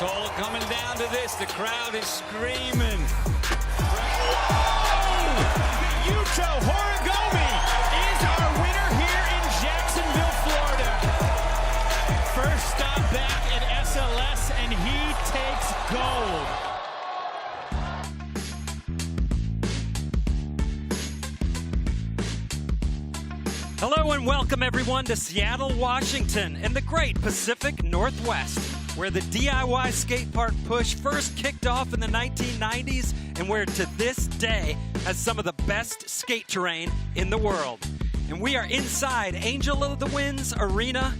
all coming down to this. The crowd is screaming. Yuto Horigome is our winner here in Jacksonville, Florida. First stop back at SLS, and he takes gold. Hello and welcome everyone to Seattle, Washington in the great Pacific Northwest, where the DIY skate park push first kicked off in the 1990s and where to this day has some of the best skate terrain in the world. And we are inside Angel of the Winds Arena,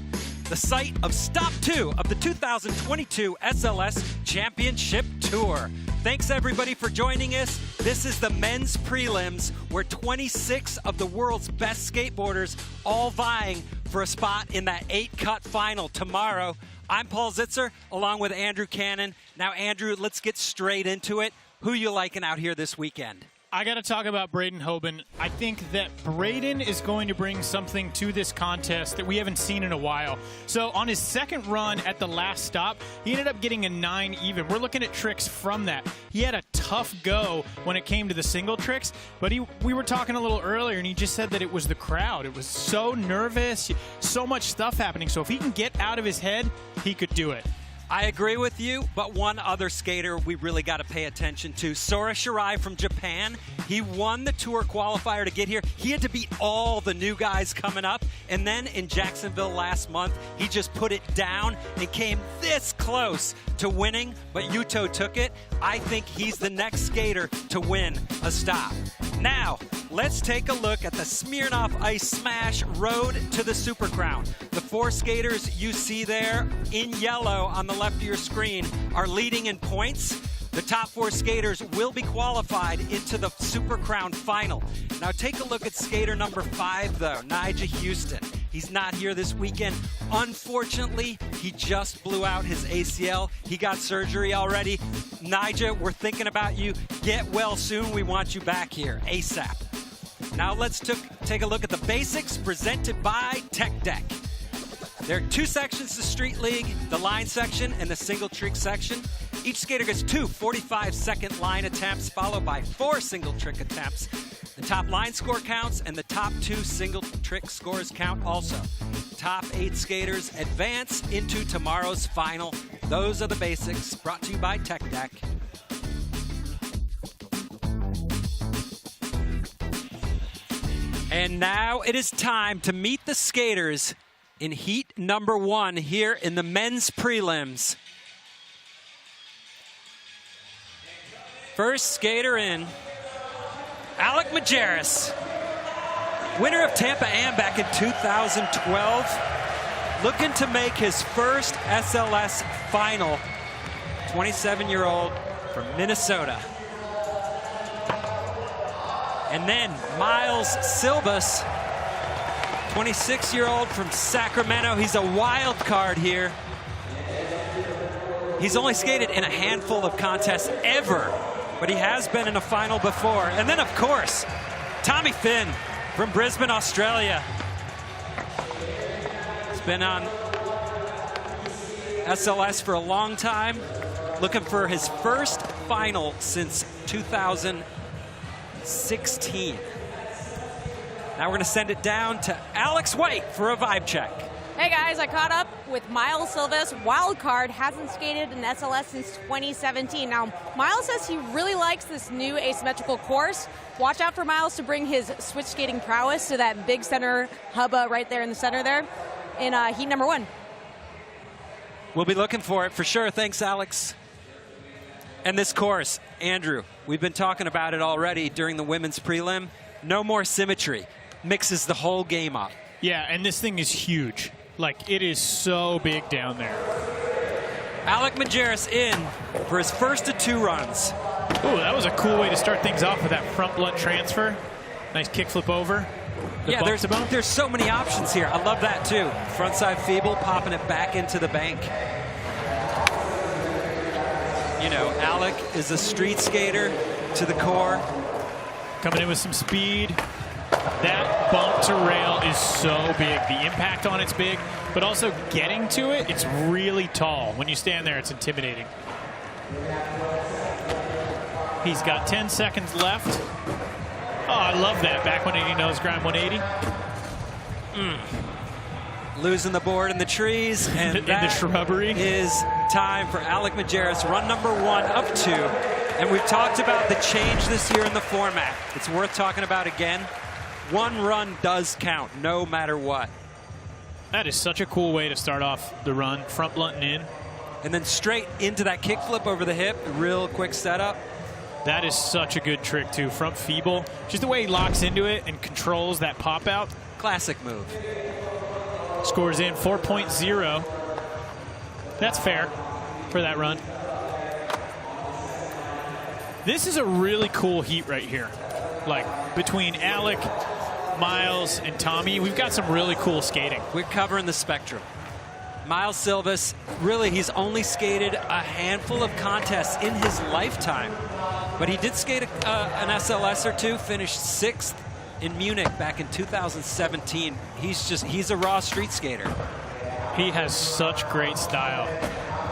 the site of Stop 2 of the 2022 SLS Championship Tour. Thanks everybody for joining us. This is the men's prelims where 26 of the world's best skateboarders all vying for a spot in that 8-cut final tomorrow. I'm Paul Zitzer along with Andrew Cannon. Now Andrew, let's get straight into it. Who you liking out here this weekend? I got to talk about Braden Hoban. I think that Braden is going to bring something to this contest that we haven't seen in a while. So on his second run at the last stop, he ended up getting a 9 even. We're looking at tricks from that. He had a tough go when it came to the single tricks, but we were talking a little earlier, and he just said that it was the crowd. It was so nervous, so much stuff happening. So if he can get out of his head, he could do it. I agree with you, but one other skater we really got to pay attention to, Sora Shirai from Japan. He won the tour qualifier to get here. He had to beat all the new guys coming up, and then in Jacksonville last month, he just put it down and came this close to winning, but Yuto took it. I think he's the next skater to win a stop. Now, let's take a look at the Smirnoff Ice Smash Road to the Super Crown. The 4 skaters you see there in yellow on the left of your screen are leading in points. The top 4 skaters will be qualified into the Super Crown final. Now take a look at skater number 5 though, Nyjah Huston. He's not here this weekend. Unfortunately, he just blew out his ACL. He got surgery already. Nyjah, we're thinking about you. Get well soon. We want you back here ASAP. Now let's take a look at the basics presented by Tech Deck. There are 2 sections to Street League, the line section and the single trick section. Each skater gets 2 45-second line attempts, followed by 4 single trick attempts. The top line score counts, and the top 2 single trick scores count also. Top 8 skaters advance into tomorrow's final. Those are the basics, brought to you by Tech Deck. And now it is time to meet the skaters in heat number 1 here in the men's prelims. First skater in, Alec Majerus, winner of Tampa Am back in 2012, looking to make his first SLS final, 27-year-old from Minnesota. And then Miles Silvas, 26-year-old from Sacramento. He's a wild card here. He's only skated in a handful of contests ever, but he has been in a final before. And then, of course, Tommy Fynn from Brisbane, Australia. He's been on SLS for a long time, looking for his first final since 2016. Now we're going to send it down to Alex White for a vibe check. Hey guys, I caught up with Miles Silvas, wild card, hasn't skated in SLS since 2017. Now, Miles says he really likes this new asymmetrical course. Watch out for Miles to bring his switch skating prowess to that big center hubba right there in the center there in heat number 1. We'll be looking for it for sure. Thanks, Alex. And this course, Andrew, we've been talking about it already during the women's prelim. No more symmetry. Mixes the whole game up. Yeah, and this thing is huge. Like, it is so big down there. Alec Majerus in for his first of 2 runs. Ooh, that was a cool way to start things off with that front blunt transfer. Nice kickflip over. Yeah, there's so many options here. I love that too. Frontside feeble, popping it back into the bank. You know, Alec is a street skater to the core. Coming in with some speed. That bump to rail is so big. The impact on it's big, but also getting to it, it's really tall. When you stand there, it's intimidating. He's got 10 seconds left. Oh, I love that. Back 180, nose grind 180. Losing the board in the trees, and in the shrubbery. Is time for Alec Majerus, run number 1 of 2. And we've talked about the change this year in the format. It's worth talking about again. 1 run does count, no matter what. That is such a cool way to start off the run, front blunting in. And then straight into that kickflip over the hip, real quick setup. That is such a good trick, too. Front feeble. Just the way he locks into it and controls that pop out. Classic move. Scores in 4.0. That's fair for that run. This is a really cool heat right here. Like, between Alec, Miles, and Tommy, we've got some really cool skating. We're covering the spectrum. Miles Silvas, really, he's only skated a handful of contests in his lifetime. But he did skate an SLS or 2, finished 6th in Munich back in 2017. He's a raw street skater. He has such great style.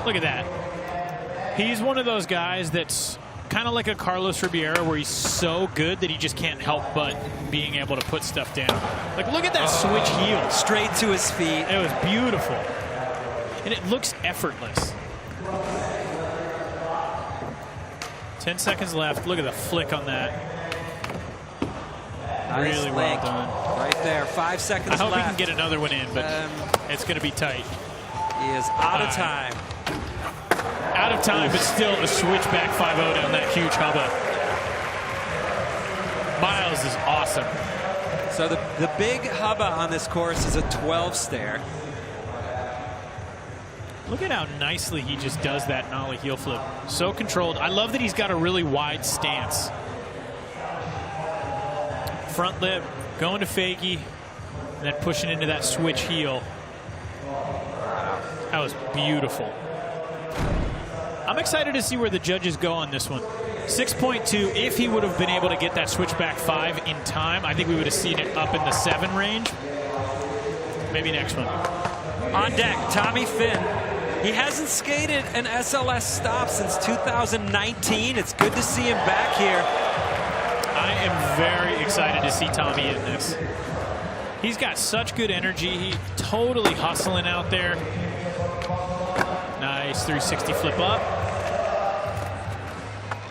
Look at that. He's one of those guys that's kind of like a Carlos Ribeiro, where he's so good that he just can't help but being able to put stuff down. Like, look at that switch heel. Straight to his feet. It was beautiful. And it looks effortless. 10 seconds left. Look at the flick on that. Nice really leg. well done. Right there. 5 seconds left. I hope we can get another one in, but it's going to be tight. He is out of time. Out of time, but still a switchback 5-0 down that huge hubba. Miles is awesome. So the big hubba on this course is a 12 stair. Look at how nicely he just does that nollie heel flip. So controlled. I love that he's got a really wide stance. Front lip, going to fakie, and then pushing into that switch heel. That was beautiful. I'm excited to see where the judges go on this one. 6.2, if he would have been able to get that switchback 5 in time, I think we would have seen it up in the 7 range. Maybe next one. On deck, Tommy Fynn. He hasn't skated an SLS stop since 2019. It's good to see him back here. I am very excited to see Tommy in this. He's got such good energy. He totally hustling out there. Nice 360 flip up.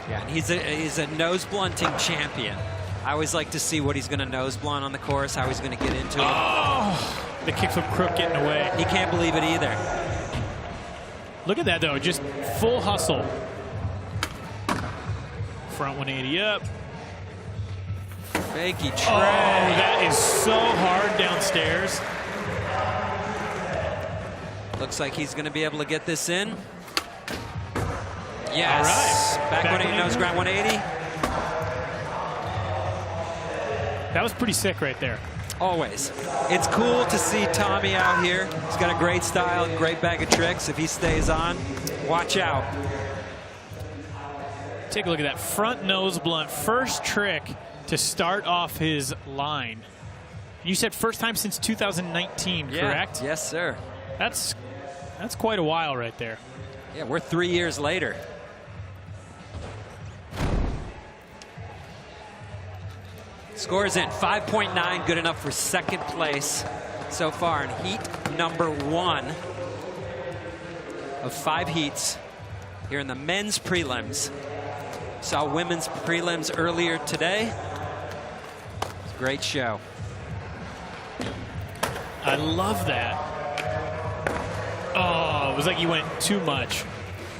Yeah, and he's a nose blunting champion. I always like to see what he's going to nose blunt on the course, how he's going to get into it. Oh, the kickflip crook getting away. He can't believe it either. Look at that, though. Just full hustle. Front 180 up. Fakey tray. Oh, that is so hard downstairs. Looks like he's going to be able to get this in. Yes. All right. Back 180, nose grind 180. That was pretty sick right there. Always. It's cool to see Tommy out here. He's got a great style, great bag of tricks. If he stays on, watch out. Take a look at that front nose blunt. First trick to start off his line. You said first time since 2019, correct? Yes, sir. That's quite a while right there. Yeah, we're 3 years later. Scores in 5.9, good enough for second place so far in heat number 1 of 5 heats here in the men's prelims. Saw women's prelims earlier today. It's a great show. I love that. Oh, it was like you went too much.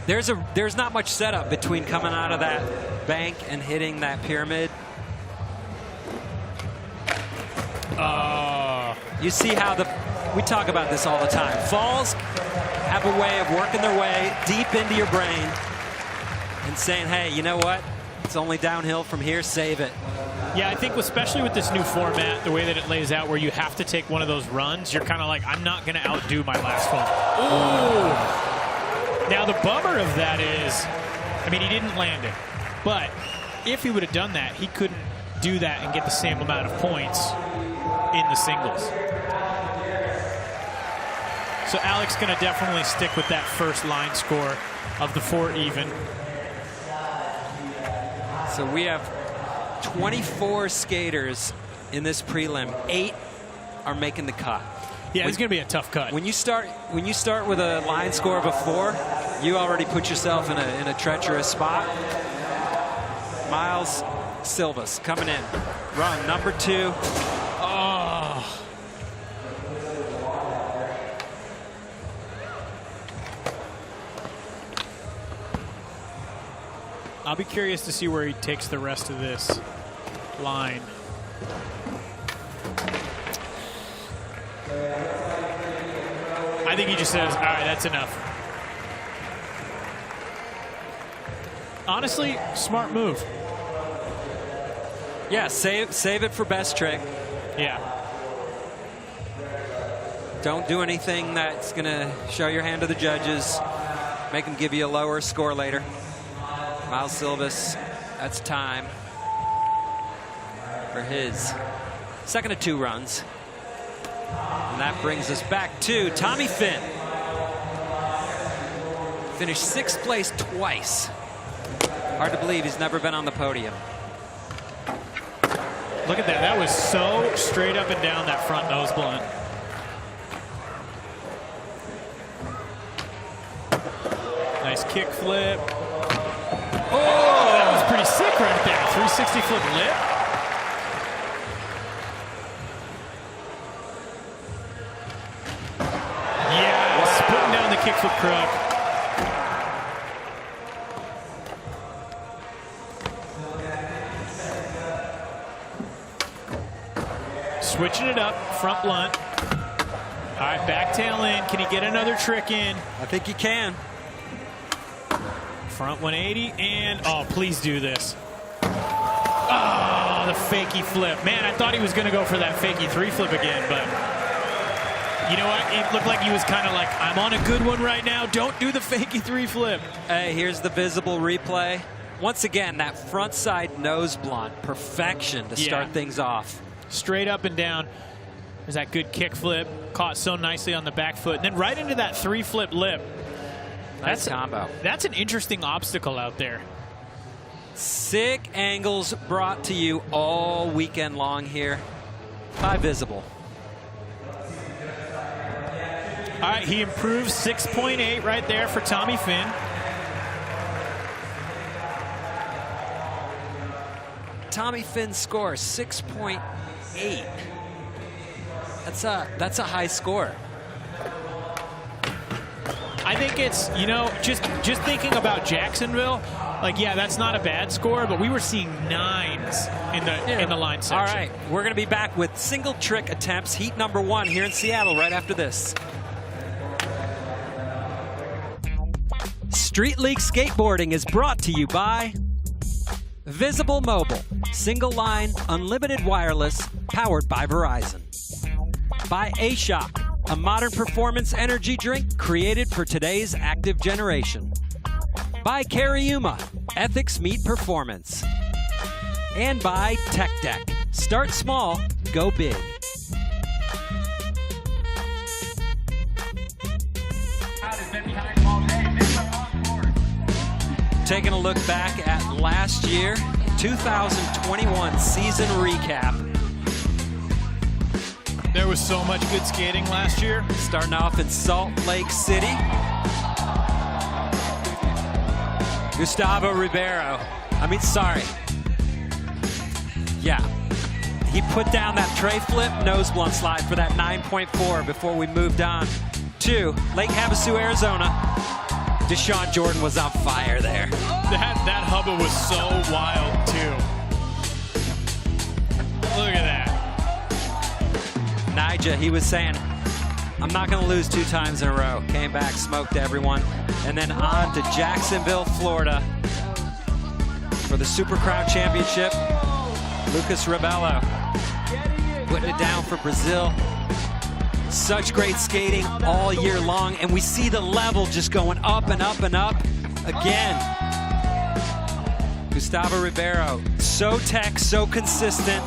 There's not much setup between coming out of that bank and hitting that pyramid. You see how we talk about this all the time. Falls have a way of working their way deep into your brain and saying, hey, you know what? It's only downhill from here, save it. Yeah, I think especially with this new format, the way that it lays out where you have to take one of those runs, you're kind of like, I'm not going to outdo my last one. Ooh. Now, the bummer of that is, I mean, he didn't land it. But if he would have done that, he couldn't do that and get the same amount of points. in the singles. So Alex going to definitely stick with that first line score of the 4 even. So we have 24 skaters in this prelim. 8 are making the cut. Yeah, it's going to be a tough cut. When you start with a line score of a 4, you already put yourself in a treacherous spot. Miles Silvas coming in. Run number 2. Oh. I'll be curious to see where he takes the rest of this line. I think he just says, all right, that's enough. Honestly, smart move. Yeah, save it for best trick. Yeah. Don't do anything that's going to show your hand to the judges. Make them give you a lower score later. Miles Silvas, that's time for his second of 2 runs. And that brings us back to Tommy Fynn. Finished 6th place twice. Hard to believe he's never been on the podium. Look at that. That was so straight up and down, that front nose blunt. Nice kick flip. Oh, that was pretty sick right there. 360 flip lip. Yes, putting down the kick flip crook. Switching it up, front blunt. All right, back tail in. Can he get another trick in? I think he can. Front 180 and, oh, please do this. Oh, the fakie flip. Man, I thought he was going to go for that fakie 3 flip again, but you know what? It looked like he was kind of like, I'm on a good one right now. Don't do the fakie 3 flip. Hey, here's the visible replay. Once again, that front side nose blunt, perfection to start things off. Straight up and down. There's that good kick flip. Caught so nicely on the back foot. And then right into that 3 flip lip. Nice combo. That's an interesting obstacle out there. Sick angles brought to you all weekend long here by Visible. All right, he improves 6.8 right there for Tommy Fynn. Tommy Fynn score 6.8. That's a high score. I think it's, you know, just thinking about Jacksonville, like, yeah, that's not a bad score, but we were seeing 9s in the line section. All right, we're going to be back with single trick attempts, heat number 1 here in Seattle right after this. Street League Skateboarding is brought to you by Visible Mobile, single line, unlimited wireless, powered by Verizon. By Shoc, a modern performance energy drink created for today's active generation. By Cariuma, ethics meet performance. And by Tech Deck, start small, go big. Taking a look back at last year, 2021 season recap. There was so much good skating last year. Starting off in Salt Lake City. Gustavo Ribeiro. Yeah. He put down that tray flip nose blunt slide for that 9.4 before we moved on to Lake Havasu, Arizona. Deshawn Jordan was on fire there. That hubba was so wild, too. Look at that. Nyjah, he was saying, I'm not going to lose 2 times in a row. Came back, smoked everyone. And then on to Jacksonville, Florida for the Super Crown Championship. Lucas Rebello putting it down for Brazil. Such great skating all year long, and we see the level just going up and up and up again. Gustavo Ribeiro, so tech, so consistent,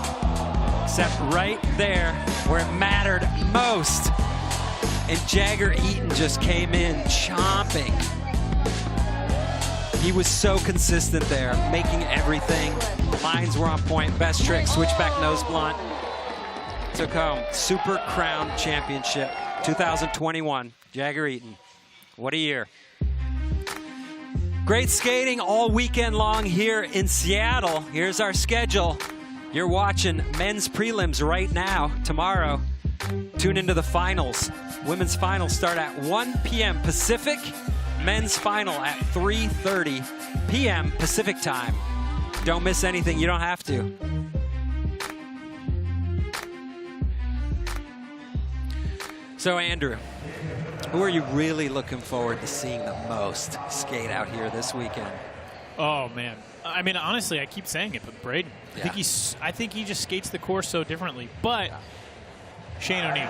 except right there where it mattered most. And Jagger Eaton just came in chomping. He was so consistent there, making everything. Lines were on point. Best trick, switchback nose blunt. Took home Super Crown Championship 2021. Jagger Eaton. What a year. Great skating all weekend long here in Seattle. Here's our schedule. You're watching men's prelims right now. Tomorrow, tune into the finals. Women's finals start at 1 p.m. Pacific. Men's final at 3:30 p.m. Pacific time. Don't miss anything. You don't have to. So, Andrew, who are you really looking forward to seeing the most skate out here this weekend? Oh, man. I mean, honestly, I keep saying it, but Braden. Yeah. I think he just skates the course so differently. But Shane O'Neill.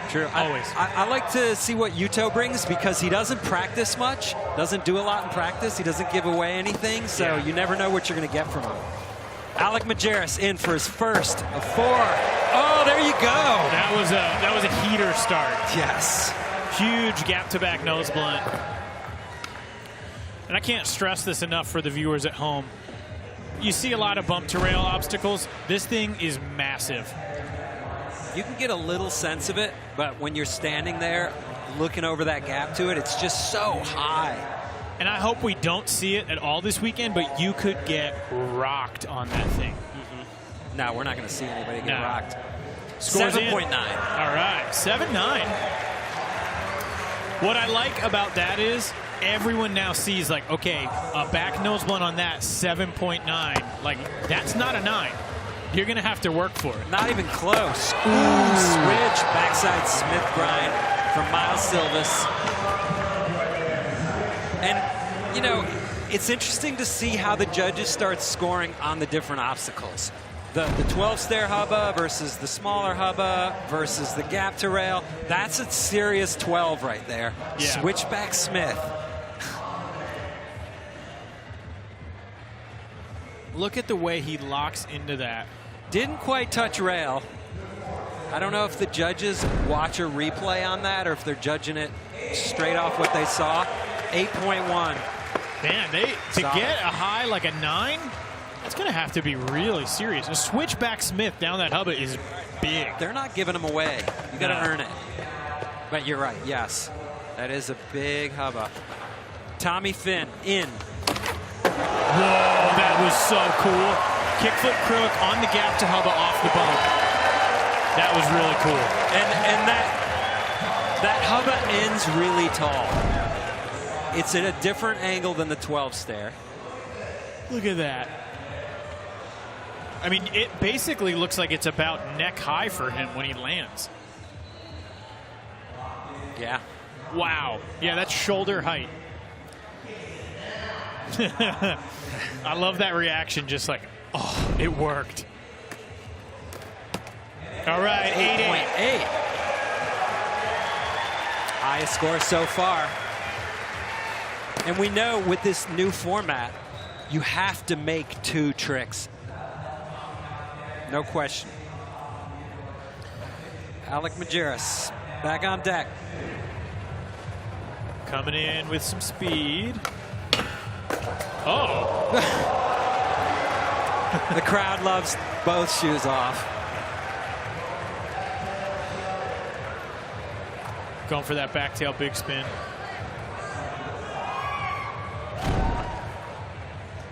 True. Always. I like to see what Yuto brings because he doesn't practice much, doesn't do a lot in practice. He doesn't give away anything, so you never know what you're going to get from him. Alec Majerus in for his first of 4. Oh, there you go. That was a heater start. Yes. Huge gap-to-back nose blunt. And I can't stress this enough for the viewers at home. You see a lot of bump-to-rail obstacles. This thing is massive. You can get a little sense of it, but when you're standing there looking over that gap to it, it's just so high. And I hope we don't see it at all this weekend, but you could get rocked on that thing. Mm-hmm. No, we're not going to see anybody get rocked. 7.9. All right, 7.9. What I like about that is everyone now sees, like, okay, a back nose blunt on that, 7.9. Like, that's not a 9. You're going to have to work for it. Not even close. Ooh, switch, backside Smith grind from Miles Silvas. And, you know, it's interesting to see how the judges start scoring on the different obstacles. The 12-stair hubba versus the smaller hubba versus the gap to rail. That's a serious 12 right there. Yeah. Switchback Smith. Look at the way he locks into that. Didn't quite touch rail. I don't know if the judges watch a replay on that or if they're judging it straight off what they saw. 8.1. Man, to get a high like a 9, it's going to have to be really serious. A switchback Smith down that hubba is big. They're not giving them away. You got to earn it. But you're right. Yes, that is a big hubba. Tommy Fynn in. Whoa, that was so cool. Kickflip crook on the gap to hubba off the bump. That was really cool. And that hubba ends really tall. It's at a different angle than the 12-stair. Look at that. I mean, it basically looks like it's about neck high for him when he lands. Yeah. Wow. Yeah, that's shoulder height. I love that reaction, just like, oh, it worked. All right, 8.8. Highest score so far. And we know with this new format, you have to make 2 tricks. No question. Alec Majerus back on deck. Coming in with some speed. Oh. The crowd loves both shoes off. Going for that back tail big spin.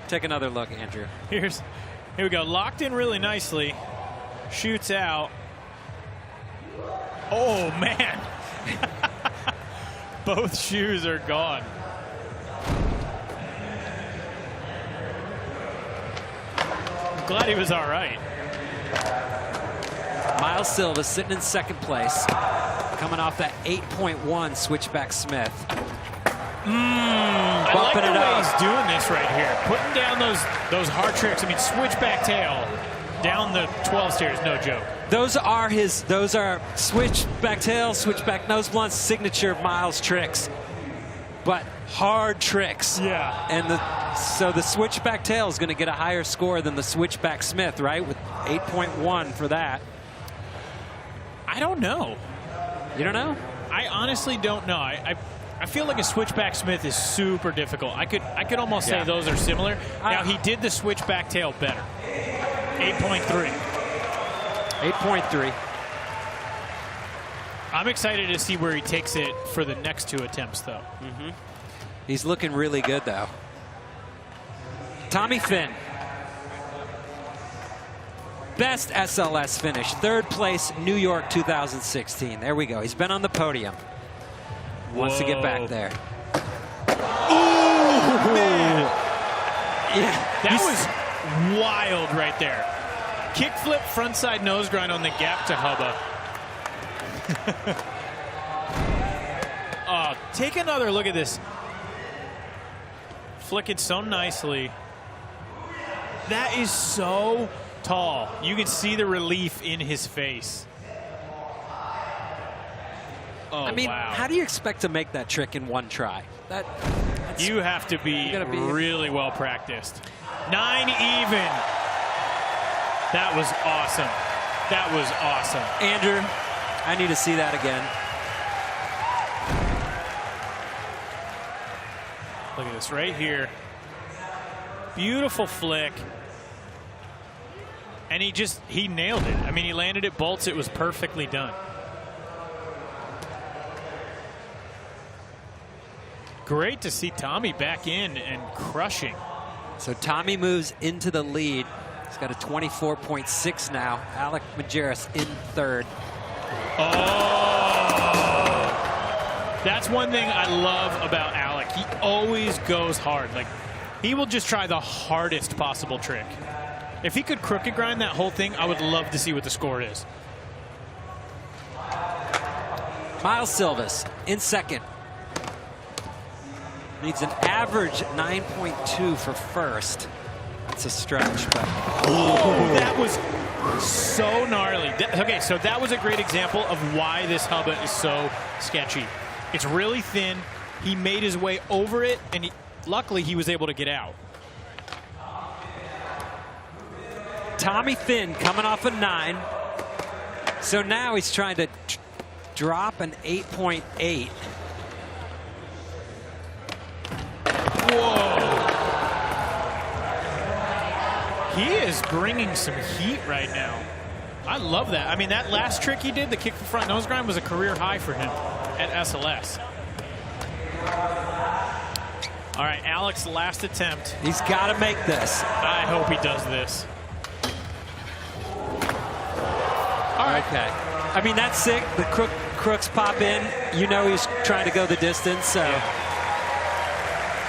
Take another look, Andrew. Here we go. Locked in really nicely. Shoots out. Oh, man. Both shoes are gone. I'm glad he was all right. Miles Silva sitting in second place. Coming off that 8.1 switchback Smith. I like the way he's doing this right here. Putting down those hard tricks. I mean, switchback tail down the 12 stairs, no joke. Those are switchback tail, switchback nose blunts, signature Miles tricks. But hard tricks. Yeah. And so the switchback tail is going to get a higher score than the switchback Smith, right? With 8.1 for that. I don't know. You don't know? I honestly don't know. I feel like a switchback Smith is super difficult. I could almost say those are similar. Now, he did the switchback tail better. 8.3. 8.3. I'm excited to see where he takes it for the next 2 attempts, though. He's looking really good, though. Tommy Fynn. Best SLS finish. 3rd place, New York 2016. There we go. He's been on the podium. Wants to get back there. Oh, man. Yeah, that was wild right there. Kickflip, frontside nose grind on the gap to Hubba. Oh, take another look at this. Flick it so nicely. That is so tall. You can see the relief in his face. Oh, I mean, wow. how do you expect to make that trick in 1 try? You have to be really well practiced. 9 even. That was awesome. That was awesome. Andrew, I need to see that again. Look at this right here. Beautiful flick. And he nailed it. I mean, he landed it bolts. It was perfectly done. Great to see Tommy back in and crushing. So Tommy moves into the lead. He's got a 24.6 now. Alec Majerus in 3rd. Oh! That's one thing I love about Alec. He always goes hard. Like, he will just try the hardest possible trick. If he could crooked grind that whole thing, I would love to see what the score is. Miles Silvas in 2nd. Needs an average 9.2 for 1st. It's a stretch, but oh, that was so gnarly. Okay, so that was a great example of why this Hubba is so sketchy. It's really thin. He made his way over it, and luckily he was able to get out. Tommy Fynn coming off a 9. So now he's trying to drop an 8.8. Whoa. He is bringing some heat right now. I love that. I mean, that last trick he did, the kick for front nose grind, was a career high for him at SLS. All right, Alex, last attempt. He's got to make this. I hope he does this. All right. Okay. I mean, that's sick. The crooks pop in. You know he's trying to go the distance, so. Yeah.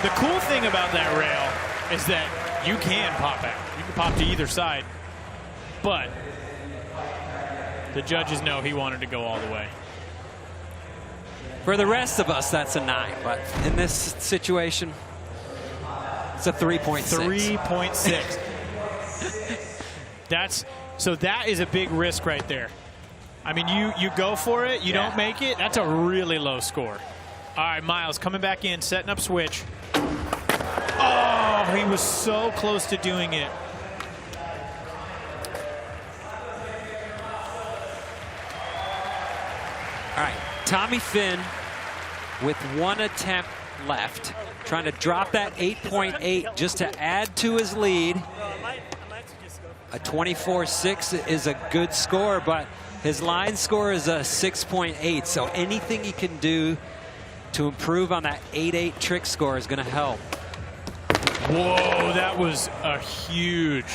The cool thing about that rail is that you can pop out. You can pop to either side. But the judges know he wanted to go all the way. For the rest of us, that's a 9. But in this situation, it's a 3.6. 3.6. So that is a big risk right there. I mean, you go for it, you don't make it. That's a really low score. All right, Miles coming back in, setting up switch. Oh, he was so close to doing it. All right, Tommy Fynn with 1 attempt left, trying to drop that 8.8 just to add to his lead. A 24.6 is a good score, but his line score is a 6.8, so anything he can do to improve on that 8.8 trick score is going to help. Whoa, that was a huge.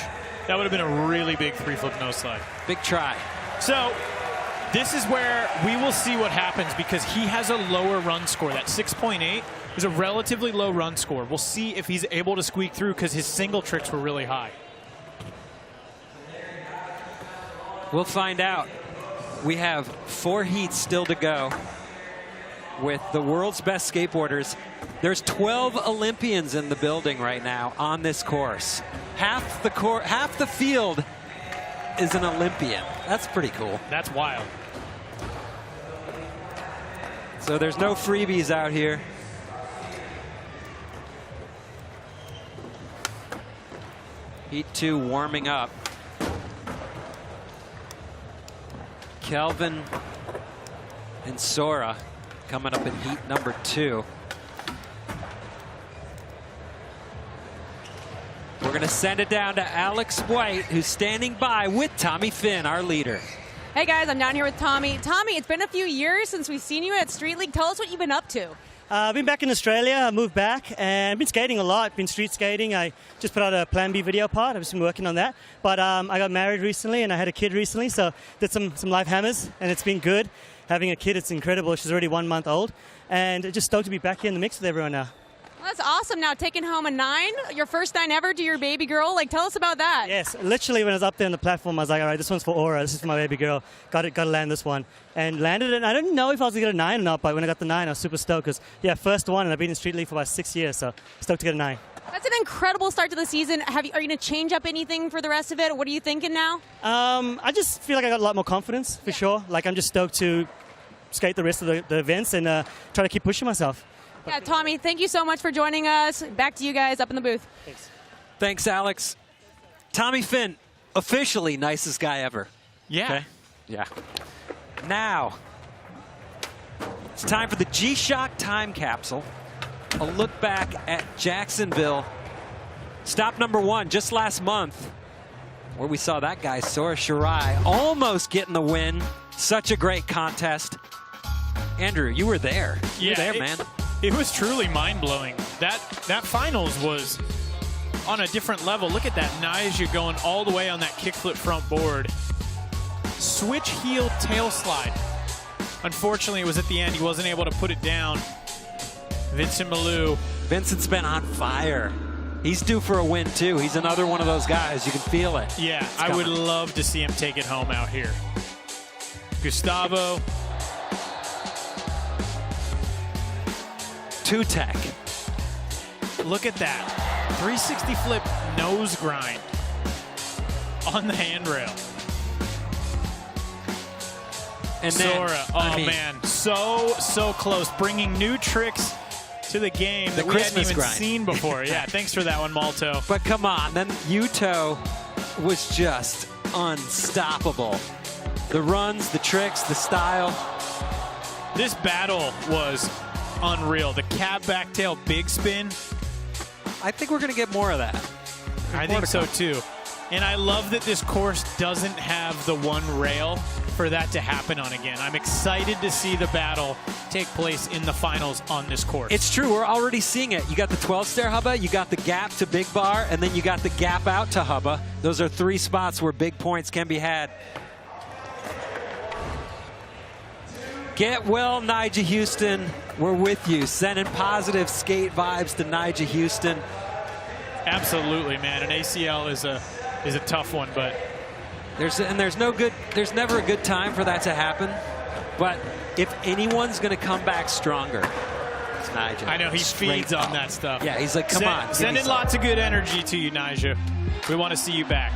That would have been a really big 3-flip nose slide. Big try. So this is where we will see what happens because he has a lower run score. That 6.8 is a relatively low run score. We'll see if he's able to squeak through because his single tricks were really high. We'll find out. We have 4 heats still to go with the world's best skateboarders. There's 12 Olympians in the building right now on this course. Half the field is an Olympian. That's pretty cool. That's wild. So there's no freebies out here. Heat 2 warming up. Kelvin and Sora coming up in heat number 2. We're going to send it down to Alex White, who's standing by with Tommy Fynn, our leader. Hey guys, I'm down here with Tommy. Tommy, it's been a few years since we've seen you at Street League. Tell us what you've been up to. I've been back in Australia. I moved back and been skating a lot. Been street skating. I just put out a Plan B video part. I've just been working on that. But I got married recently and I had a kid recently, so did some live hammers, and it's been good. Having a kid, it's incredible. She's already 1 month old, and just stoked to be back here in the mix with everyone now. Well, that's awesome. Now taking home a 9, your first 9 ever to your baby girl. Like, tell us about that. Yes, literally when I was up there on the platform, I was like, all right, this one's for Aura. This is for my baby girl. Got to land this one. And landed it. And I didn't know if I was going to get a 9 or not, but when I got the 9, I was super stoked because, yeah, first one, and I've been in Street League for about 6 years, so stoked to get a 9. That's an incredible start to the season. Are you going to change up anything for the rest of it? What are you thinking now? I just feel like I got a lot more confidence, for sure. Like, I'm just stoked to skate the rest of the events and try to keep pushing myself. Yeah, Tommy, thank you so much for joining us. Back to you guys up in the booth. Thanks. Thanks, Alex. Tommy Fynn, officially nicest guy ever. Yeah. Okay? Yeah. Now, it's time for the Shoc time capsule. A look back at Jacksonville. Stop number 1 just last month, where we saw that guy, Sora Shirai, almost getting the win. Such a great contest. Andrew, you were there. You were there, man. It was truly mind-blowing. That finals was on a different level. Look at that. Nyjah going all the way on that kickflip front board. Switch heel tail slide. Unfortunately, it was at the end. He wasn't able to put it down. Vincent Malou. Vincent's been on fire. He's due for a win, too. He's another one of those guys. You can feel it. Yeah, I would love to see him take it home out here. Gustavo. Two-tech. Look at that. 360 flip nose grind on the handrail. And then, Sora, man, so close. Bringing new tricks to the game that we hadn't even seen before. Yeah, thanks for that one, Malto. But come on, then Yuto was just unstoppable. The runs, the tricks, the style. This battle was unreal. The cab back tail big spin. I think we're going to get more of that. I think so too. And I love that this course doesn't have the one rail for that to happen on again. I'm excited to see the battle take place in the finals on this course. It's true. We're already seeing it. You got the 12-stair hubba, you got the gap to big bar, and then you got the gap out to hubba. Those are 3 spots where big points can be had. Get well, Nyjah Huston. We're with you. Sending positive skate vibes to Nyjah Huston. Absolutely, man. An ACL is a tough one, but there's never a good time for that to happen. But if anyone's going to come back stronger, it's Nyjah. I know he feeds on that stuff. Yeah, he's like, come on. Sending lots of good energy to you, Nyjah. We want to see you back.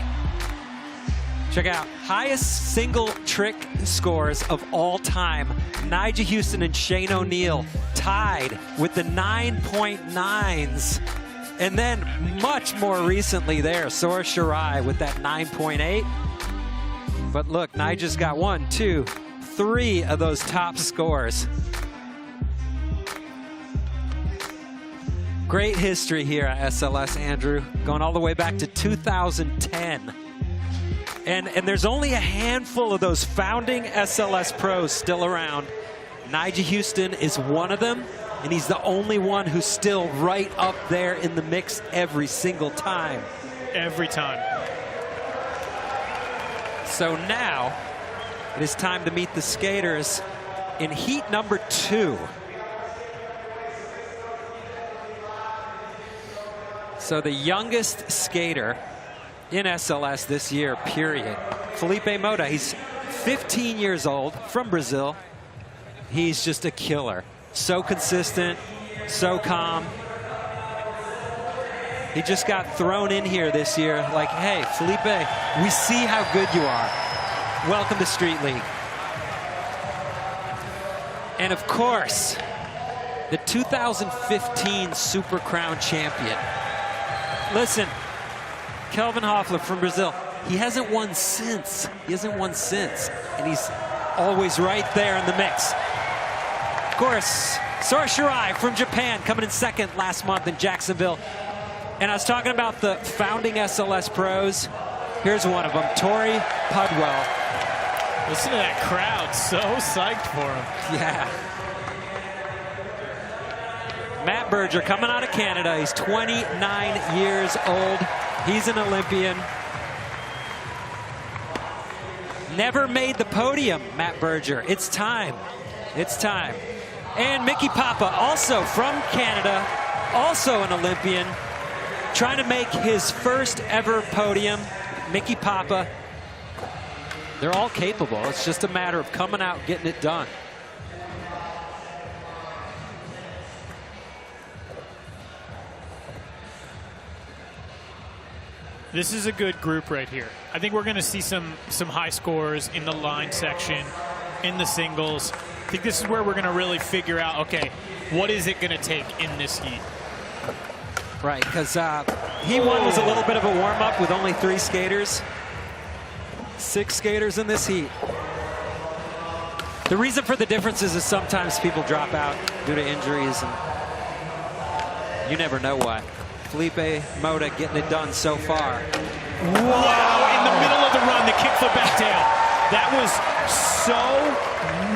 Check out highest single trick scores of all time. Nyjah Huston and Shane O'Neill tied with the 9.9s. And then much more recently there, Sora Shirai with that 9.8. But look, Nyjah's got 1, 2, 3 of those top scores. Great history here at SLS, Andrew, going all the way back to 2010. And there's only a handful of those founding SLS pros still around. Nyjah Huston is one of them, and he's the only one who's still right up there in the mix every single time. Every time. So now it is time to meet the skaters in heat number 2. So the youngest skater in SLS this year, period. Felipe Mota, he's 15 years old, from Brazil. He's just a killer. So consistent, so calm. He just got thrown in here this year like, hey, Felipe, we see how good you are. Welcome to Street League. And of course, the 2015 Super Crown champion. Listen, Kelvin Hoffler from Brazil. He hasn't won since. And he's always right there in the mix. Of course, Sora Shirai from Japan coming in second last month in Jacksonville. And I was talking about the founding SLS pros. Here's one of them, Tori Pudwell. Listen to that crowd, so psyched for him. Yeah. Matt Berger coming out of Canada. He's 29 years old. He's an Olympian. Never made the podium, Matt Berger. It's time. It's time. And Mickey Papa, also from Canada, also an Olympian, trying to make his first ever podium. Mickey Papa. They're all capable. It's just a matter of coming out, getting it done. This is a good group right here. I think we're going to see some high scores in the line section, in the singles. I think this is where we're going to really figure out, okay, what is it going to take in this heat? Right, because he won was a little bit of a warm-up with only 3 skaters. 6 skaters in this heat. The reason for the differences is sometimes people drop out due to injuries, and you never know why. Felipe Mota getting it done so far. Wow, in the middle of the run, the kickflip back tail. That was so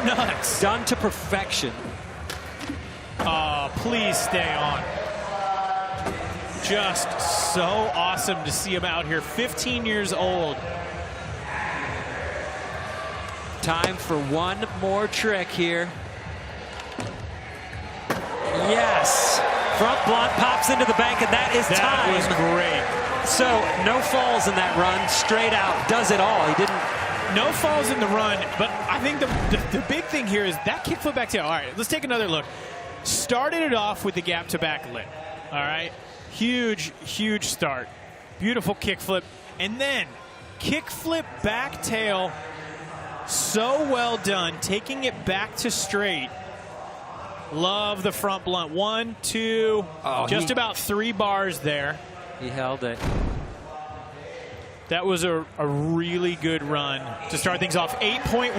nuts. Done to perfection. Please stay on. Just so awesome to see him out here. 15 years old. Time for one more trick here. Yes. Front blunt pops into the bank, and that is time. That was great. So no falls in that run. Straight out. Does it all. He didn't. No falls in the run, but I think the big thing here is that kickflip back tail. All right, let's take another look. Started it off with the gap to back lip. All right. Huge, huge start. Beautiful kickflip. And then kickflip back tail. So well done. Taking it back to straight. Love the front blunt. 1, 2, just about 3 bars there. He held it. That was a really good run to start things off. 8.1.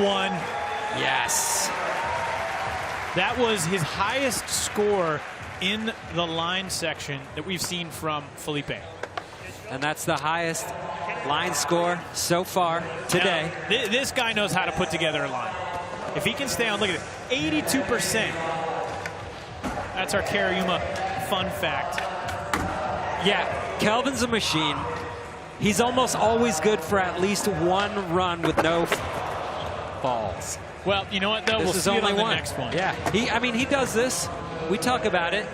Yes. That was his highest score in the line section that we've seen from Felipe. And that's the highest line score so far today. Now, this guy knows how to put together a line. If he can stay on, look at it, 82%. That's our Cariuma fun fact. Yeah, Kelvin's a machine. He's almost always good for at least one run with no falls. Well, you know what, though? We'll see it on the next one. Yeah, he does this. We talk about it.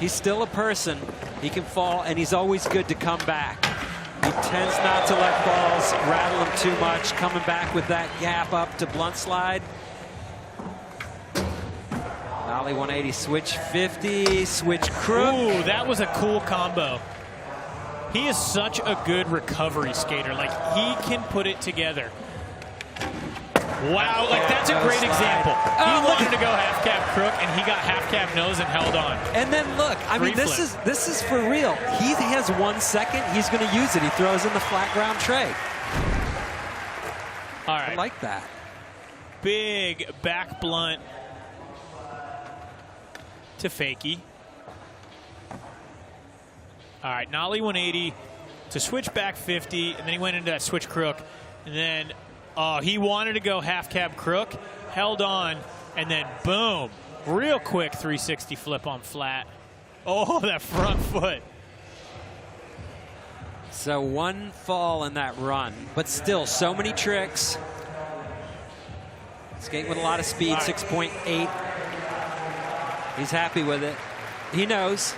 He's still a person. He can fall, and he's always good to come back. He tends not to let balls rattle him too much, coming back with that gap up to blunt slide. Ollie 180, switch 50, switch crook. Ooh, that was a cool combo. He is such a good recovery skater. Like, he can put it together. Wow, like that's a great example. He wanted to go half cab crook, and he got half cab nose and held on. And then look, I mean, this is for real. He has 1 second. He's going to use it. He throws in the flat ground tray. All right. I like that. Big back blunt to fakie. All right, nollie 180 to switch back 50, and then he went into that switch crook, and then he wanted to go half cab crook, held on, and then boom, real quick 360 flip on flat. Oh, that front foot. So one fall in that run, but still so many tricks. Skating with a lot of speed, 6.8. He's happy with it. He knows.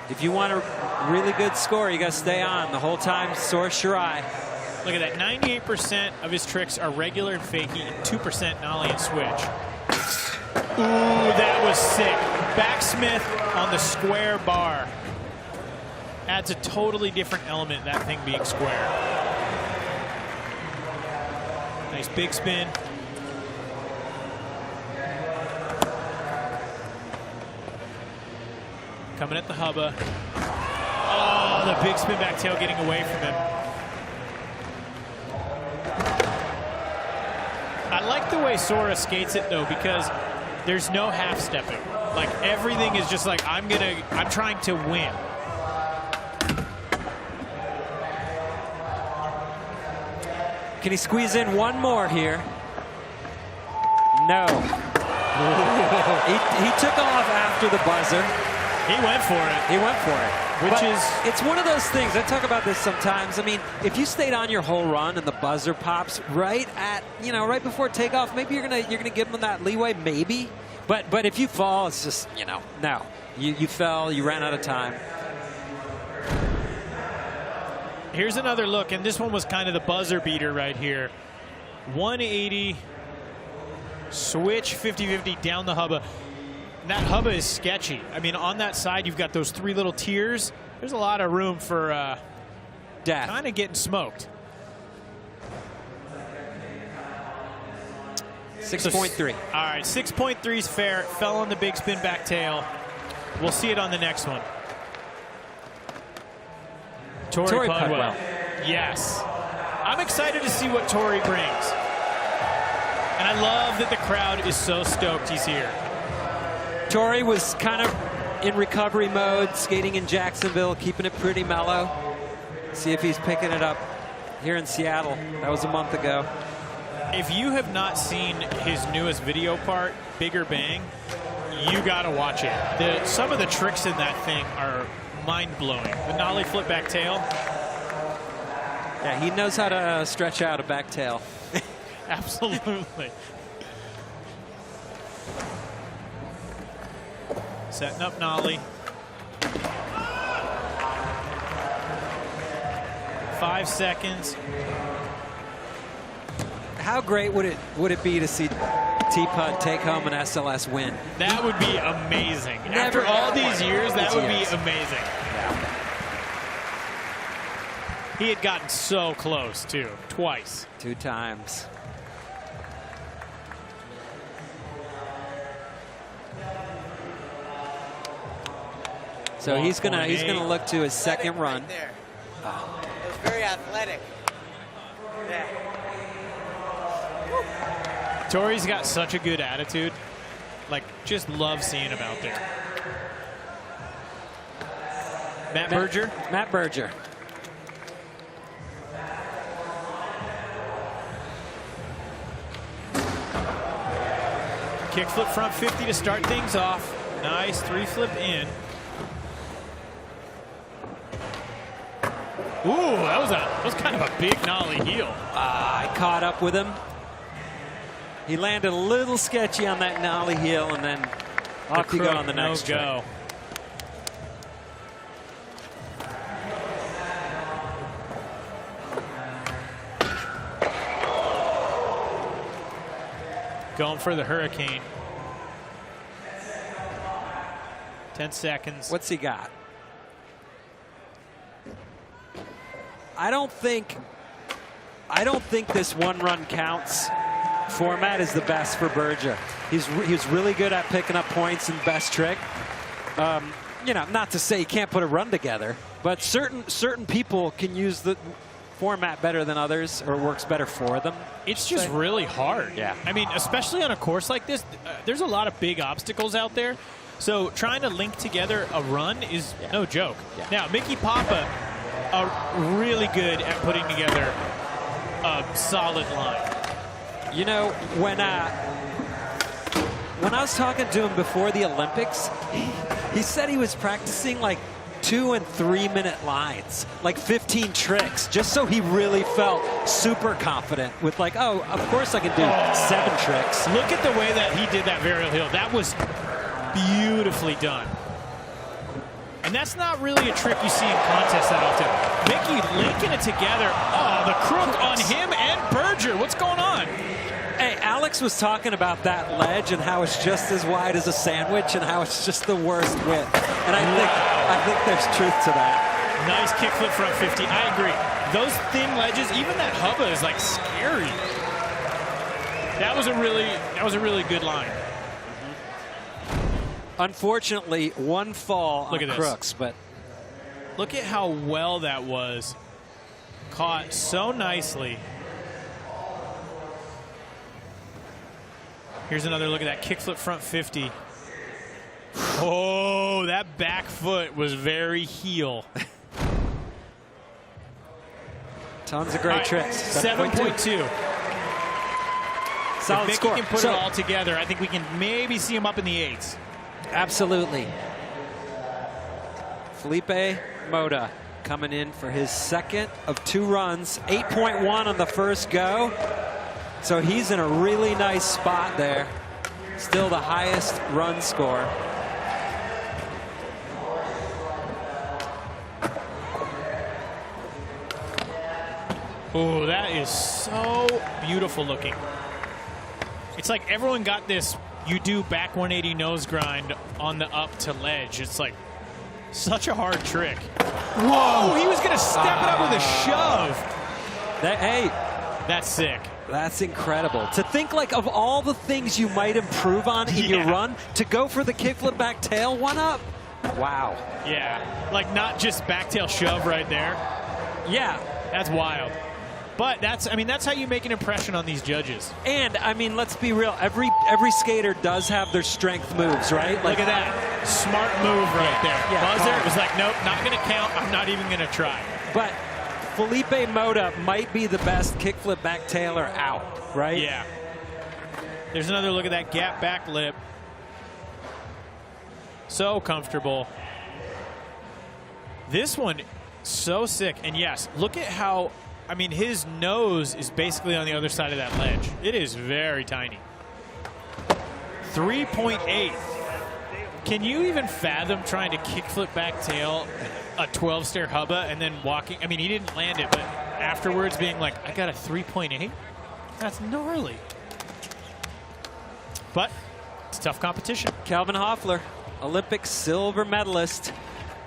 If you want a really good score, you got to stay on the whole time. Sora Shirai. Look at that. 98% of his tricks are regular and fakie, and 2% nollie and switch. Ooh, that was sick. Backsmith on the square bar. Adds a totally different element, that thing being square. Nice big spin. Coming at the hubba. Oh, the big spin back tail getting away from him. I like the way Sora skates it though, because there's no half stepping. Like everything is just like, I'm trying to win. Can he squeeze in one more here? No. he took off after the buzzer. He went for it. He went for it. It's one of those things. I talk about this sometimes. I mean, if you stayed on your whole run and the buzzer pops right at, right before takeoff, maybe you're gonna give him that leeway, maybe. But if you fall, it's just, no. You fell, you ran out of time. Here's another look, and this one was kind of the buzzer beater right here. 180, switch 50-50 down the hubba. And that hubba is sketchy. I mean, on that side, you've got those 3 little tiers. There's a lot of room for death. Kind of getting smoked. 6.3. All right, 6.3 is fair. Fell on the big spin back tail. We'll see it on the next one. Tori Pudwell. Yes. I'm excited to see what Tori brings. And I love that the crowd is so stoked he's here. Tori was kind of in recovery mode, skating in Jacksonville, keeping it pretty mellow. See if he's picking it up here in Seattle. That was a month ago. If you have not seen his newest video part, Bigger Bang, you got to watch it. Some of the tricks in that thing are mind-blowing. The nollie flip back tail. Yeah, he knows how to stretch out a back tail. Absolutely. Setting up nollie. 5 seconds. How great would it be to see T-Pud take home an SLS win? That would be amazing. After all these years, that would be amazing. Yeah. He had gotten so close, too. Twice. 2 times. So he's gonna look to his second run. Right there. Oh. It was very athletic. Yeah. Tori's got such a good attitude. Like, just love seeing him out there. Matt Berger. Matt Berger. Kickflip front 50 to start things off. Nice 3-flip in. Ooh, that was kind of a big nollie heel. I caught up with him. He landed a little sketchy on that nollie heel, and then off you go on the next trick. Going for the hurricane. 10 seconds. What's he got? I don't think this one run counts format is the best for Berger. He's really good at picking up points in best trick. Not to say he can't put a run together, but certain people can use the format better than others, or it works better for them. It's just really hard. Yeah. I mean, especially on a course like this, there's a lot of big obstacles out there. So trying to link together a run is no joke. Yeah. Now, Mickey Papa are really good at putting together a solid line. When I was talking to him before the Olympics, he said he was practicing like 2- and 3-minute lines, like 15 tricks, just so he really felt super confident with like, oh, of course I can do 7 tricks. Look at the way that he did that varial hill. That was beautifully done. And that's not really a trick you see in contests that often. Mickey linking it together. Oh, the crook on him and Berger. What's going on? Hey, Alex was talking about that ledge and how it's just as wide as a sandwich and how it's just the worst width. And I think there's truth to that. Nice kickflip front 50. I agree. Those thin ledges, even that hubba is like scary. That was a really good line. Unfortunately, one fall Look on at Crooks, this. but Look at how well that was. Caught so nicely. Here's another look at that kickflip front 50. Oh, that back foot was very heel. Tons of great tricks. 7.2. Solid if score. Mickey can put it all together, I think we can maybe see him up in the 8s. Absolutely. Felipe Mota coming in for his second of 2 runs. 8.1 on the first go. So he's in a really nice spot there. Still the highest run score. Oh, that is so beautiful looking. It's like everyone got this, you do back 180 nose grind on the up to ledge. It's like such a hard trick. Whoa, he was going to step it up with a shove. Hey, that's sick. That's incredible. To think like of all the things you might improve on in your run, to go for the kickflip back tail 1-up. Wow. Yeah, like not just back tail shove right there. Yeah. That's wild. But that's how you make an impression on these judges. And I mean, let's be real. Every skater does have their strength moves, right? Like, look at that smart move right there. Yeah, buzzer. It was like, nope, not going to count. I'm not even going to try. But Felipe Mota might be the best kickflip back tailer out, right? Yeah. There's another look at that gap back lip. So comfortable. This one, so sick. And yes, look at how. I mean, his nose is basically on the other side of that ledge. It is very tiny. 3.8. Can you even fathom trying to kickflip back tail a 12-stair hubba and then walking? I mean, he didn't land it, but afterwards being like, I got a 3.8? That's gnarly. But it's tough competition. Calvin Hoffler, Olympic silver medalist,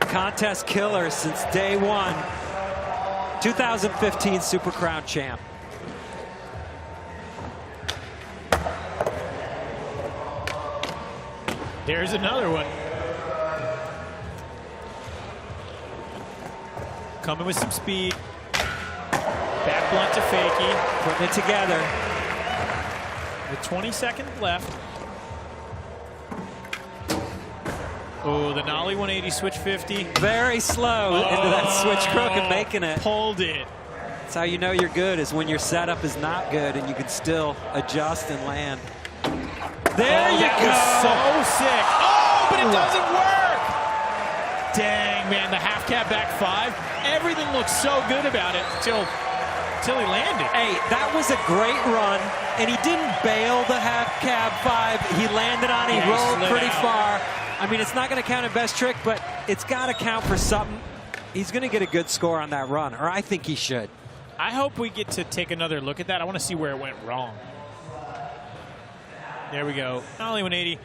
contest killer since day one. 2015 Super Crown champ. There's another one. Coming with some speed. Back blunt to fakie. Putting it together. With 20 seconds left. Oh, the nollie 180 switch 50. Very slow into that switch crook and making it. Pulled it. That's how you know you're good, is when your setup is not good and you can still adjust and land. There you go. So sick. Oh, but it doesn't work. Dang, man, the half cab back 5. Everything looks so good about it until he landed. Hey, that was a great run, and he didn't bail the half cab 5. He landed on it. He rolled pretty far. I mean, it's not going to count in best trick, but it's got to count for something. He's going to get a good score on that run, or I think he should. I hope we get to take another look at that. I want to see where it went wrong. There we go. Not only 180.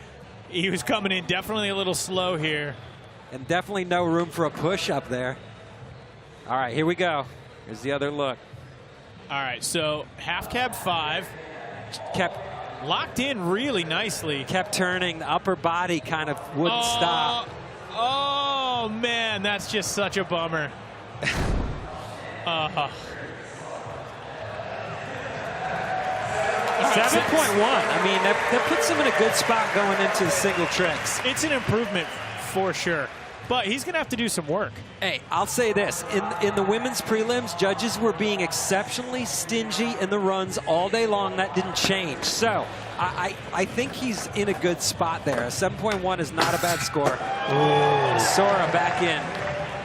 He was coming in definitely a little slow here. And definitely no room for a push up there. All right, here we go. Here's the other look. All right, so half cab 5. Kept locked in really nicely. Kept turning. The upper body kind of wouldn't stop. Oh, man, that's just such a bummer. 7.1. I mean, that puts him in a good spot going into the single tricks. It's an improvement for sure. But he's going to have to do some work. Hey, I'll say this. In the women's prelims, judges were being exceptionally stingy in the runs all day long. That didn't change. So I think he's in a good spot there. A 7.1 is not a bad score. Ooh. Sora back in.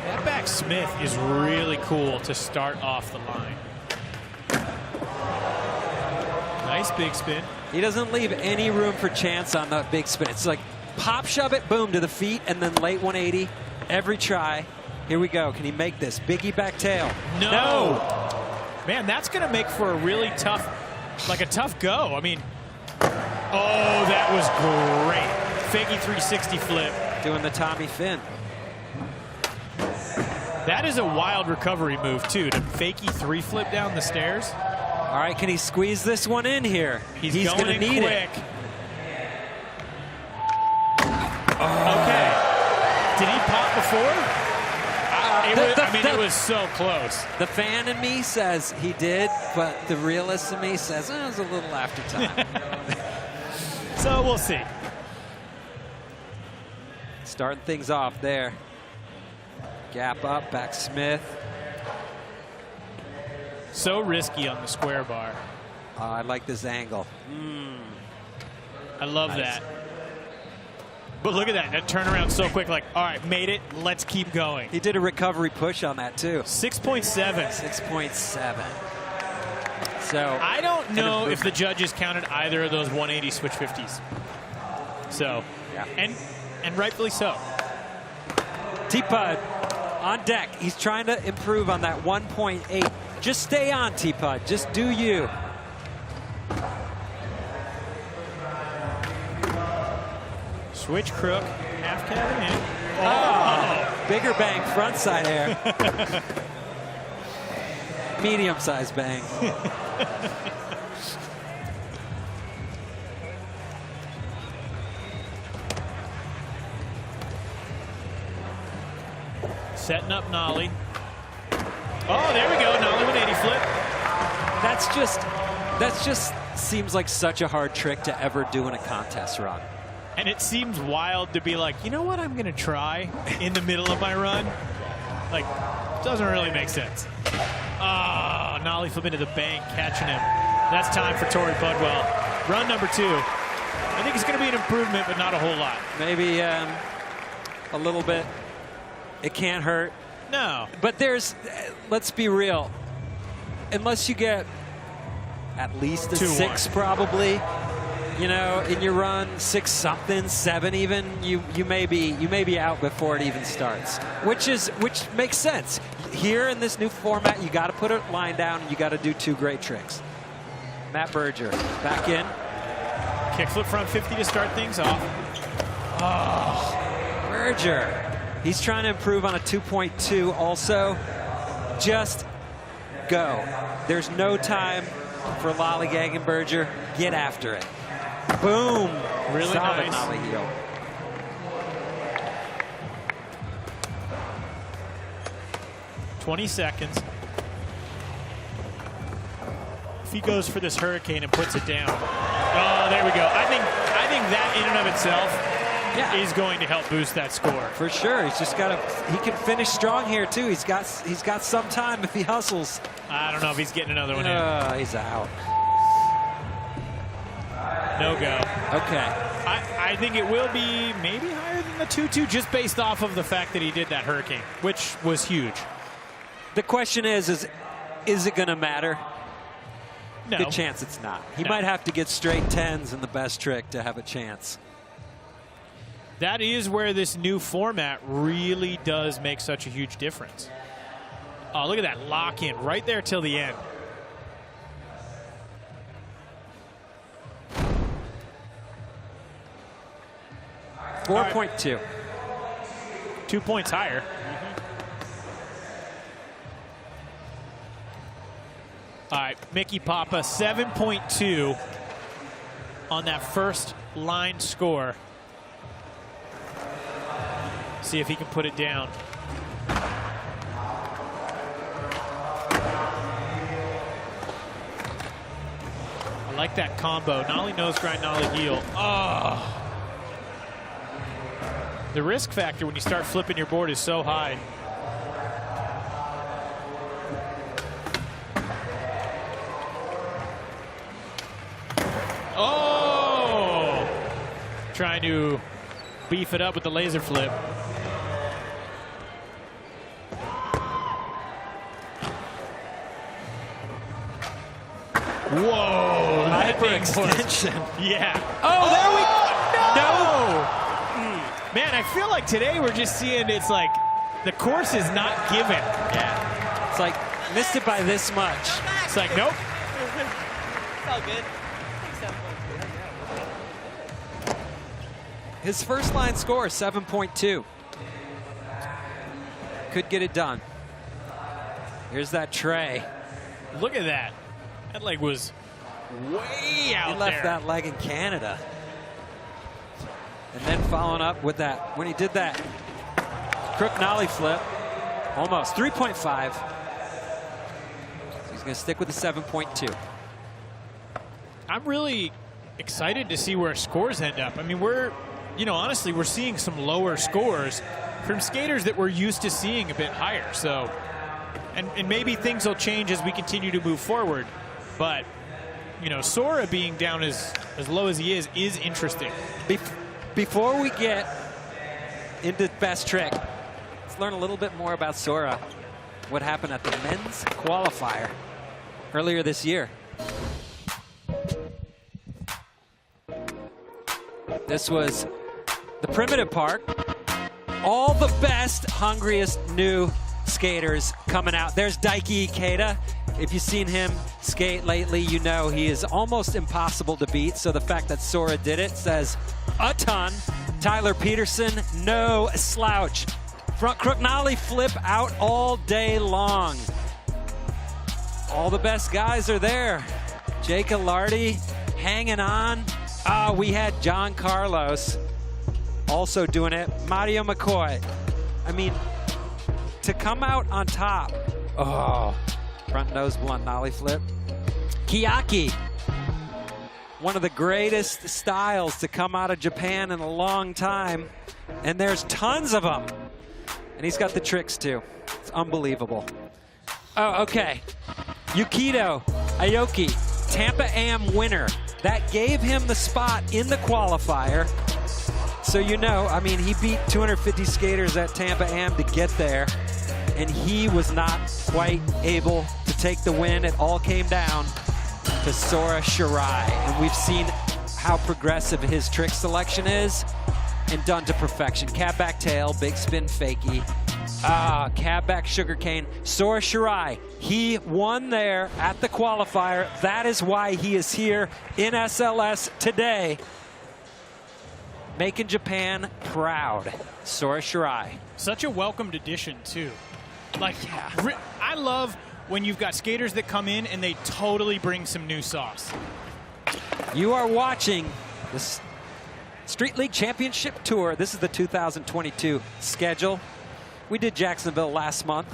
That back Smith is really cool to start off the line. Nice big spin. He doesn't leave any room for chance on the big spin. It's like pop shove it, boom, to the feet, and then late 180 every try. Here we go. Can he make this? Biggie back tail. No. Man, that's going to make for a really tough, like a tough go. I mean, oh, that was great. Fakey 360 flip. Doing the Tommy Fynn. That is a wild recovery move, too, to fakie 3 flip down the stairs. All right, can he squeeze this one in here? He's going to need quick. it. Okay. Did he pop before? It was so close. The fan in me says he did, but the realist in me says it was a little after time. So we'll see. Starting things off there. Gap up, back Smith. So risky on the square bar. I like this angle. I love that. But look at that. That turnaround so quick. Like, all right, made it. Let's keep going. He did a recovery push on that, too. 6.7. 6.7. So I don't know if the judges counted either of those 180 switch 50s. So, yeah. And rightfully so. T-Pud on deck. He's trying to improve on that 1.8. Just stay on, T-Pud. Just do you. Switch crook, half cabin in. Oh, bigger bang frontside air. Medium-sized bang. Setting up nollie. Oh, there we go. Nollie 180 flip. That's just seems like such a hard trick to ever do in a contest run. And it seems wild to be like, you know what I'm going to try in the middle of my run? Like, doesn't really make sense. Oh, nollie flip into the bank, catching him. That's time for Tori Budwell. Run number 2. I think it's going to be an improvement, but not a whole lot. Maybe a little bit. It can't hurt. No. But let's be real. Unless you get at least a 6 probably, you know, in your run, 6 something, 7 even, you may be out before it even starts, which makes sense. Here in this new format, you got to put a line down and you got to do 2 great tricks. Matt Berger back in. Kickflip front 50 to start things off. Oh, Berger. He's trying to improve on a 2.2 also. Just go. There's no time for lollygagging, Berger. Get after it. Boom. Really solid nice. nollie heel. $20 seconds. If he goes for this hurricane and puts it down. Oh, there we go. I think that in and of itself is going to help boost that score. For sure. He's just got to. He can finish strong here too. He's got some time if he hustles. I don't know if he's getting another one in. He's out. No go. Okay. I think it will be maybe higher than the 2-2 just based off of the fact that he did that hurricane, which was huge. The question is it going to matter? No. Good chance it's not. He might have to get straight 10s in the best trick to have a chance. That is where this new format really does make such a huge difference. Oh, look at that lock in right there till the end. Right. 4.2. 2 points higher. All right, Mickey Papa, 7.2 on that first line score. See if he can put it down. I like that combo. Nollie nose grind, nollie heel. Oh. The risk factor when you start flipping your board is so high. Oh! Trying to beef it up with the laser flip. Whoa! Hyperextension. Yeah. Oh, there we No! Man, I feel like today we're just seeing it's like the course is not given. Yeah. It's like missed it by this much. It's like, nope. It's all good. His first line score, 7.2. Could get it done. Here's that tray. Look at that. That leg was way out there. He left that leg in Canada. And then following up with that, when he did that crook nollie flip, Almost 3.5. So he's going to stick with the 7.2. I'm really excited to see where scores end up. I mean, honestly, we're seeing some lower scores from skaters that we're used to seeing a bit higher. So, and maybe things will change as we continue to move forward. But, Sora being down as low as he is interesting. Before we get into best trick, let's learn a little bit more about Sora. What happened at the men's qualifier earlier this year. This was the primitive park. All the best, hungriest new skaters coming out. There's Daiki Ikeda. If you've seen him skate lately, you know he is almost impossible to beat. So the fact that Sora did it says a ton. Tyler Peterson, no slouch. Front crook nollie flip out all day long. All the best guys are there. Jake Alardi hanging on. We had John Carlos also doing it. Mario McCoy. I mean, to come out on top. Oh, front nose blunt nollie flip. Kiyaki. One of the greatest styles to come out of Japan in a long time. And there's tons of them. And he's got the tricks too. It's unbelievable. Oh, okay. Yukito Aoki, Tampa Am winner. That gave him the spot in the qualifier. So I mean, he beat 250 skaters at Tampa Am to get there. And he was not quite able to take the win. It all came down to Sora Shirai. And we've seen how progressive his trick selection is and done to perfection. Cab back tail, big spin fakie. Cab back sugarcane. Sora Shirai, he won there at the qualifier. That is why he is here in SLS today. Making Japan proud. Sora Shirai. Such a welcomed addition, too. I love when you've got skaters that come in and they totally bring some new sauce. You are watching this Street League Championship Tour. This is the 2022 schedule. We did Jacksonville last month.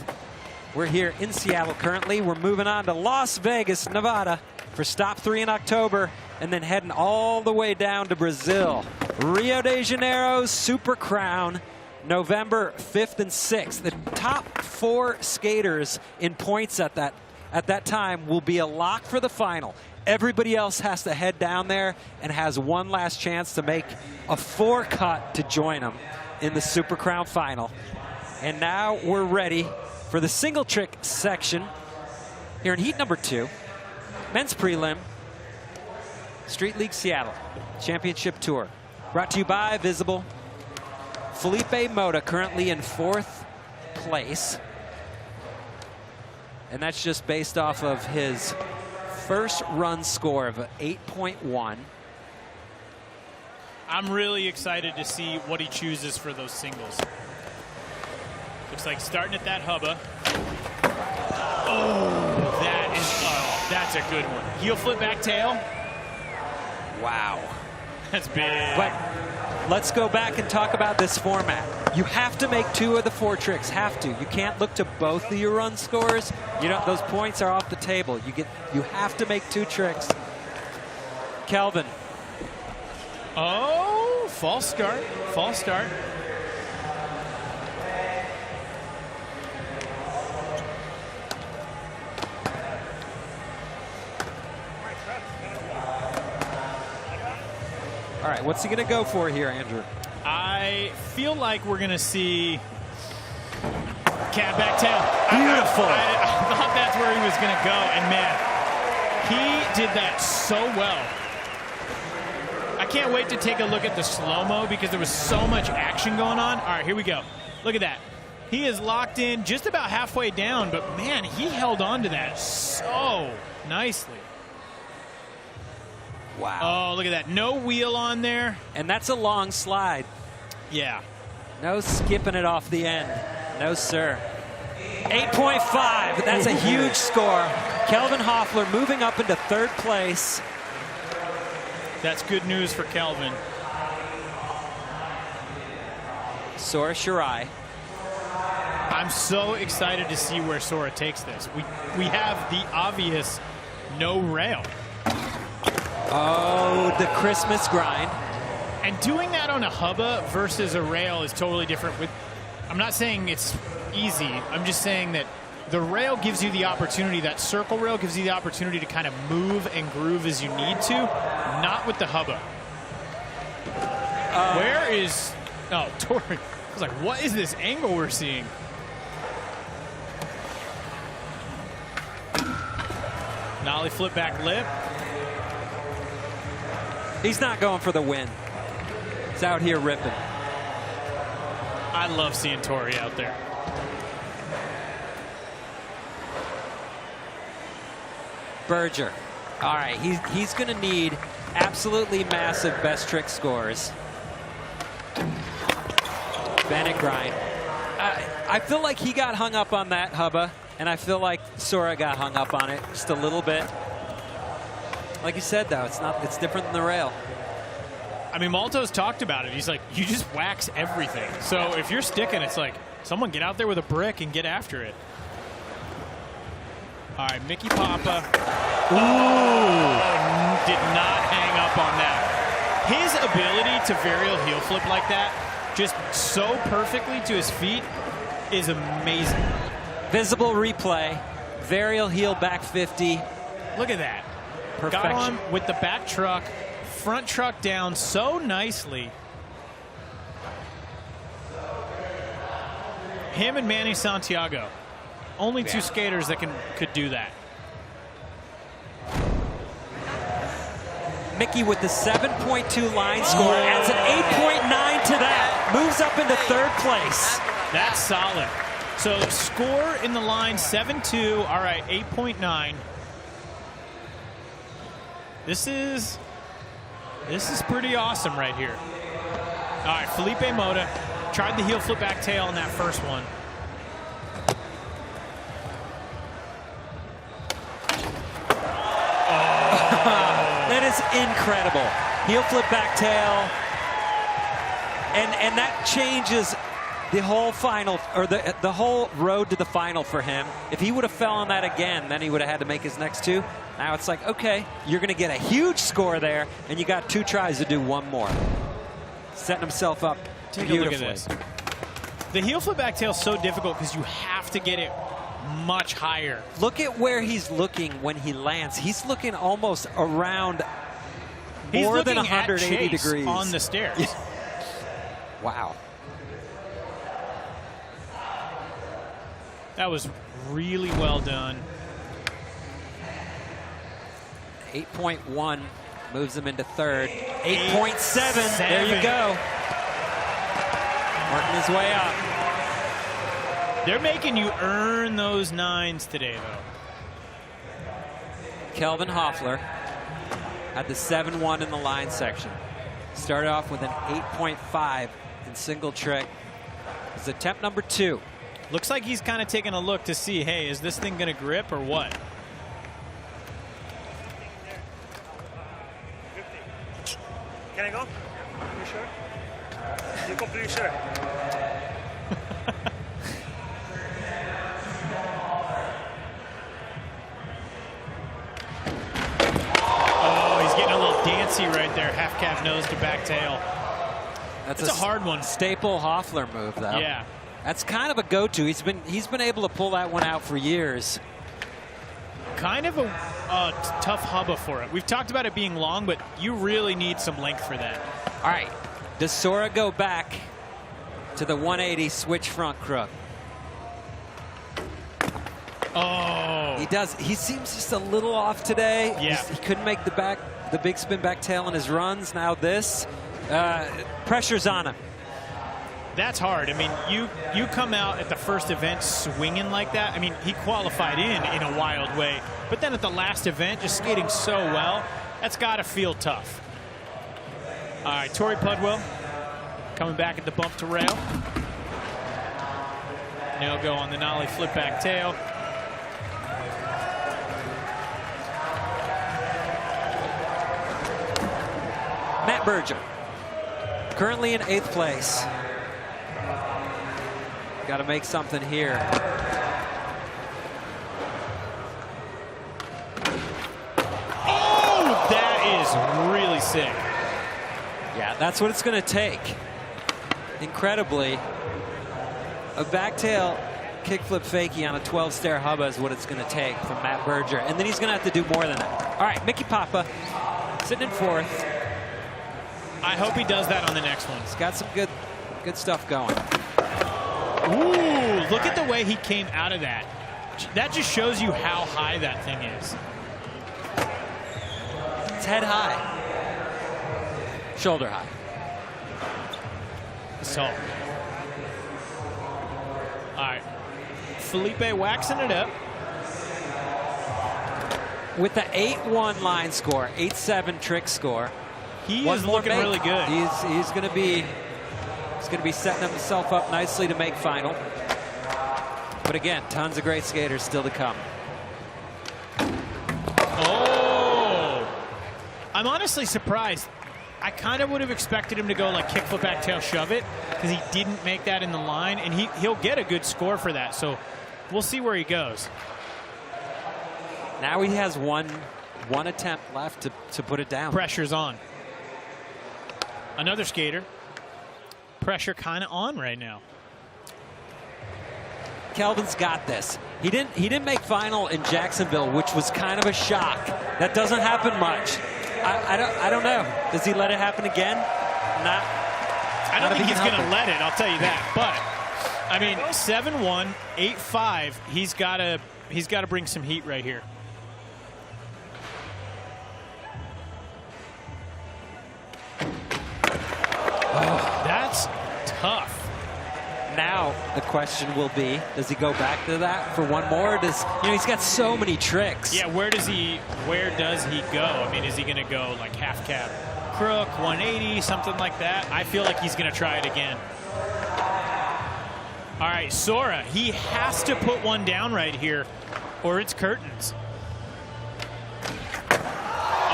We're here in Seattle currently. We're moving on to Las Vegas, Nevada for stop 3 in October, and then heading all the way down to Brazil. Rio de Janeiro Super Crown, November 5th and 6th. The top 4 skaters in points at that time will be a lock for the final. Everybody else has to head down there and has one last chance to make a 4 cut to join them in the Super Crown final. And now we're ready for the single trick section here in heat number 2. Men's prelim, Street League Seattle Championship Tour. Brought to you by Visible. Felipe Mota currently in 4th place. And that's just based off of his first run score of 8.1. I'm really excited to see what he chooses for those singles. Looks like starting at that hubba. Oh, that's a good one. Heel flip back tail. Wow. That's big. But let's go back and talk about this format. You have to make 2 of the 4 tricks. Have to. You can't look to both of your run scores. Those points are off the table. You have to make 2 tricks. Kelvin. Oh, false start. False start. All right, what's he going to go for here, Andrew? I feel like we're going to see cab back tail. Beautiful. I thought that's where he was going to go, and man, he did that so well. I can't wait to take a look at the slow-mo because there was so much action going on. All right, here we go. Look at that. He is locked in just about halfway down, but man, he held on to that so nicely. Wow. Oh, look at that. No wheel on there. And that's a long slide. Yeah. No skipping it off the end. No, sir. 8.5. That's a huge score. Kelvin Hoffler moving up into 3rd place. That's good news for Kelvin. Sora Shirai. I'm so excited to see where Sora takes this. We have the obvious no rail. Oh, the Christmas grind. And doing that on a hubba versus a rail is totally different. I'm not saying it's easy. I'm just saying that the rail gives you the opportunity, that circle rail gives you the opportunity to kind of move and groove as you need to, not with the hubba. Where is... Oh, Tori. I was like, what is this angle we're seeing? Nollie flip back lip. He's not going for the win. He's out here ripping. I love seeing Tori out there. Berger. All right, he's going to need absolutely massive best trick scores. Bennett grind. I feel like he got hung up on that hubba, and I feel like Sora got hung up on it just a little bit. Like you said, though, it's different than the rail. I mean, Malto's talked about it. He's like, you just wax everything. So if you're sticking, it's like, someone get out there with a brick and get after it. All right, Mickey Papa. Ooh. Did not hang up on that. His ability to varial heel flip like that, just so perfectly to his feet, is amazing. Visible replay. Varial heel back 50. Look at that. Perfection. Got on with the back truck, front truck down so nicely. Him and Manny Santiago. Only two skaters that could do that. Mickey with the 7.2 line score adds an 8.9 to that. Moves up into third place. That's solid. So score in the line 7.2. All right, 8.9. This is pretty awesome right here. All right, Felipe Mota tried the heel flip back tail in that first one. That is incredible. Heel flip back tail. And that changes the whole final, or the whole road to the final for him. If he would have fell on that again, then he would have had to make his next two. Now it's like, okay, you're going to get a huge score there, and you got 2 tries to do 1 more. Setting himself up beautifully. Take a look at this. The heel flip back tail is so difficult because you have to get it much higher. Look at where he's looking when he lands. He's looking almost around more than 180 degrees on the stairs. Wow. That was really well done. 8.1 moves him into third. 8.7. There you go. Working his way up. They're making you earn those 9s today, though. Kelvin Hoffler had the 7.1 in the line section. Started off with an 8.5 in single trick. It's attempt number 2. Looks like he's kind of taking a look to see, hey, is this thing going to grip or what? Can I go? You sure? You're completely sure? Oh, he's getting a little dancy right there. Half cab nose to back tail. That's a hard one. Staple Hoffler move, though. Yeah. That's kind of a go-to. He's been able to pull that one out for years. Kind of a tough hubba for it. We've talked about it being long, but you really need some length for that. All right. Does Sora go back to the 180 switch front crook? Oh. He does. He seems just a little off today. Yeah. He couldn't make the big spin back tail in his runs. Now this. Pressure's on him. That's hard. I mean, you come out at the first event swinging like that. I mean, he qualified in a wild way. But then at the last event, just skating so well, that's got to feel tough. All right, Tori Pudwell coming back at the bump to rail. Now go on the nollie flip back tail. Matt Berger, currently in 8th place. Got to make something here. Oh, that is really sick. Yeah, that's what it's going to take. Incredibly, a backtail kickflip fakie on a 12-stair hubba is what it's going to take from Matt Berger. And then he's going to have to do more than that. All right, Mickey Papa sitting in fourth. I hope he does that on the next one. He's got some good stuff going. Ooh, look at the way he came out of that. That just shows you how high that thing is. It's head high. Shoulder high. So, all right. Felipe waxing it up. With the 8-1 line score, 8-7 trick score. He is looking really good. He's going to be setting himself up nicely to make final. But again, tons of great skaters still to come. Oh! I'm honestly surprised. I kind of would have expected him to go like kickflip back tail shove it, because he didn't make that in the line, and he'll get a good score for that. So we'll see where he goes. Now he has one attempt left to put it down. Pressure's on. Another skater. Pressure kind of on right now. Kelvin's got this. He didn't make final in Jacksonville, which was kind of a shock. That doesn't happen much. I don't know. Does he let it happen again? Not. I don't think he's going to let it. I'll tell you that. But I mean, 7-1, 8-5. He's got to bring some heat right here. Oh, that's tough. Now the question will be, does he go back to that for one more? He's got so many tricks. Yeah, where does he go? I mean, is he going to go like half cab crook, 180, something like that? I feel like he's going to try it again. All right, Sora, he has to put one down right here, or it's curtains.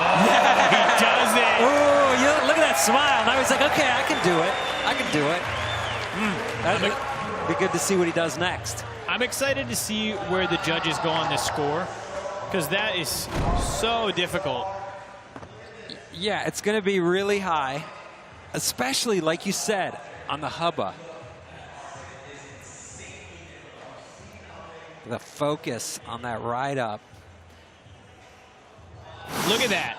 Oh, he does it. Oh, look at that smile. Now he's like, okay, I can do it. I can do it. That'd be good to see what he does next. I'm excited to see where the judges go on this score, because that is so difficult. Yeah, it's going to be really high, especially, like you said, on the hubba. The focus on that ride up. Look at that.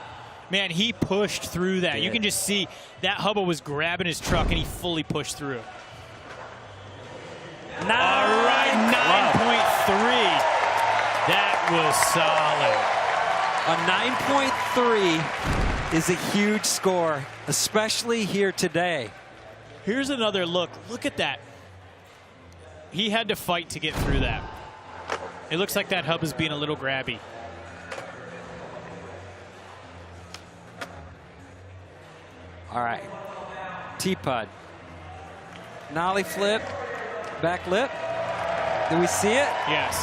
Man, he pushed through that. You can just see that hubba was grabbing his truck, and he fully pushed through. All right, 9.3. That was solid. A 9.3 is a huge score, especially here today. Here's another look. Look at that. He had to fight to get through that. It looks like that hub is being a little grabby. All right, T-Pud. Nollie flip, back lip. Do we see it? Yes.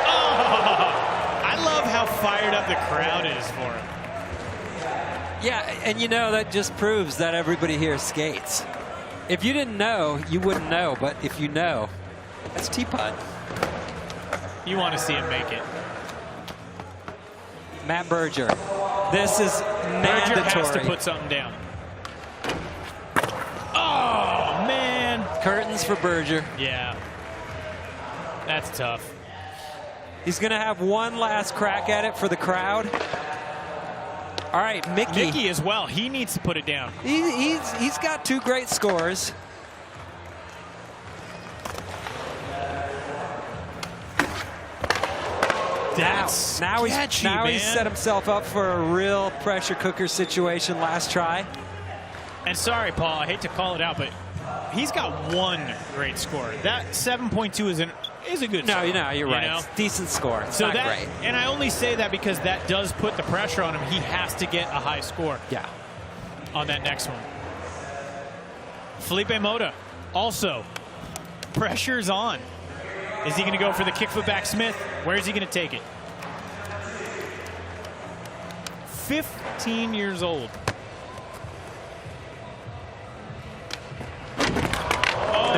Oh, I love how fired up the crowd is for him. Yeah, and that just proves that everybody here skates. If you didn't know, you wouldn't know, but if you know, that's T-Pud. You want to see him make it. Matt Berger. This is mandatory. Berger has to put something down. Oh, man. Curtains for Berger. Yeah. That's tough. He's going to have one last crack at it for the crowd. All right, Mickey. Mickey as well. He needs to put it down. He's got two great scores. Now he's set himself up for a real pressure cooker situation last try. And sorry, Paul, I hate to call it out, but he's got one great score. That 7.2 is a good score. No, you're right. It's a decent score. It's not great. And I only say that because that does put the pressure on him. He has to get a high score. Yeah. On that next one. Felipe Mota, also, pressure's on. Is he going to go for the kickflip back Smith? Where is he going to take it? 15 years old. Oh,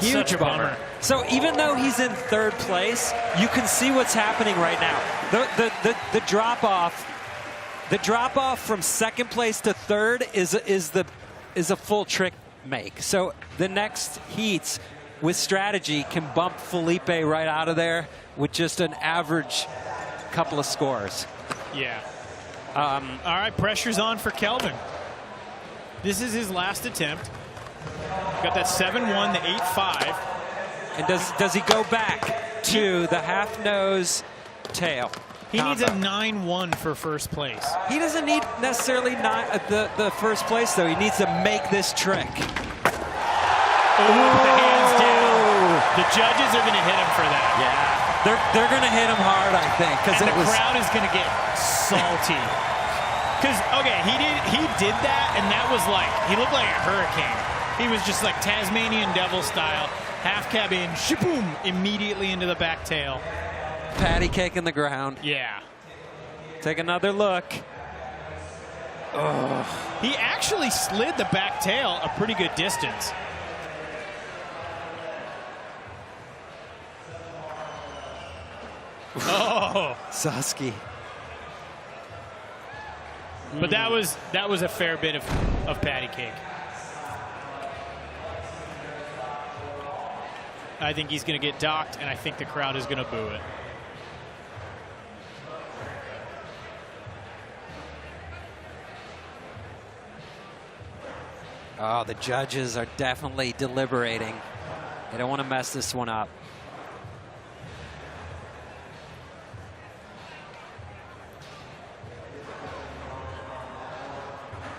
That's Huge such a bummer. So even though he's in third place, you can see what's happening right now. The drop off, from second place to third is a full trick make. So the next heats with strategy can bump Felipe right out of there with just an average couple of scores. Yeah. All right, pressure's on for Kelvin. This is his last attempt. Got that 7-1, the 8-5. And does he go back to the half nose tail? He needs a 9-1 for first place. He doesn't need necessarily the first place, though. He needs to make this trick. Oh, the hands down. The judges are going to hit him for that. Yeah, they're going to hit him hard, I think, because the crowd is going to get salty. Because he did that, and that was like, he looked like a hurricane. He was just like Tasmanian devil style, half cab in, shaboom, immediately into the back tail. Patty cake in the ground. Yeah. Take another look. Oh. He actually slid the back tail a pretty good distance. Oh, Sasuke. But that was a fair bit of patty cake. I think he's going to get docked, and I think the crowd is going to boo it. Oh, the judges are definitely deliberating. They don't want to mess this one up.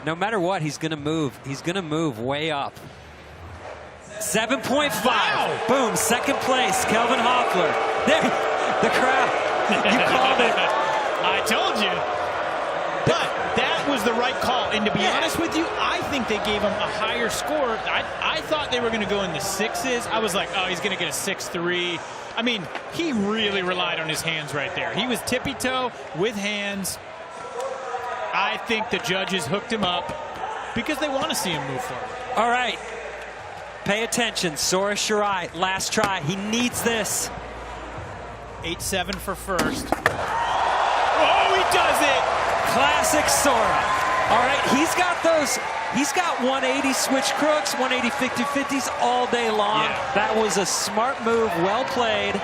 No matter what, he's going to move. He's going to move way up. 7.5. Wow. Boom. Second place. Kelvin Hoffler. There. The crowd. You called it. I told you. But that was the right call. And to be honest with you, I think they gave him a higher score. I thought they were going to go in the 6s. I was like, oh, he's going to get a 6-3. I mean, he really relied on his hands right there. He was tippy-toe with hands. I think the judges hooked him up because they want to see him move forward. All right. Pay attention. Sora Shirai, last try. He needs this. 8-7 for first. Oh, he does it! Classic Sora. All right, he's got those. He's got 180 switch crooks, 180 50-50s all day long. Yeah. That was a smart move, well played.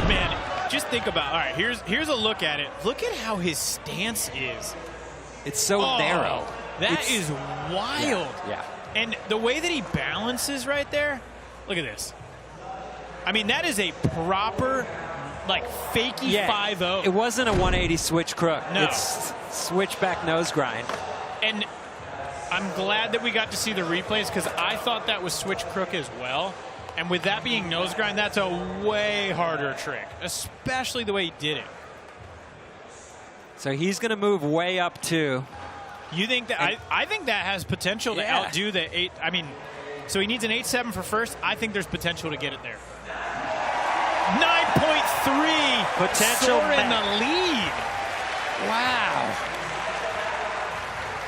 Man, just think about, all right, here's a look at it. Look at how his stance is. It's so narrow. That is wild. Yeah. And the way that he balances right there, look at this. I mean, that is a proper, like, fakey 5-0. It wasn't a 180 switch crook. No. It's switchback nose grind. And I'm glad that we got to see the replays because I thought that was switch crook as well. And with that being nose grind, that's a way harder trick, especially the way he did it. So he's going to move way up too. You think that? I think that has potential to outdo the 8. I mean, so he needs an 8-7 for first. I think there's potential to get it there. 9.3 potential Sora in the lead. Wow.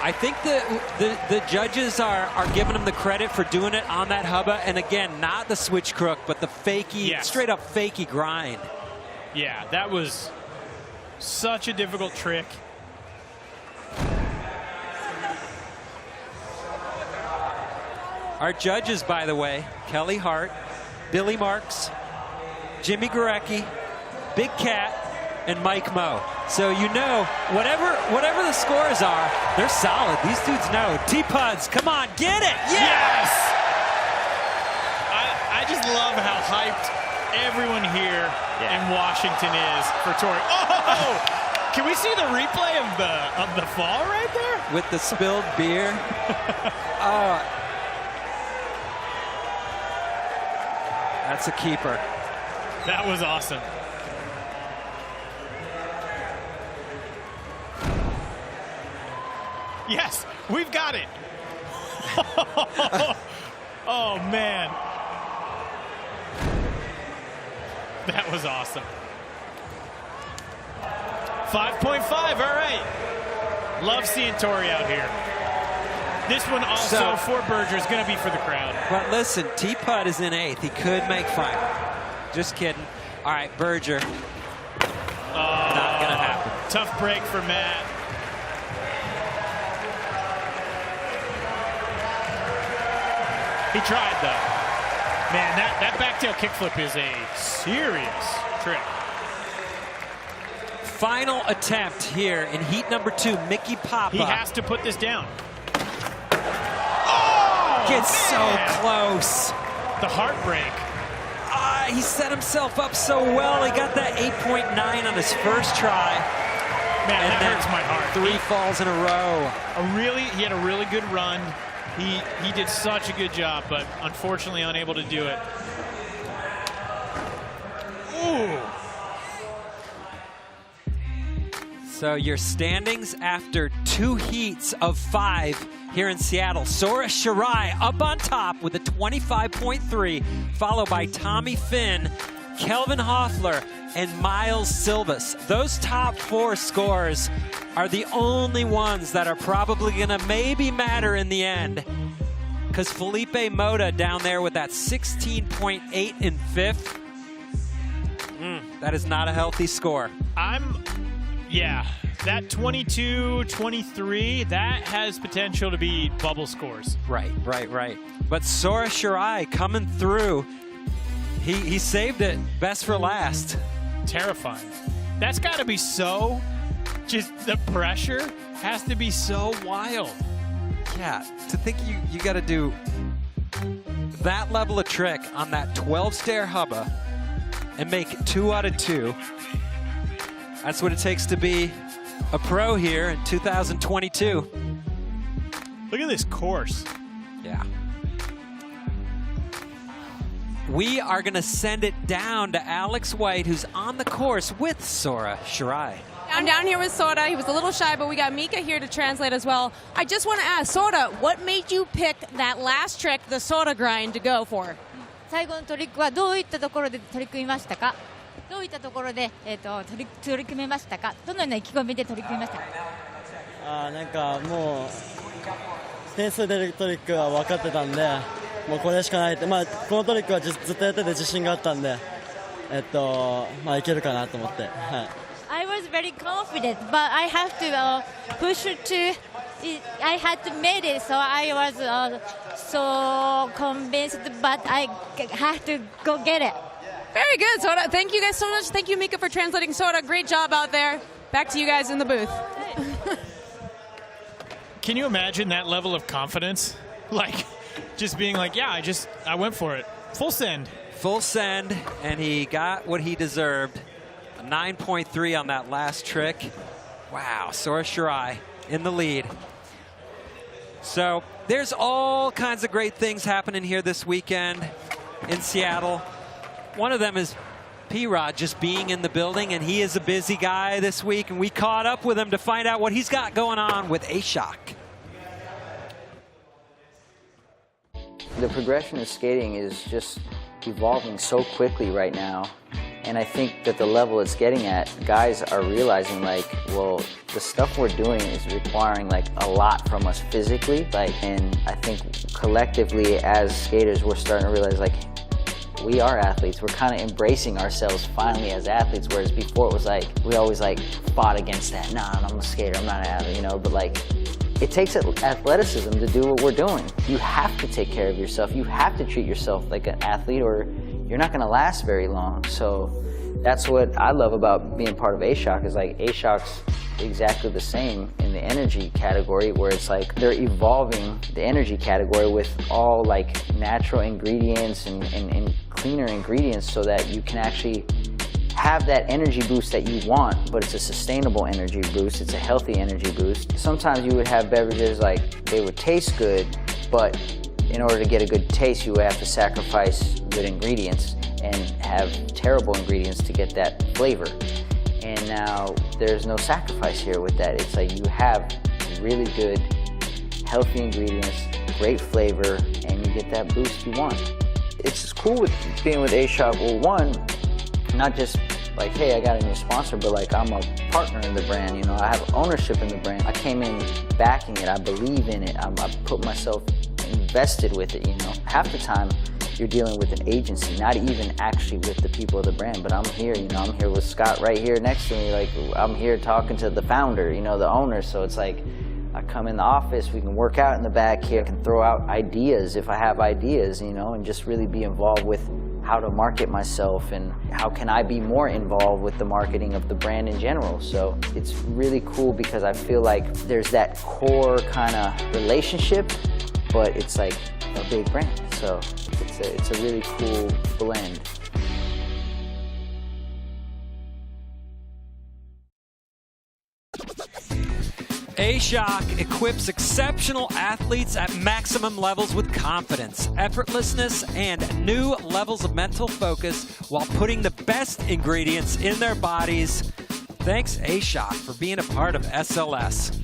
I think the judges are giving him the credit for doing it on that hubba, and again, not the switch crook, but the fakey, straight up fakey grind. Yeah, that was such a difficult trick. Our judges, by the way, Kelly Hart, Billy Marks, Jimmy Gurecki, Big Cat, and Mike Moe. So you know, whatever the scores are, they're solid. These dudes know. T-Puds, come on, get it! Yes! I just love how hyped everyone here in Washington is for Tori. Oh! Can we see the replay of the fall right there? With the spilled beer. That's a keeper. That was awesome. Yes, we've got it. Oh, man. That was awesome. 5.5, all right. Love seeing Tori out here. This one also for Berger is going to be for the crowd. But listen, T-Putt is in 8th. He could make final. Just kidding. All right, Berger. Not going to happen. Tough break for Matt. He tried, though. Man, that backtail kickflip is a serious trick. Final attempt here in heat number 2. Mickey Papa. He has to put this down. Gets so close. The heartbreak. He set himself up so well. He got that 8.9 on his first try. Man, that hurts my heart. 3 falls in a row. He had a really good run. He did such a good job, but unfortunately unable to do it. Ooh. So your standings after 2 heats of 5 here in Seattle. Sora Shirai up on top with a 25.3, followed by Tommy Fynn, Kelvin Hoffler, and Miles Silvas. Those top 4 scores are the only ones that are probably going to maybe matter in the end. Because Felipe Mota down there with that 16.8 in 5th, that is not a healthy score. Yeah, that 22-23, that has potential to be bubble scores. Right. But Sora Shirai coming through. He saved it. Best for last. Terrifying. That's got to be so, just the pressure has to be so wild. Yeah, to think you got to do that level of trick on that 12-stair hubba and make 2 out of 2. That's what it takes to be a pro here in 2022. Look at this course. Yeah. We are going to send it down to Alex White, who's on the course with Sora Shirai. I'm down here with Sora. He was a little shy, but we got Mika here to translate as well. I just want to ask, Sora, what made you pick that last trick, the Sora grind, to go for? 最後のトリックはどういったところで取り組みましたか？どういったところで取り組めましたか？どのような意気込みで取り組みましたか？なんかもう点数出るトリックは分かってたんで、もうこれしかないって、このトリックはずっとやってて自信があったんで、いけるかなと思って。はい。I was very confident, but I have to push to. I had to make it, so I was so convinced, but I had to go get it. Very good, Sora. Thank you guys so much. Thank you, Mika, for translating Sora. Great job out there. Back to you guys in the booth. Can you imagine that level of confidence? Like, just being like, yeah, I went for it. Full send. Full send, and he got what he deserved. A 9.3 on that last trick. Wow, Sora Shirai in the lead. So there's all kinds of great things happening here this weekend in Seattle. One of them is P-Rod just being in the building, and he is a busy guy this week, and we caught up with him to find out what he's got going on with Shoc. The progression of skating is just evolving so quickly right now, and I think that the level it's getting at, guys are realizing, like, well, the stuff we're doing is requiring like a lot from us physically, and I think collectively as skaters we're starting to realize, like, we are athletes. We're kind of embracing ourselves finally as athletes, whereas before it was like we always like fought against that. Nah, I'm a skater, I'm not an athlete, you know. But like, it takes athleticism to do what we're doing. You have to take care of yourself. You have to treat yourself like an athlete, or you're not going to last very long. So that's what I love about being part of Shoc, is like Shoc's exactly the same in the energy category, where it's like they're evolving the energy category with all like natural ingredients and cleaner ingredients, so that you can actually have that energy boost that you want, but it's a sustainable energy boost. It's a healthy energy boost. Sometimes you would have beverages like they would taste good, but in order to get a good taste, you would have to sacrifice good ingredients and have terrible ingredients to get that flavor. And now there's no sacrifice here with that. It's like you have really good, healthy ingredients, great flavor, and you get that boost you want. It's cool with being with Shoc. Well, one, not just like, hey, I got a new sponsor, but like I'm a partner in the brand, you know, I have ownership in the brand. I came in backing it, I believe in it, I put myself invested with it, you know. Half the time you're dealing with an agency, not even actually with the people of the brand, but I'm here, you know, I'm here with Scott right here next to me, like I'm here talking to the founder, you know, the owner, so it's like, I come in the office, we can work out in the back here, I can throw out ideas if I have ideas, you know, and just really be involved with how to market myself and how can I be more involved with the marketing of the brand in general. So it's really cool because I feel like there's that core kind of relationship, but it's like a big brand. So it's a really cool blend. Shoc equips exceptional athletes at maximum levels with confidence, effortlessness, and new levels of mental focus while putting the best ingredients in their bodies. Thanks, Shoc, for being a part of SLS.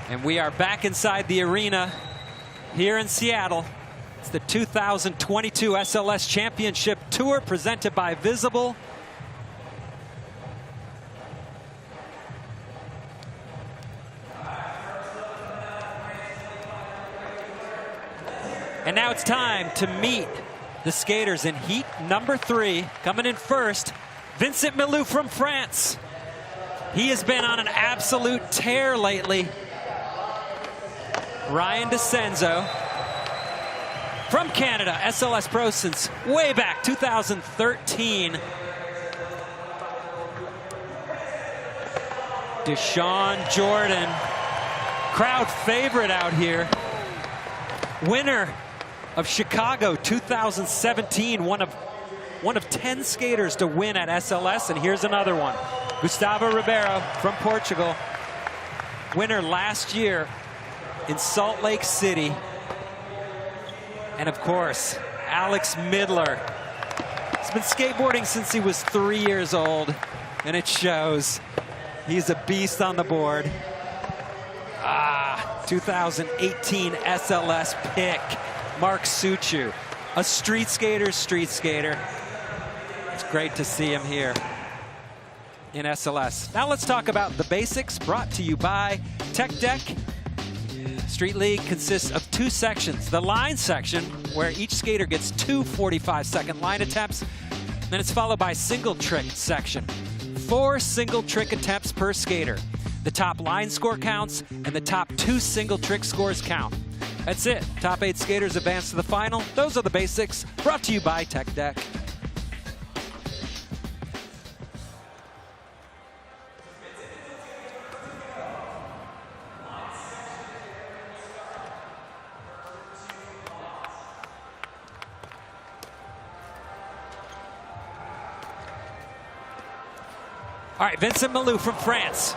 And we are back inside the arena here in Seattle. It's the 2022 SLS Championship Tour presented by Visible. And now it's time to meet the skaters in heat number 3. Coming in first, Vincent Milou from France. He has been on an absolute tear lately. Ryan DeCenzo from Canada, SLS Pro since way back 2013. Deshawn Jordan, crowd favorite out here. Winner of Chicago 2017, one of 10 skaters to win at SLS, and here's another one. Gustavo Ribeiro from Portugal, winner last year in Salt Lake City. And of course, Alex Midler. He's been skateboarding since he was 3 years old, and it shows. He's a beast on the board. 2018 SLS pick, Mark Suchu, a street skater. It's great to see him here in SLS. Now let's talk about the basics, brought to you by Tech Deck. Street League consists of 2 sections. The line section, where each skater gets 2 45-second line attempts. Then it's followed by single trick section. 4 single trick attempts per skater. The top line score counts, and the top 2 single trick scores count. That's it. Top 8 skaters advance to the final. Those are the basics, brought to you by Tech Deck. All right, Vincent Milou from France.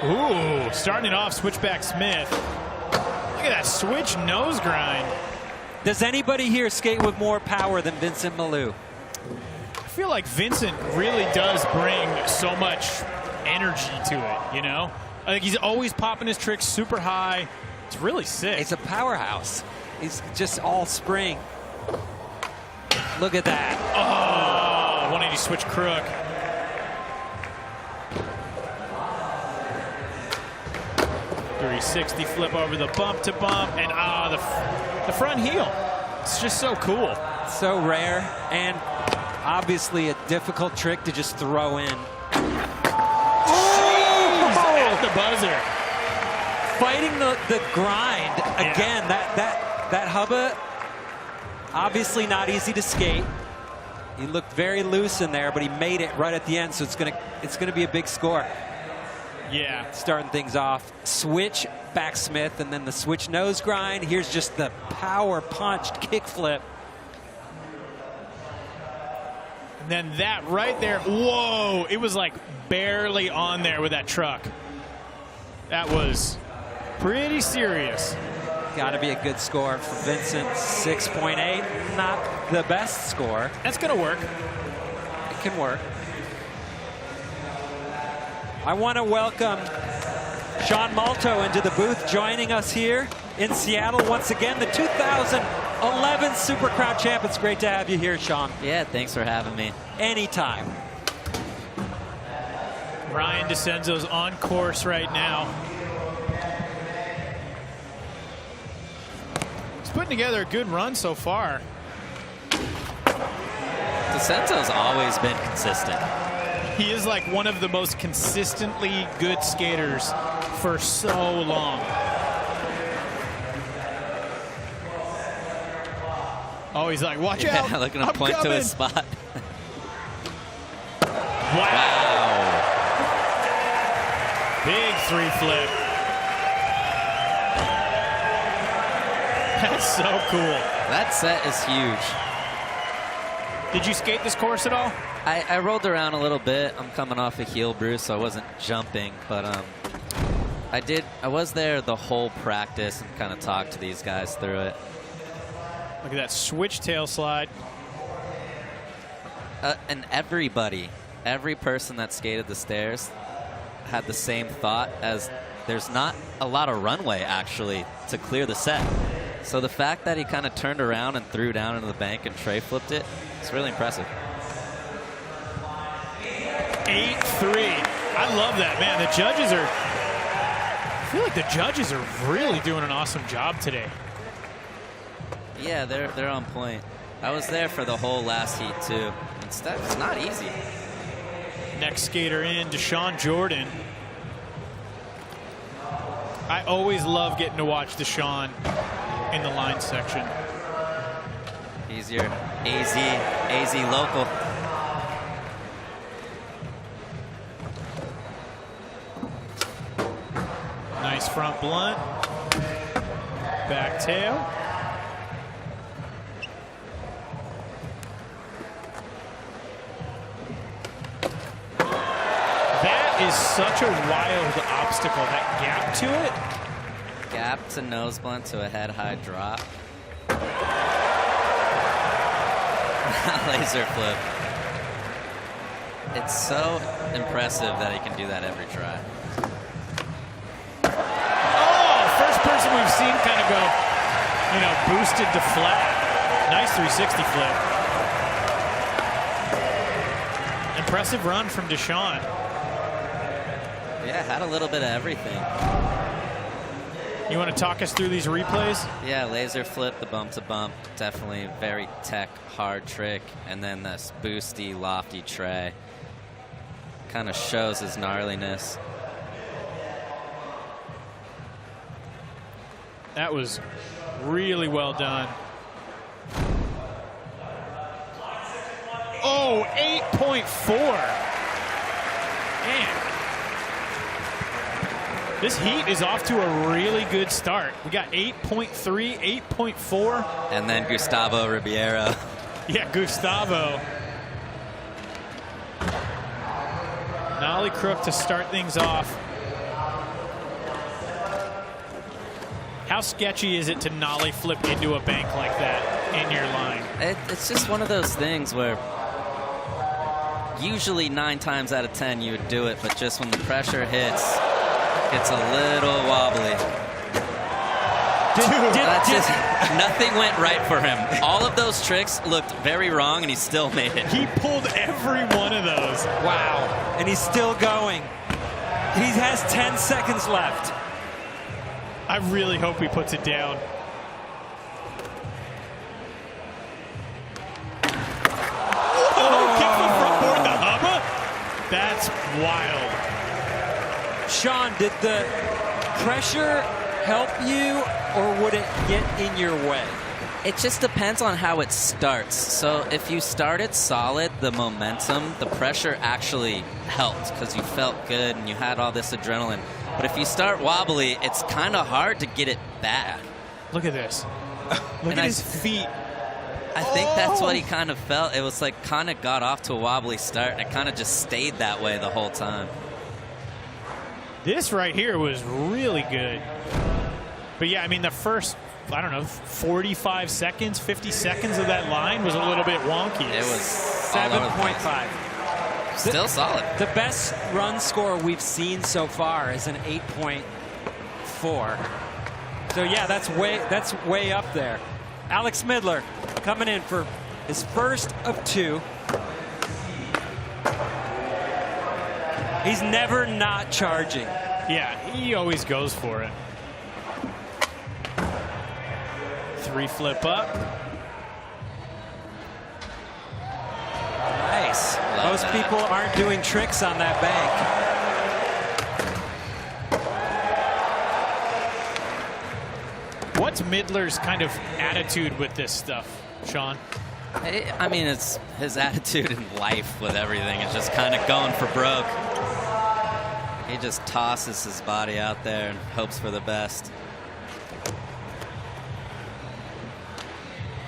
Ooh, starting off switchback Smith. Look at that switch nose grind. Does anybody here skate with more power than Vincent Milou? I feel like Vincent really does bring so much energy to it, you know? I think he's always popping his tricks super high. It's really sick. He's a powerhouse. He's just all spring. Look at that. Oh, 180 switch crook. .360 flip over the bump to bump, and the front heel. It's just so cool. So rare, and obviously a difficult trick to just throw in. At the buzzer. Fighting the grind again. That hubba, obviously not easy to skate. He looked very loose in there, but he made it right at the end, so it's gonna be a big score. Yeah. Starting things off, switch back Smith, and then the switch nose grind. Here's just the power punched kick flip. And then that right there, whoa, it was like barely on there with that truck. That was pretty serious. Got to be a good score for Vincent. 6.8, not the best score. That's gonna work. It can work. I want to welcome Sean Malto into the booth, joining us here in Seattle once again, the 2011 Super Crown champ. It's great to have you here, Sean. Yeah, thanks for having me. Anytime. Ryan DeCenzo's on course right now. He's putting together a good run so far. DeCenzo's always been consistent. He is like one of the most consistently good skaters for so long. Oh, he's like, watch out. Yeah, looking to point to his spot. Wow. Big 3 flip. That's so cool. That set is huge. Did you skate this course at all? I rolled around a little bit. I'm coming off a heel bruise, so I wasn't jumping, but I was there the whole practice and kind of talked to these guys through it. Look at that switch tail slide. And every person that skated the stairs had the same thought as there's not a lot of runway actually to clear the set. So the fact that he kind of turned around and threw down into the bank and tray flipped it, it's really impressive. 8-3. I love that, man. The judges are, I feel like the judges are really doing an awesome job today. Yeah, they're on point. I was there for the whole last heat too. It's not easy. Next skater in, Deshawn Jordan. I always love getting to watch Deshawn in the line section. He's your AZ local. Nice front blunt. Back tail. That is such a wild obstacle. That gap to it. Gap to nose blunt to a head high drop. Laser flip. It's so impressive that he can do that every try. First person we've seen kind of go, boosted to flat. Nice 360 flip. Impressive run from Deshawn. Yeah, had a little bit of everything. You want to talk us through these replays? Yeah, laser flip, the bump to bump, definitely very tech hard trick, and then this boosty, lofty tray. Kind of shows his gnarliness. That was really well done. Oh, 8.4. Man. This heat is off to a really good start. We got 8.3, 8.4. And then Gustavo Ribeiro. Yeah, Gustavo. Nollie crook to start things off. How sketchy is it to nollie flip into a bank like that in your line? It's just one of those things where usually 9 times out of 10 you would do it, but just when the pressure hits, it's a little wobbly. Nothing went right for him. All of those tricks looked very wrong, and he still made it. He pulled every one of those. Wow. And he's still going. He has 10 seconds left. I really hope he puts it down. Oh, kick from front board the hubba? That's wild. Sean, did the pressure help you, or would it get in your way? It just depends on how it starts. So if you started solid, the momentum, the pressure actually helped because you felt good and you had all this adrenaline. But if you start wobbly, it's kind of hard to get it back. Look at this. Look at his feet. I think that's what he kind of felt. It was like kind of got off to a wobbly start, and it kind of just stayed that way the whole time. This right here was really good. But yeah, I mean, the first, 45 seconds, 50 seconds of that line was a little bit wonky. It was 7.5. Still solid. The best run score we've seen so far is an 8.4. So yeah, that's way up there. Alex Midler coming in for his first of 2. He's never not charging. Yeah, he always goes for it. 3 flip up. Nice. Most people aren't doing tricks on that bank. What's Midler's kind of attitude with this stuff, Sean? I mean, it's his attitude in life with everything. It's just kind of going for broke. He just tosses his body out there and hopes for the best.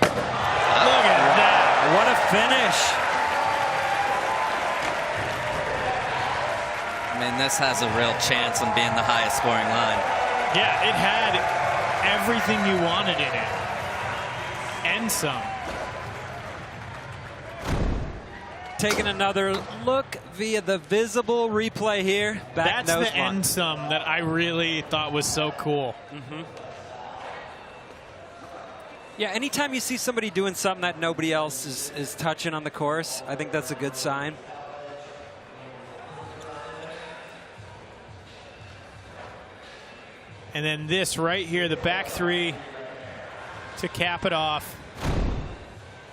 Look at that. What a finish. I mean, this has a real chance on being the highest scoring line. Yeah, it had everything you wanted in it. And some. Taking another look via the visible replay here. That's the end sum that I really thought was so cool. Yeah, anytime you see somebody doing something that nobody else is touching on the course, I think that's a good sign. And then this right here, the back 3 to cap it off.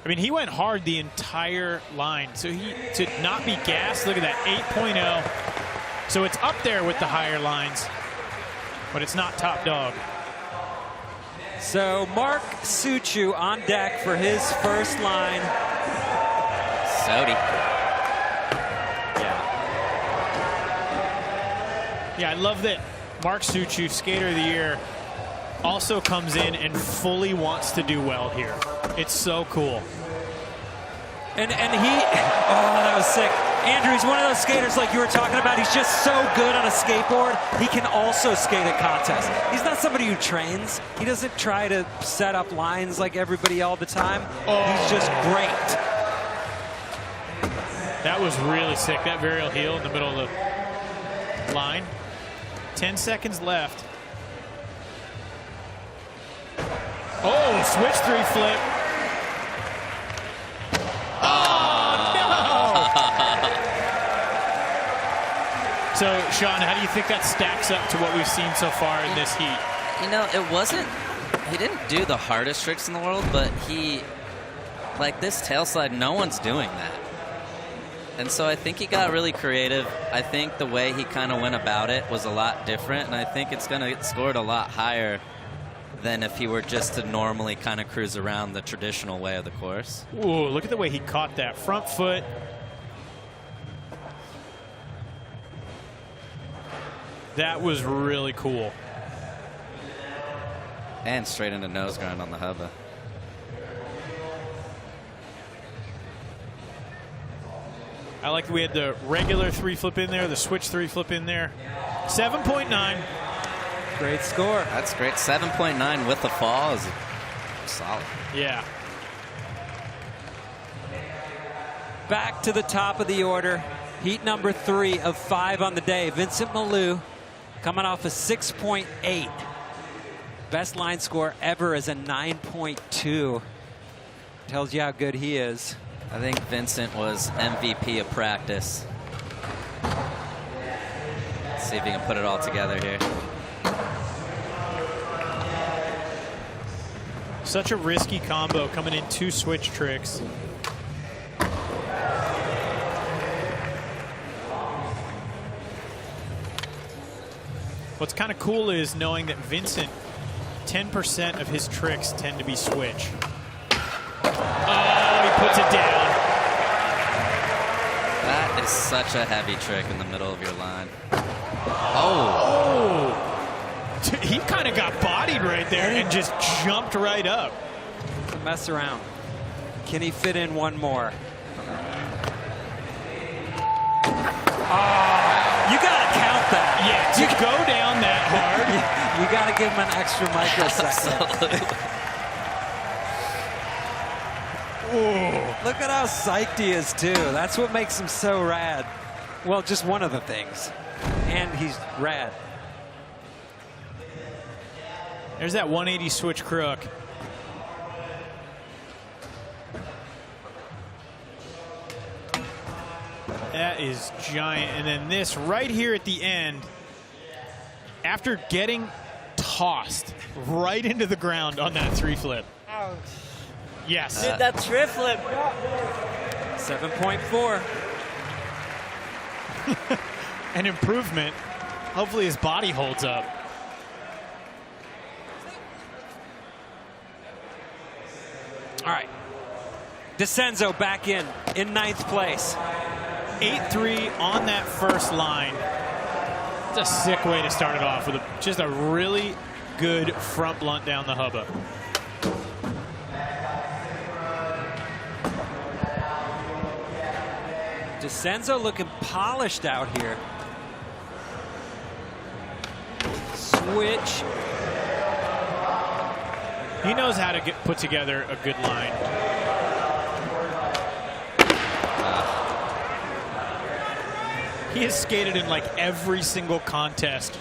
I mean, he went hard the entire line. So to not be gassed, look at that, 8.0. So it's up there with the higher lines, but it's not top dog. So Mark Suchu on deck for his first line. Sodi. Yeah, I love that Mark Suchu, Skater of the Year, also comes in and fully wants to do well here. It's so cool. And he, oh, that was sick. Andrew, he's one of those skaters like you were talking about. He's just so good on a skateboard. He can also skate at contests. He's not somebody who trains. He doesn't try to set up lines like everybody all the time. He's just great. That was really sick. That varial heel in the middle of the line. 10 seconds left. Oh, switch 3 flip. So, Sean, how do you think that stacks up to what we've seen so far in this heat? You know, he didn't do the hardest tricks in the world, but like this tail slide, no one's doing that. And so I think he got really creative. I think the way he kind of went about it was a lot different, and I think it's going to get scored a lot higher than if he were just to normally kind of cruise around the traditional way of the course. Ooh, look at the way he caught that front foot. That was really cool. And straight into nose grind on the hubba. I like that we had the regular 3 flip in there, the switch 3 flip in there. 7.9. Great score. That's great. 7.9 with the fall is solid. Yeah. Back to the top of the order. Heat number 3 of 5 on the day. Vincent Malou coming off a 6.8. Best line score ever is a 9.2. Tells you how good he is. I think Vincent was MVP of practice. Let's see if he can put it all together here. Such a risky combo coming in 2 switch tricks. What's kind of cool is knowing that Vincent, 10% of his tricks tend to be switch. Oh, he puts it down. That is such a heavy trick in the middle of your line. Oh. He kind of got bodied right there and just jumped right up. Mess around. Can he fit in one more? You got to count that. Yeah, to go down that hard. You got to give him an extra microsecond. Ooh. Look at how psyched he is, too. That's what makes him so rad. Well, just one of the things. And he's rad. There's that 180 switch crook. That is giant. And then this right here at the end, after getting tossed right into the ground on that 3-flip. Ouch. Yes. Dude, that triplet. 7.4. An improvement. Hopefully his body holds up. All right. DeCenzo back in 9th place. 8-3 on that first line. It's a sick way to start it off with just a really good front blunt down the hubba. DeCenzo looking polished out here. Switch. He knows how to put together a good line. He has skated in like every single contest,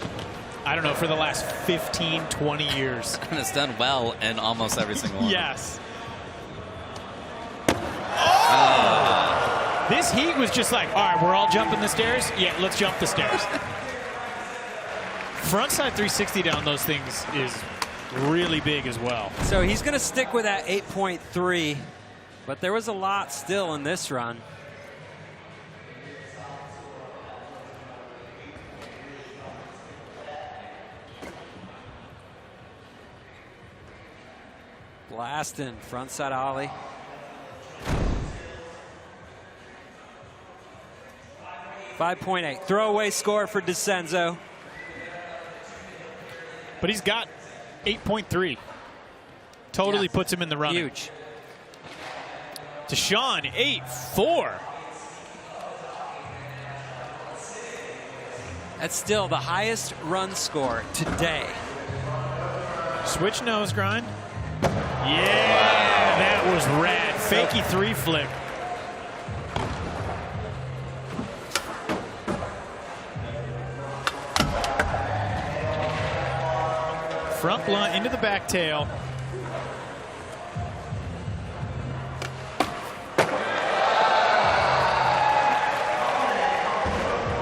I don't know, for the last 15, 20 years. And it's done well in almost every single one. Yes. Oh! This heat was just like, all right, we're all jumping the stairs? Yeah, let's jump the stairs. Frontside 360 down those things is really big as well. So he's going to stick with that 8.3, but there was a lot still in this run. Blasting frontside ollie. .5.8 throwaway score for DeCenzo. But he's got 8.3. Totally puts him in the running. Huge. Deshawn, 8.4. That's still the highest run score today. Switch nose grind. Yeah, that was rad. Fakey 3-flip. Front blunt into the back tail.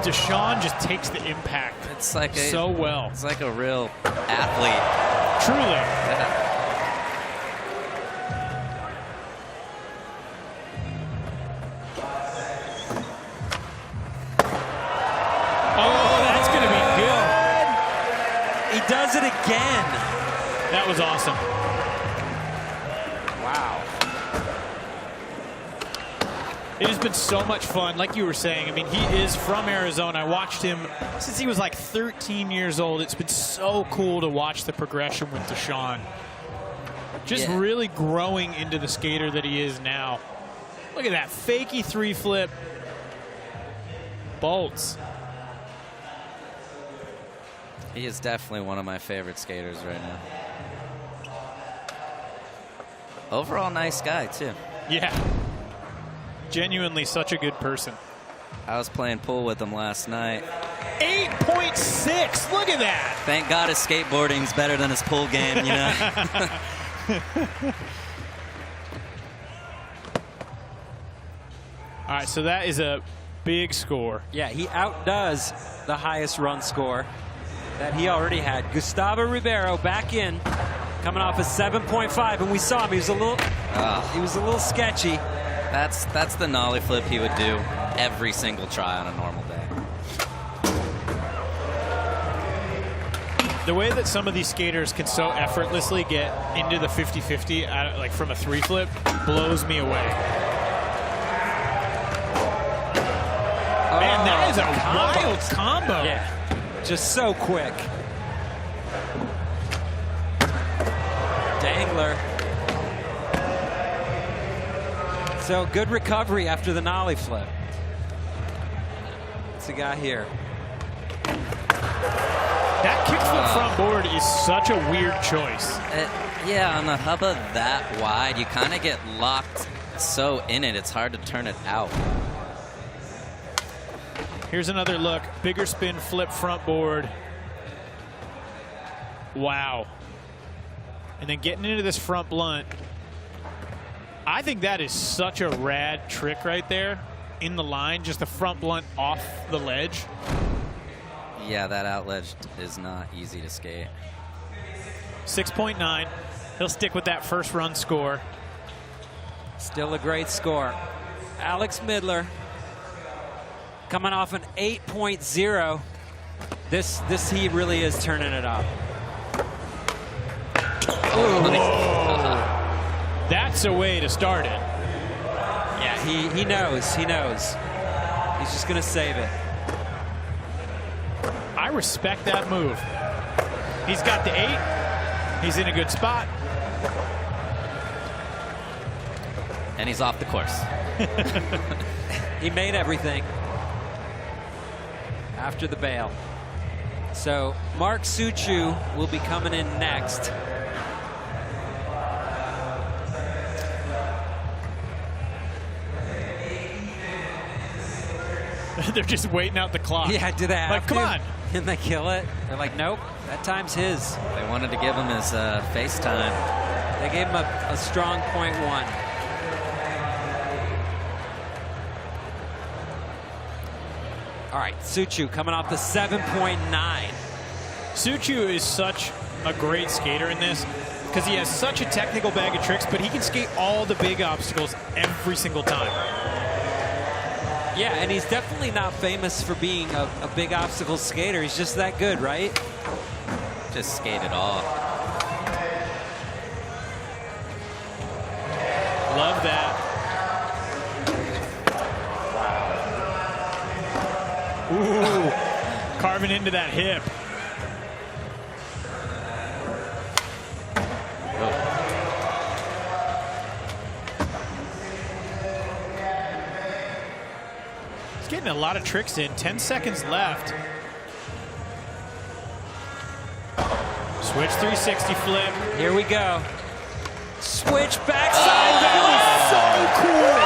Deshawn just takes the impact. It's like so well. It's like a real athlete. Truly. Yeah. Oh, that's going to be good. He does it again. That was awesome. Wow. It has been so much fun. Like you were saying, I mean, he is from Arizona. I watched him since he was like 13 years old. It's been so cool to watch the progression with Deshawn. Just really growing into the skater that he is now. Look at that. Fakey 3-flip. Bolts. He is definitely one of my favorite skaters right now. Overall, nice guy, too. Yeah. Genuinely such a good person. I was playing pool with him last night. 8.6. Look at that. Thank God his skateboarding's better than his pool game, you know? All right, so that is a big score. Yeah, he outdoes the highest run score that he already had. Gustavo Ribeiro back in, coming off a 7.5, and we saw him. He was a little sketchy. That's the nollie flip he would do every single try on a normal day. The way that some of these skaters can so effortlessly get into the 50-50 like from a 3-flip blows me away. Man, that is a wild combo. Yeah, just so quick. Dangler. So good recovery after the nollie flip. What's the guy here? That kickflip front board is such a weird choice. Yeah, on the hubba that wide, you kind of get locked so in it, it's hard to turn it out. Here's another look. Bigger spin, flip front board. Wow. And then getting into this front blunt. I think that is such a rad trick right there in the line. Just the front blunt off the ledge. Yeah, that out ledge is not easy to skate. 6.9. He'll stick with that first run score. Still a great score. Alex Midler coming off an 8.0. This he really is turning it up. That's a way to start it. Yeah, he knows. He knows. He's just going to save it. I respect that move. He's got the 8. He's in a good spot. And he's off the course. He made everything after the bail. So Mark Suchu will be coming in next. They're just waiting out the clock. Yeah, do they have like, come on. Can they kill it? They're like, nope, that time's his. They wanted to give him his FaceTime. They gave him a strong .1. All right, Suchu coming off the 7.9. Suchu is such a great skater in this because he has such a technical bag of tricks, but he can skate all the big obstacles every single time. Yeah, and he's definitely not famous for being a big obstacle skater. He's just that good, right? Just skate it all. Love that. Ooh, carving into that hip. He's getting a lot of tricks in. 10 seconds left. Switch 360 flip. Here we go. Switch backside. That was so cool.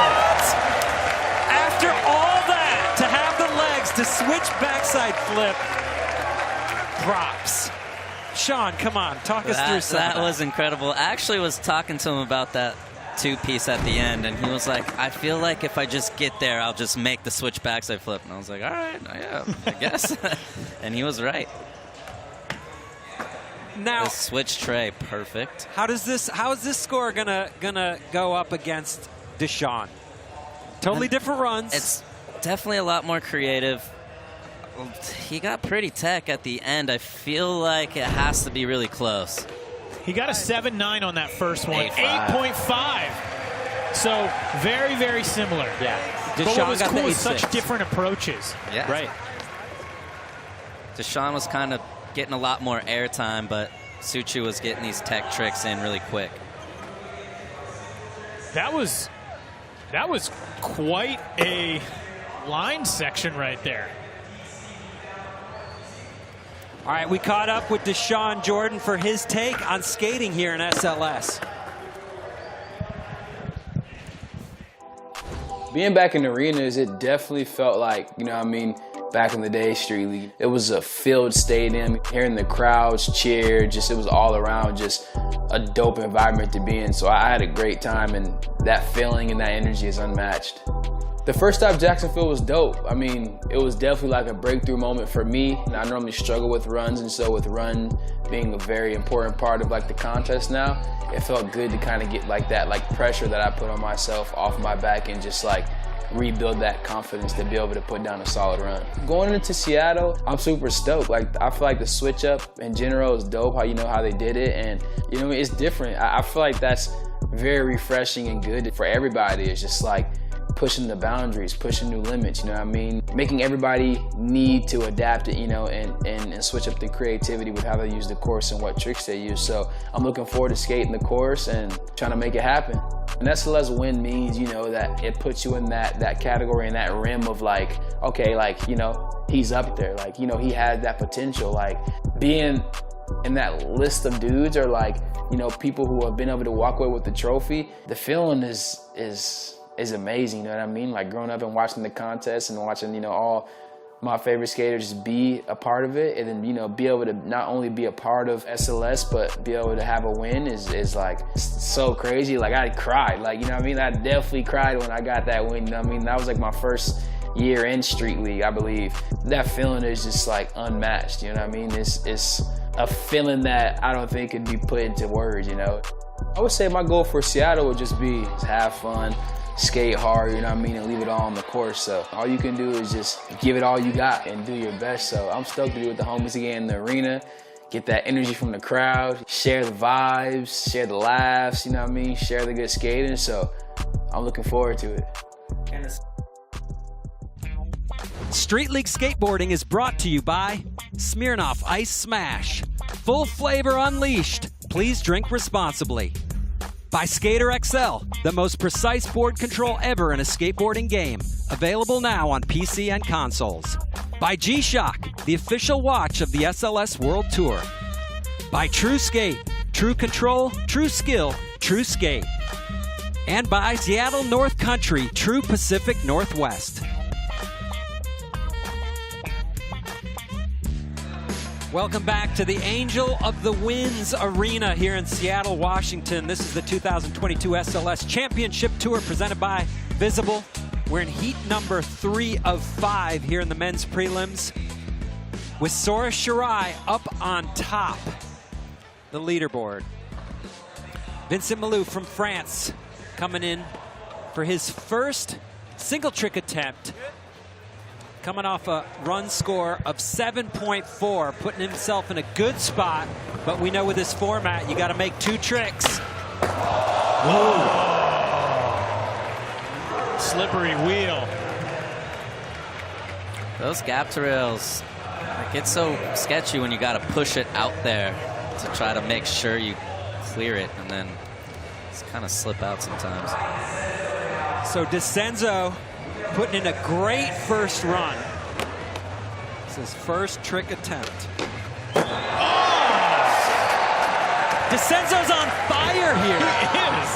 After all that, to have the legs to switch backside flip. Props. Sean, come on, talk us through some of that. That was incredible. I actually was talking to him about that two-piece at the end, and he was like, I feel like if I just get there, I'll just make the switch backside flip. And I was like, all right, yeah, I guess. And he was right. Now, the switch tray, perfect. how is this score gonna go up against Deshawn? Totally different runs. It's definitely a lot more creative. He got pretty tech at the end. I feel like it has to be really close. He got a 7.9 on that first one. 8.5. So very, very similar. Yeah. But Deshawn what was got cool the is such 8.6. different approaches. Yeah. Right. Deshawn was kind of getting a lot more airtime, but Suchu was getting these tech tricks in really quick. That was quite a line section right there. All right, we caught up with Deshawn Jordan for his take on skating here in SLS. Being back in the arenas, it definitely felt like, you know what I mean, back in the day, Street League. It was a filled stadium, hearing the crowds cheer, just it was all around just a dope environment to be in. So I had a great time, and that feeling and that energy is unmatched. The first stop, Jacksonville, was dope. I mean, it was definitely like a breakthrough moment for me. I normally struggle with runs, and so with run being a very important part of like the contest now, it felt good to kind of get like that like pressure that I put on myself off my back and just like rebuild that confidence to be able to put down a solid run. Going into Seattle, I'm super stoked. Like, I feel like the switch up in general is dope, how you know how they did it, and you know, it's different. I feel like that's very refreshing and good for everybody. It's just like pushing the boundaries, pushing new limits, you know what I mean? Making everybody need to adapt it, you know, and switch up the creativity with how they use the course and what tricks they use. So I'm looking forward to skating the course and trying to make it happen. An SLS win means, you know, that it puts you in that category and that rim of like, okay, like, you know, he's up there. Like, you know, he had that potential. Like, being And that list of dudes are like, you know, people who have been able to walk away with the trophy. The feeling is amazing, you know what I mean? Like growing up and watching the contest and watching, you know, all my favorite skaters just be a part of it, and then, you know, be able to not only be a part of SLS, but be able to have a win is like so crazy. Like I cried, like, you know what I mean? I definitely cried when I got that win, you know what I mean? That was like my first year in Street League, I believe. That feeling is just like unmatched, you know what I mean? It's a feeling that I don't think could be put into words, you know? I would say my goal for Seattle would just be have fun, skate hard, you know what I mean, and leave it all on the course. So all you can do is just give it all you got and do your best. So I'm stoked to be with the homies again in the arena, get that energy from the crowd, share the vibes, share the laughs, you know what I mean, share the good skating. So I'm looking forward to it. Street League Skateboarding is brought to you by Smirnoff Ice Smash. Full flavor unleashed. Please drink responsibly. By Skater XL, the most precise board control ever in a skateboarding game. Available now on PC and consoles. By Shoc, the official watch of the SLS World Tour. By True Skate, true control, true skill, true skate. And by Seattle North Country, true Pacific Northwest. Welcome back to the Angel of the Winds Arena here in Seattle, Washington. This is the 2022 SLS Championship Tour presented by Visible. We're in heat number 3 of 5 here in the men's prelims with Sora Shirai up on top the leaderboard. Vincent Malou from France coming in for his first single trick attempt, coming off a run score of 7.4, putting himself in a good spot. But we know with this format, you got to make 2 tricks. Whoa. Slippery wheel. Those gap to rails, it gets so sketchy when you got to push it out there to try to make sure you clear it, and then it's kind of slip out sometimes. So DeCenzo putting in a great first run. It's his first trick attempt. DeCenzo's on fire here. He is.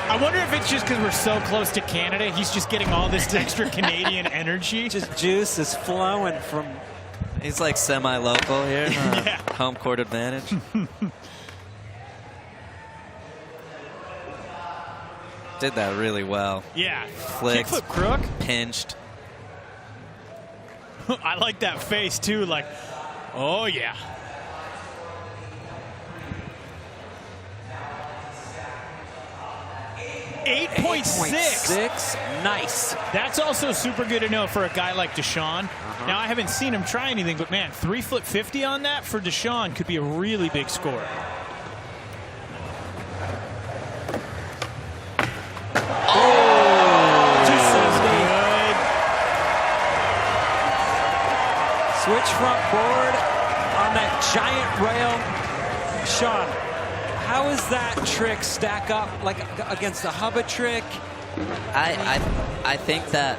I wonder if it's just because we're so close to Canada, he's just getting all this extra Canadian energy. Just juice is flowing from... He's like semi-local here. Yeah. Home court advantage. Did that really well. Yeah. Flicked, Kickflip crook. pinched. I like that face too, like, oh yeah. .6. Nice. That's also super good to know for a guy like Deshawn. Now, I haven't seen him try anything, but man, 3 foot 50 on that for Deshawn could be a really big score. Switch front board on that giant rail. Sean, how does that trick stack up like against the Hubba trick? I think that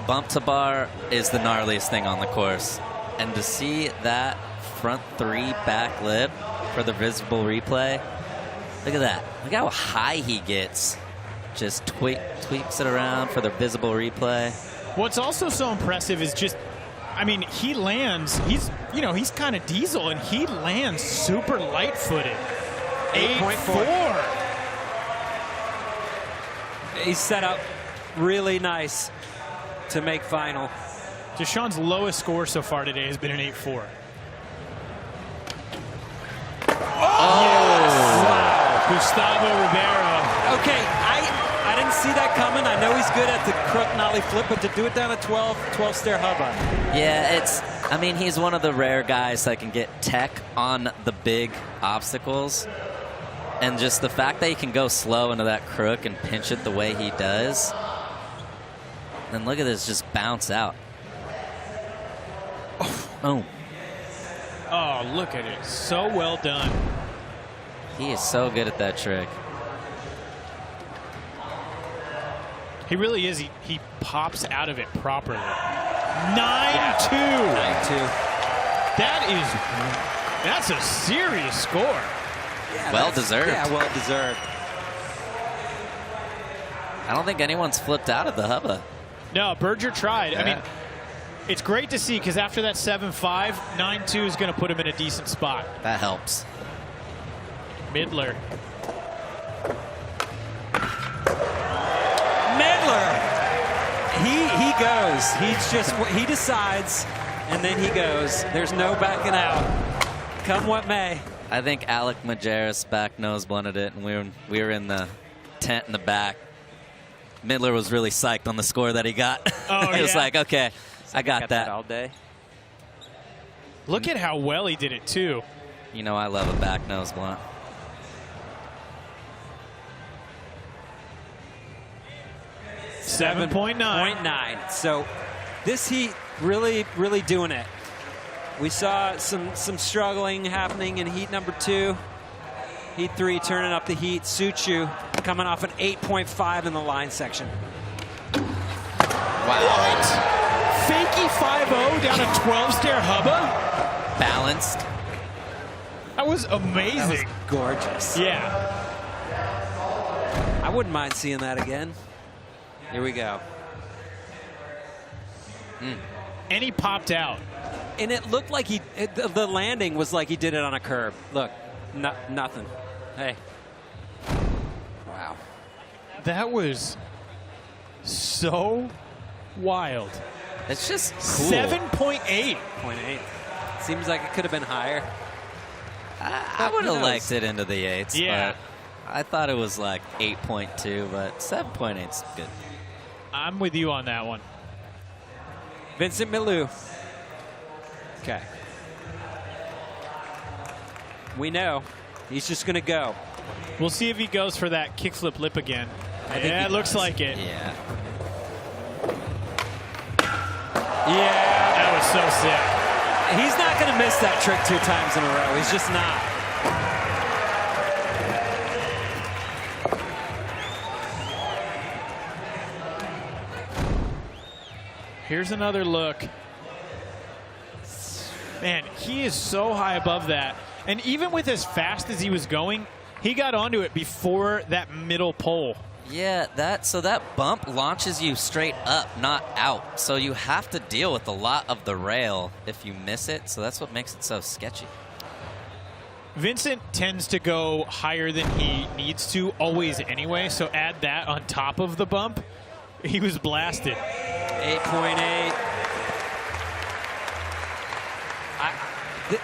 bump to bar is the gnarliest thing on the course. And to see that front 3 back lip for the visible replay, look at that. Look how high he gets. Just tweaks it around for the visible replay. What's also so impressive is just, I mean, he lands, he's kind of diesel, and he lands super light-footed. 8.4. He's set up really nice to make final. Deshawn's lowest score so far today has been an 8.4. Yes! Wow. Gustavo Ribeiro. Okay, I didn't see that coming. I know he's good at the crook nollie flip, but to do it down a 12 stair hubba. Yeah, I mean, he's one of the rare guys that can get tech on the big obstacles. And just the fact that he can go slow into that crook and pinch it the way he does. And look at this, just bounce out. Oh. Oh, look at it. So well done. He is so good at that trick. He really is. He pops out of it properly. 9-2. 9-2. That is That's a serious score. Yeah, well deserved. Yeah, well deserved. I don't think anyone's flipped out of the hubba. No, Berger tried. Yeah. I mean, it's great to see because after that 7-5, 9-2 is going to put him in a decent spot. That helps. Midler. He goes. He decides, and then he goes. There's no backing out. Come what may. I think Alec Majerus back nose blunted it, and we were in the tent in the back. Midler was really psyched on the score that he got. Oh, he was yeah? like, okay, I got that all day. Look at how well he did it, too. You know I love a back nose blunt. $7.9. So this heat really doing it. We saw some struggling happening in heat number 2. Heat 3 turning up the heat. Suchu coming off an 8.5 in the line section. Wow. What? Fakey 5-0 down a 12-stair hubba? Balanced. That was amazing. That was gorgeous. Yeah. I wouldn't mind seeing that again. Here we go. And he popped out. And it looked like the landing was like he did it on a curb. Look, nothing. Hey. Wow. That was so wild. It's just cool. 7.8. 0.8. Seems like it could have been higher. I would have liked it into the 8s. Yeah. But I thought it was like 8.2, but 7.8's good. I'm with you on that one. Vincent Milou. Okay. We know he's just going to go. We'll see if he goes for that kickflip lip again. Yeah, it looks like it. Yeah. Yeah, that was so sick. He's not going to miss that trick 2 times in a row. He's just not. Here's another look. Man, he is so high above that. And even with as fast as he was going, he got onto it before that middle pole. Yeah, so that bump launches you straight up, not out. So you have to deal with a lot of the rail if you miss it. So that's what makes it so sketchy. Vincent tends to go higher than he needs to always anyway. So add that on top of the bump. He was blasted. 8.8.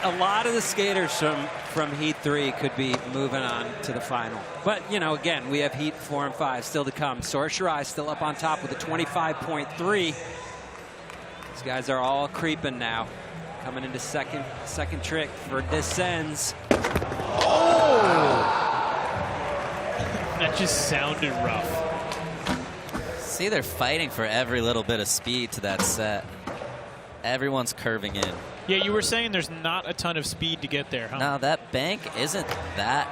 A lot of the skaters from Heat 3 could be moving on to the final. But, you know, again, we have Heat 4 and 5 still to come. Sora Shirai still up on top with a 25.3. These guys are all creeping now. Coming into second trick for Descends. Oh! That just sounded rough. See, they're fighting for every little bit of speed to that set. Everyone's curving in. Yeah, you were saying there's not a ton of speed to get there, huh? No, that bank isn't that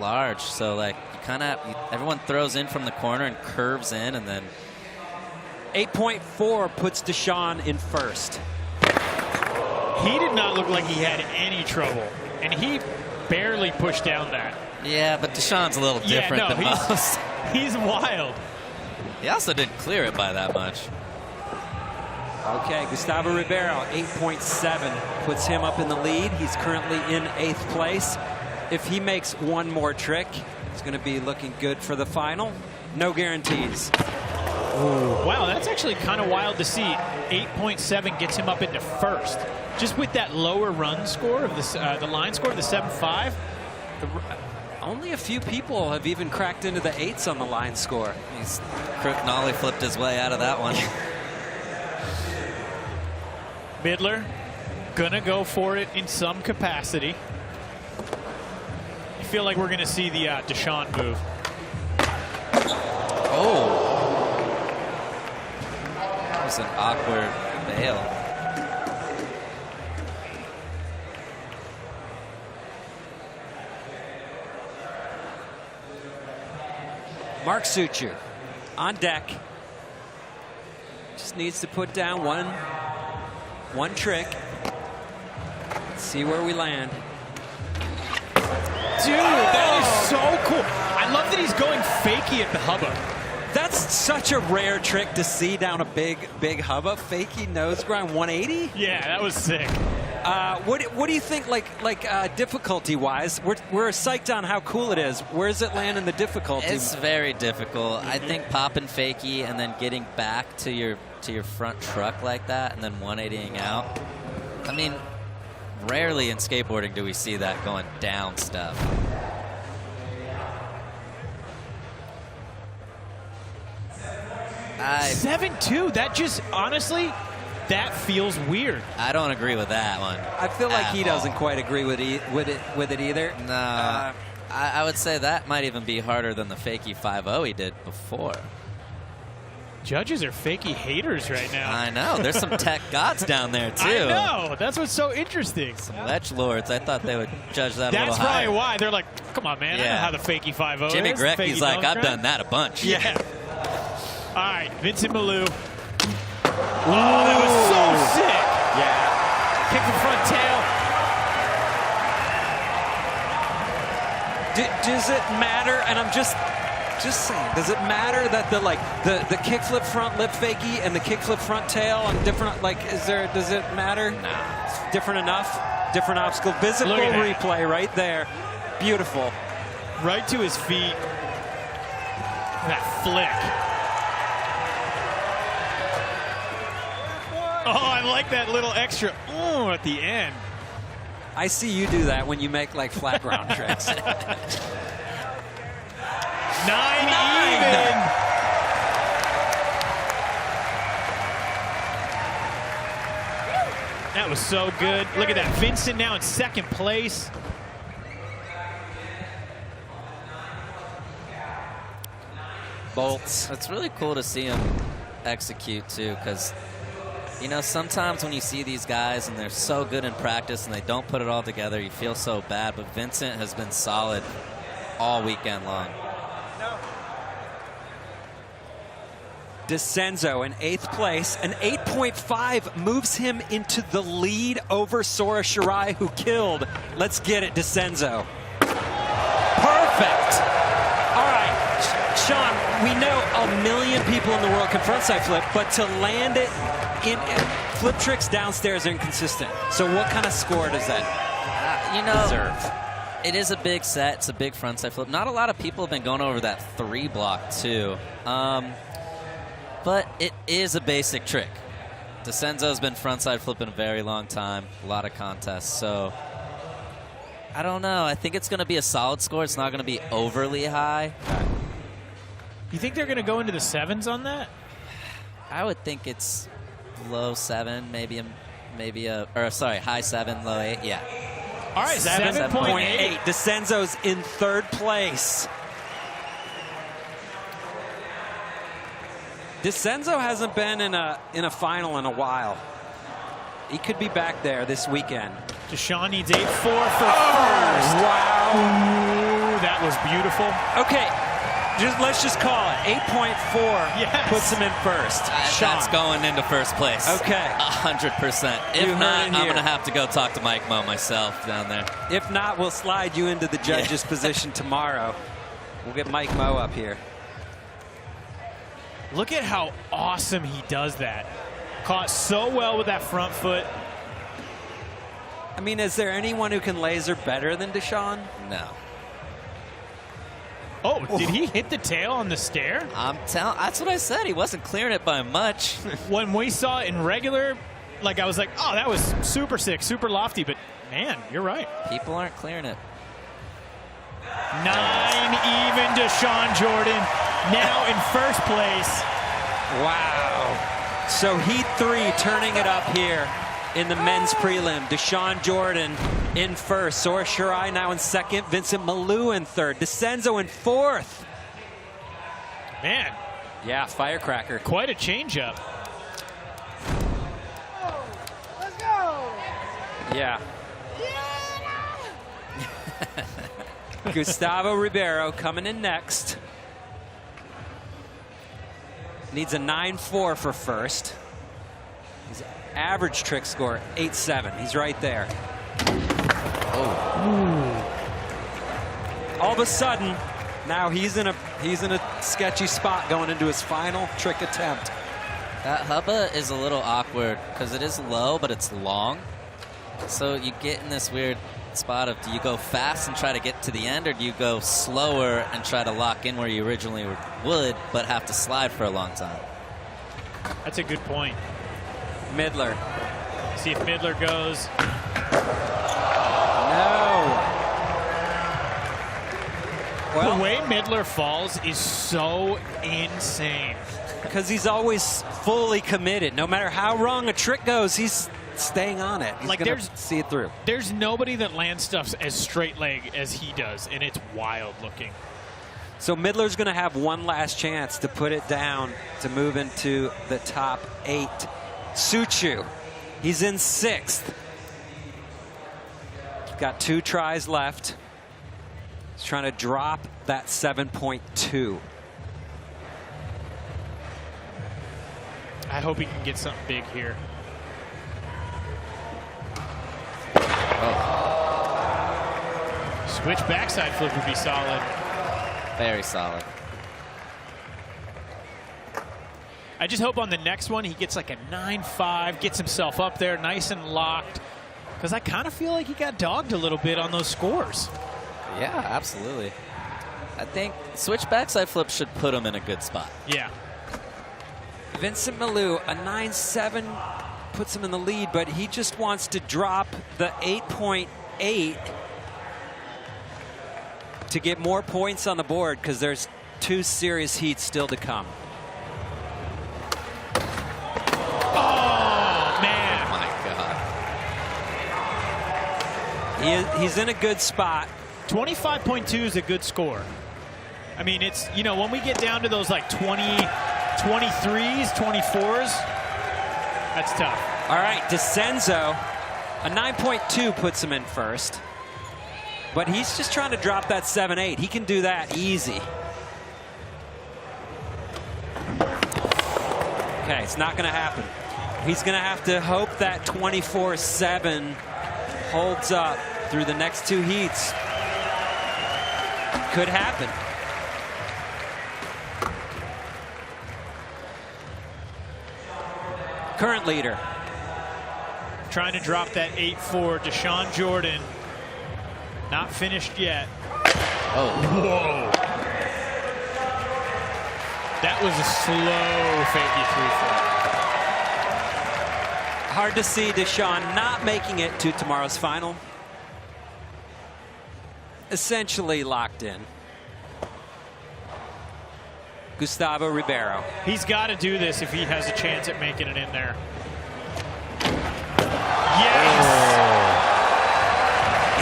large. So, like, you kind of everyone throws in from the corner and curves in, and then 8.4 puts Deshawn in first. He did not look like he had any trouble, and he barely pushed down that. Yeah, but Deshawn's a little different than most. He's wild. He also didn't clear it by that much. Okay, Gustavo Ribeiro, 8.7, puts him up in the lead. He's currently in 8th place. If he makes one more trick, it's going to be looking good for the final. No guarantees. Ooh. Wow, that's actually kind of wild to see. 8.7 gets him up into first. Just with that lower run score of the line score, the 7.5. Only a few people have even cracked into the 8s on the line score. He's crook nollie flipped his way out of that one. Midler gonna go for it in some capacity. I feel like we're gonna see the Deshawn move. Oh, that was an awkward bail. Mark Suchu on deck. Just needs to put down one trick. See where we land. Dude, that is so cool. I love that he's going fakie at the hubba. That's such a rare trick to see down a big hubba. Fakie nose grind 180. Yeah, that was sick. What do you think, difficulty-wise? We're psyched on how cool it is. Where does it land in the difficulty? It's very difficult. I think popping fakie and then getting back to your front truck like that and then 180ing out. I mean, rarely in skateboarding do we see that going down stuff. 7-2. That just, honestly, that feels weird. I don't agree with that one. I feel like he doesn't quite agree with it either. No. I would say that might even be harder than the fakie 5-0 he did before. Judges are fakie haters right now. I know. There's some tech gods down there, too. I know. That's what's so interesting. Some ledge lords. I thought they would judge that a little higher. That's probably why. They're like, come on, man. I know how the fakie 5-0 is. Jimmy Grecky's like, I've done that a bunch. Yeah. All right, Vincent Malou. Oh, that was so sick. Yeah. Kick the front tail. Does it matter? And I'm just saying, does it matter that the kickflip front lip fakie and the kickflip front tail on different, does it matter? Nah. It's different enough? Different obstacle. Visible replay right there. Beautiful. Right to his feet. That flick. Oh, I like that little extra at the end. I see you do that when you make flat ground tricks. 9 even. That was so good. Look at that. Vincent now in second place. Bolts. It's really cool to see him execute, too, because you know, sometimes when you see these guys and they're so good in practice and they don't put it all together, you feel so bad. But Vincent has been solid all weekend long. Descenzo in 8th place. An 8.5 moves him into the lead over Sora Shirai, who killed. Let's get it, Descenzo. Perfect. All right, Sean, we know a million people in the world can frontside flip, but to land it in flip tricks downstairs are inconsistent. So what kind of score does that deserve? It is a big set. It's a big frontside flip. Not a lot of people have been going over that 3 block, too. But it is a basic trick. Descenzo's been frontside flipping a very long time. A lot of contests. So I don't know. I think it's going to be a solid score. It's not going to be overly high. You think they're going to go into the 7s on that? I would think it's low 7, high 7, low 8. Yeah. All right, 7.8. Descenzo's in 3rd place. Descenzo hasn't been in a final in a while. He could be back there this weekend. Deshawn needs 8.4 for first. Wow. Ooh, that was beautiful. Okay, let's just call it 8.4 puts him in first. That's going into first place. Okay. 100%. If not, I'm going to have to go talk to Mike Mo myself down there. If not, we'll slide you into the judge's position tomorrow. We'll get Mike Mo up here. Look at how awesome he does that. Caught so well with that front foot. I mean, is there anyone who can laser better than Deshawn? No. Oh, did he hit the tail on the stair? That's what I said. He wasn't clearing it by much. When we saw it in regular, I was like, oh, that was super sick, super lofty. But, man, you're right. People aren't clearing it. 9 even Deshawn Jordan, now in first place. Wow. So Heat 3 turning it up here in the men's prelim. Deshawn Jordan in first. Sora Shirai now in second. Vincent Malou in third. Descenzo in fourth. Man. Yeah, firecracker. Quite a changeup. Let's go. Yeah. Gustavo Ribeiro coming in next. Needs a 9.4 for first. His average trick score, 8.7. He's right there. All of a sudden, now he's in a sketchy spot going into his final trick attempt. That hubba is a little awkward because it is low, but it's long. So you get in this weird spot of, do you go fast and try to get to the end, or do you go slower and try to lock in where you originally would, but have to slide for a long time? That's a good point. Midler. See if Midler goes. No. Well, the way Midler falls is so insane. Because he's always fully committed. No matter how wrong a trick goes, he's staying on it. He's like gonna see it through. There's nobody that lands stuff as straight leg as he does, and it's wild looking. So Midler's going to have one last chance to put it down to move into the top 8. Suchu, he's in 6th. Got 2 tries left. He's trying to drop that 7.2. I hope he can get something big here. Switch backside flip would be solid. Very solid. I just hope on the next one he gets like a 9.5, gets himself up there nice and locked. Because I kind of feel like he got dogged a little bit on those scores. Yeah, absolutely. I think switch backside flip should put him in a good spot. Yeah. Vincent Malou, a 9.7 puts him in the lead, but he just wants to drop the 8.8 to get more points on the board, because there's 2 serious heats still to come. Oh, man. Oh, my God. He's in a good spot. 25.2 is a good score. I mean, it's, you know, when we get down to those like 23s, 24s, that's tough. All right, DeCenzo, a 9.2 puts him in first. But he's just trying to drop that 7.8. He can do that easy. Okay, it's not going to happen. He's going to have to hope that 24-7 holds up through the next 2 heats. Could happen. Current leader. Trying to drop that 8.4, Deshawn Jordan. Not finished yet. Oh. Whoa. That was a slow fakey 3-4. Hard to see Deshawn not making it to tomorrow's final. Essentially locked in. Gustavo Ribeiro. He's got to do this if he has a chance at making it in there. Yes!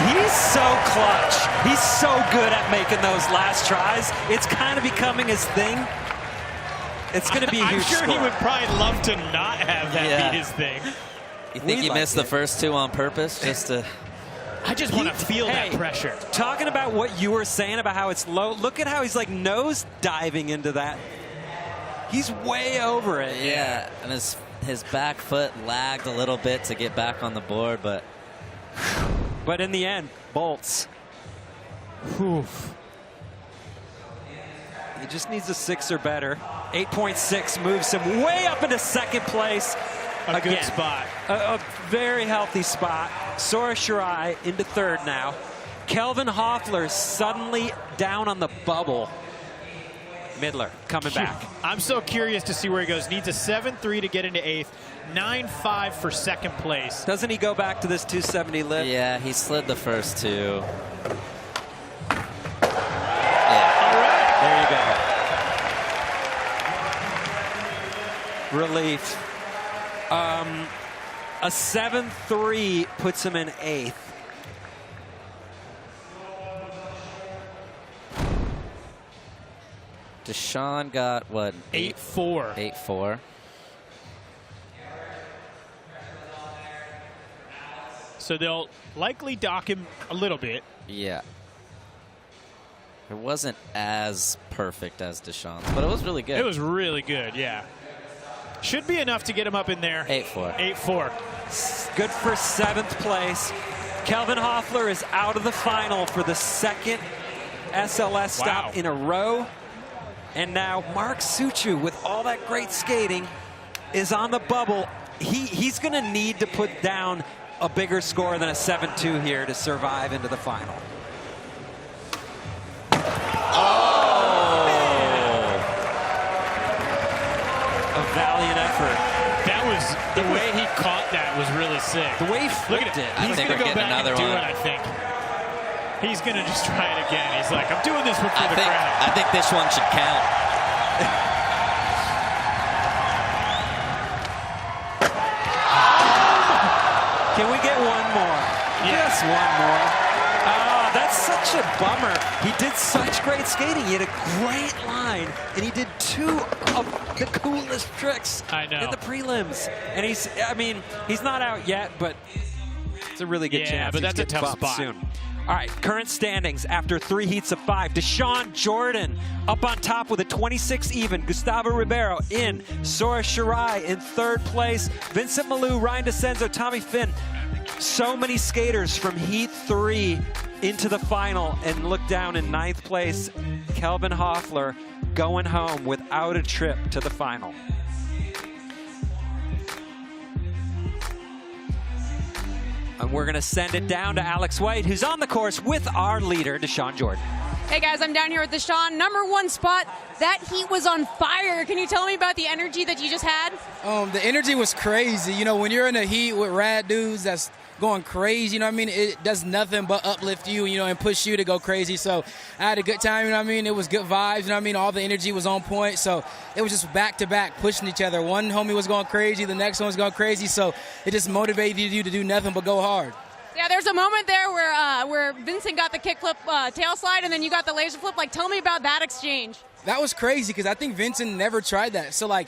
He's so clutch. He's so good at making those last tries. It's kind of becoming his thing. It's going to be a huge I'm sure score. he would probably love to not have that be his thing. You think he missed the first 2 on purpose just to... I just want to feel that pressure. Talking about what you were saying about how it's low, look at how he's like nose diving into that. He's way over it. Yeah, and his back foot lagged a little bit to get back on the board, but in the end, bolts. Oof. He just needs a 6 or better. 8.6 moves him way up into 2nd place. A good spot. A very healthy spot. Sora Shirai into 3rd now. Kelvin Hoffler suddenly down on the bubble. Midler coming back. I'm so curious to see where he goes. Needs a 7.3 to get into 8th. 9.5 for 2nd place. Doesn't he go back to this 270 lift? yeah, he slid the first 2. All right. There you go. Relief. A 7.3 puts him in 8th. Deshawn got what? 8.4. 8.4. So they'll likely dock him a little bit. Yeah. It wasn't as perfect as Deshawn's, but it was really good. It was really good, yeah. Should be enough to get him up in there. 8.4. 8.4. Good for 7th place. Kelvin Hoffler is out of the final for the second SLS stop in a row. And now Mark Suciu, with all that great skating, is on the bubble. He's going to need to put down a bigger score than a 7-2 here to survive into the final. Oh! Man. A valiant effort. That was, the way he caught that was really sick. The way he flipped it. He's going to go back and do it, I think. He's going to just try it again. He's like, I'm doing this for the crowd. I think this one should count. Can we get one more? Yes, one more. Oh, that's such a bummer. He did such great skating. He had a great line, and he did 2 of the coolest tricks in the prelims. And he's not out yet, but it's a really good chance. But that's a tough spot. Soon. All right, current standings after 3 heats of 5. Deshawn Jordan up on top with a 26 even. Gustavo Ribeiro in. Sora Shirai in 3rd place. Vincent Malou, Ryan DeCenzo, Tommy Fynn. So many skaters from heat 3 into the final. And look down in 9th place, Kelvin Hoffler going home without a trip to the final. And we're going to send it down to Alex White, who's on the course with our leader, Deshawn Jordan. Hey guys, I'm down here with Deshawn. #1 spot. That heat was on fire. Can you tell me about the energy that you just had? The energy was crazy. You know, when you're in a heat with rad dudes that's going crazy, you know what I mean? It does nothing but uplift you, you know, and push you to go crazy. So I had a good time, you know what I mean? It was good vibes, you know what I mean? All the energy was on point. So it was just back-to-back pushing each other. One homie was going crazy, the next one was going crazy. So it just motivated you to do nothing but go hard. Yeah, there's a moment there where Vincent got the kickflip tail slide, and then you got the laser flip. Like, tell me about that exchange. That was crazy because I think Vincent never tried that. So, like,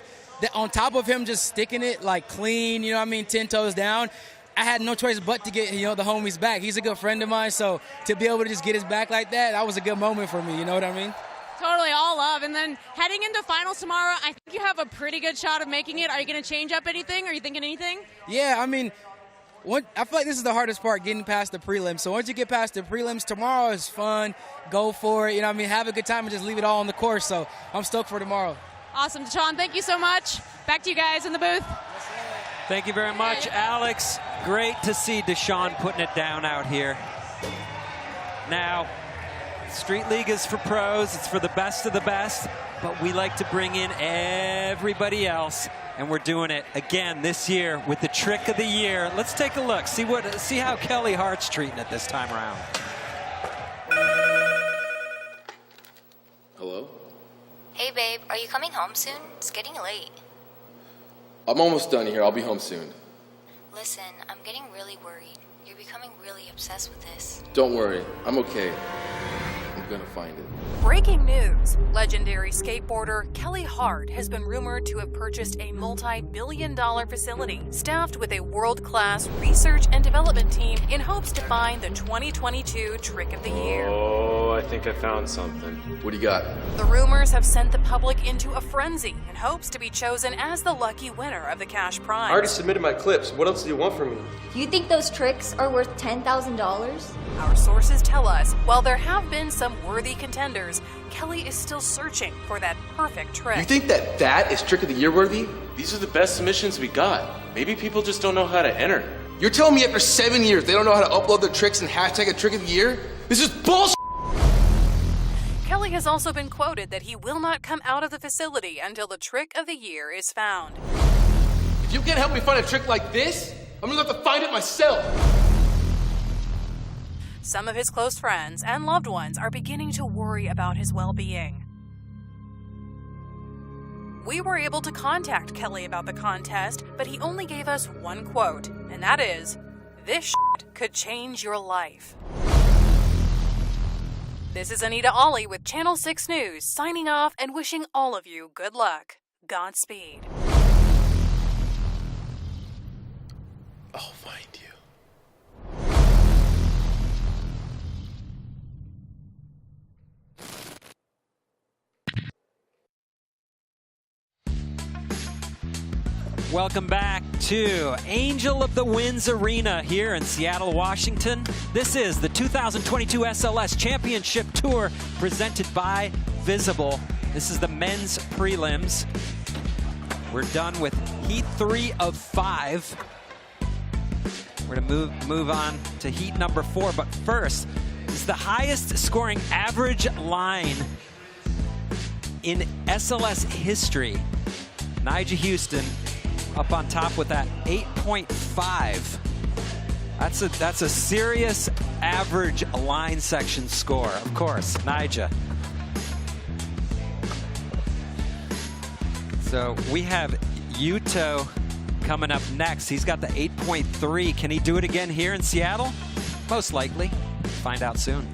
on top of him just sticking it, like, clean, you know what I mean, 10 toes down, I had no choice but to get, you know, the homie's back. He's a good friend of mine, so to be able to just get his back like that, that was a good moment for me, you know what I mean? Totally, all love. And then heading into finals tomorrow, I think you have a pretty good shot of making it. Are you going to change up anything? Are you thinking anything? Yeah, I mean, I feel like this is the hardest part, getting past the prelims. So once you get past the prelims, tomorrow is fun. Go for it. You know what I mean? Have a good time and just leave it all on the course. So I'm stoked for tomorrow. Awesome. Deshawn, thank you so much. Back to you guys in the booth. Thank you very much, Alex. Great to see Deshawn putting it down out here. Now, Street League is for pros. It's for the best of the best. But we like to bring in everybody else. And we're doing it again this year with the trick of the year. Let's take a look. See how Kelly Hart's treating it this time around. Hello? Hey babe, are you coming home soon? It's getting late. I'm almost done here. I'll be home soon. Listen, I'm getting really worried. You're becoming really obsessed with this. Don't worry. I'm okay. I'm gonna find it. Breaking news. Legendary skateboarder Kelly Hart has been rumored to have purchased a multi-billion-dollar facility staffed with a world-class research and development team in hopes to find the 2022 Trick of the Year. Oh, I think I found something. What do you got? The rumors have sent the public into a frenzy in hopes to be chosen as the lucky winner of the cash prize. I already submitted my clips. What else do you want from me? You think those tricks are worth $10,000? Our sources tell us, while there have been some worthy contenders, Kelly is still searching for that perfect trick. You think that is Trick of the Year worthy? These are the best submissions we got. Maybe people just don't know how to enter. You're telling me after 7 years they don't know how to upload their tricks and hashtag a Trick of the Year? This is bullshit! Kelly has also been quoted that he will not come out of the facility until the Trick of the Year is found. If you can't help me find a trick like this, I'm gonna have to find it myself. Some of his close friends and loved ones are beginning to worry about his well-being. We were able to contact Kelly about the contest, but he only gave us one quote, and that is, "This shit could change your life." This is Anita Ollie with Channel 6 News, signing off and wishing all of you good luck. Godspeed. I'll find you. Welcome back to Angel of the Winds Arena here in Seattle, Washington. This is the 2022 SLS Championship Tour presented by Visible. This is the men's prelims. We're done with heat 3 of 5. We're going to move on to heat number 4, but first, this is the highest scoring average line in SLS history. Nyjah Huston up on top with that 8.5. That's a serious average line section score, of course, Nyjah. So we have Yuto coming up next. He's got the 8.3. Can he do it again here in Seattle? Most likely. Find out soon.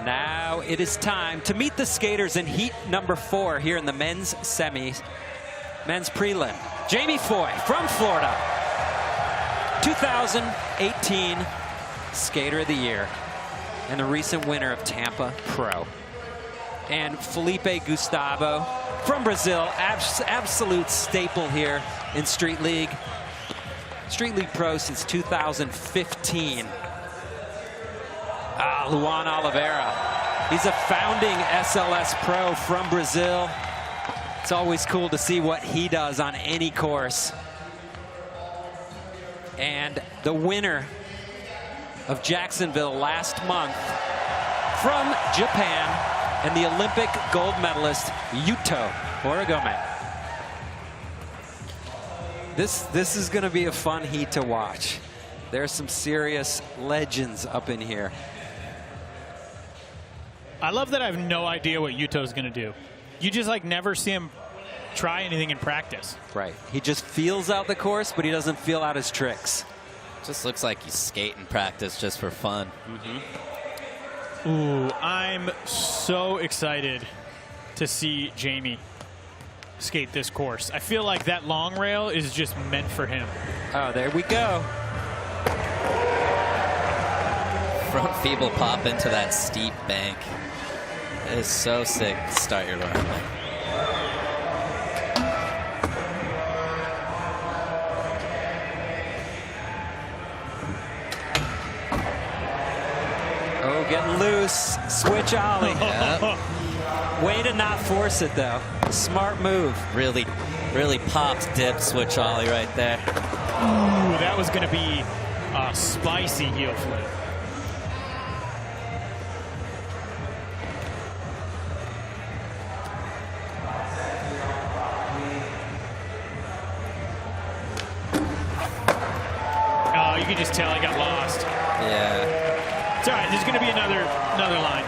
Now it is time to meet the skaters in heat number 4 here in the men's semis, men's prelim. Jamie Foy from Florida, 2018 Skater of the Year and the recent winner of Tampa Pro. And Felipe Gustavo from Brazil, absolute staple here in Street League. Street League Pro since 2015. Luan Oliveira. He's a founding SLS Pro from Brazil. It's always cool to see what he does on any course. And the winner of Jacksonville last month from Japan, and the Olympic gold medalist, Yuto Horigome. This is going to be a fun heat to watch. There's some serious legends up in here. I love that I have no idea what Yuto's going to do. You just like never see him try anything in practice. Right. He just feels out the course, but he doesn't feel out his tricks. Just looks like he's skating practice just for fun. Mm-hmm. Ooh, I'm so excited to see Jamie skate this course. I feel like that long rail is just meant for him. Oh, there we go. Front feeble pop into that steep bank. It is so sick to start your run. Oh, getting loose. Switch ollie. Yep. Way to not force it, though. Smart move. Really popped dip switch ollie right there. Ooh, that was going to be a spicy heel flip. Oh, you can just tell he got lost. Yeah. It's all right. There's going to be another line.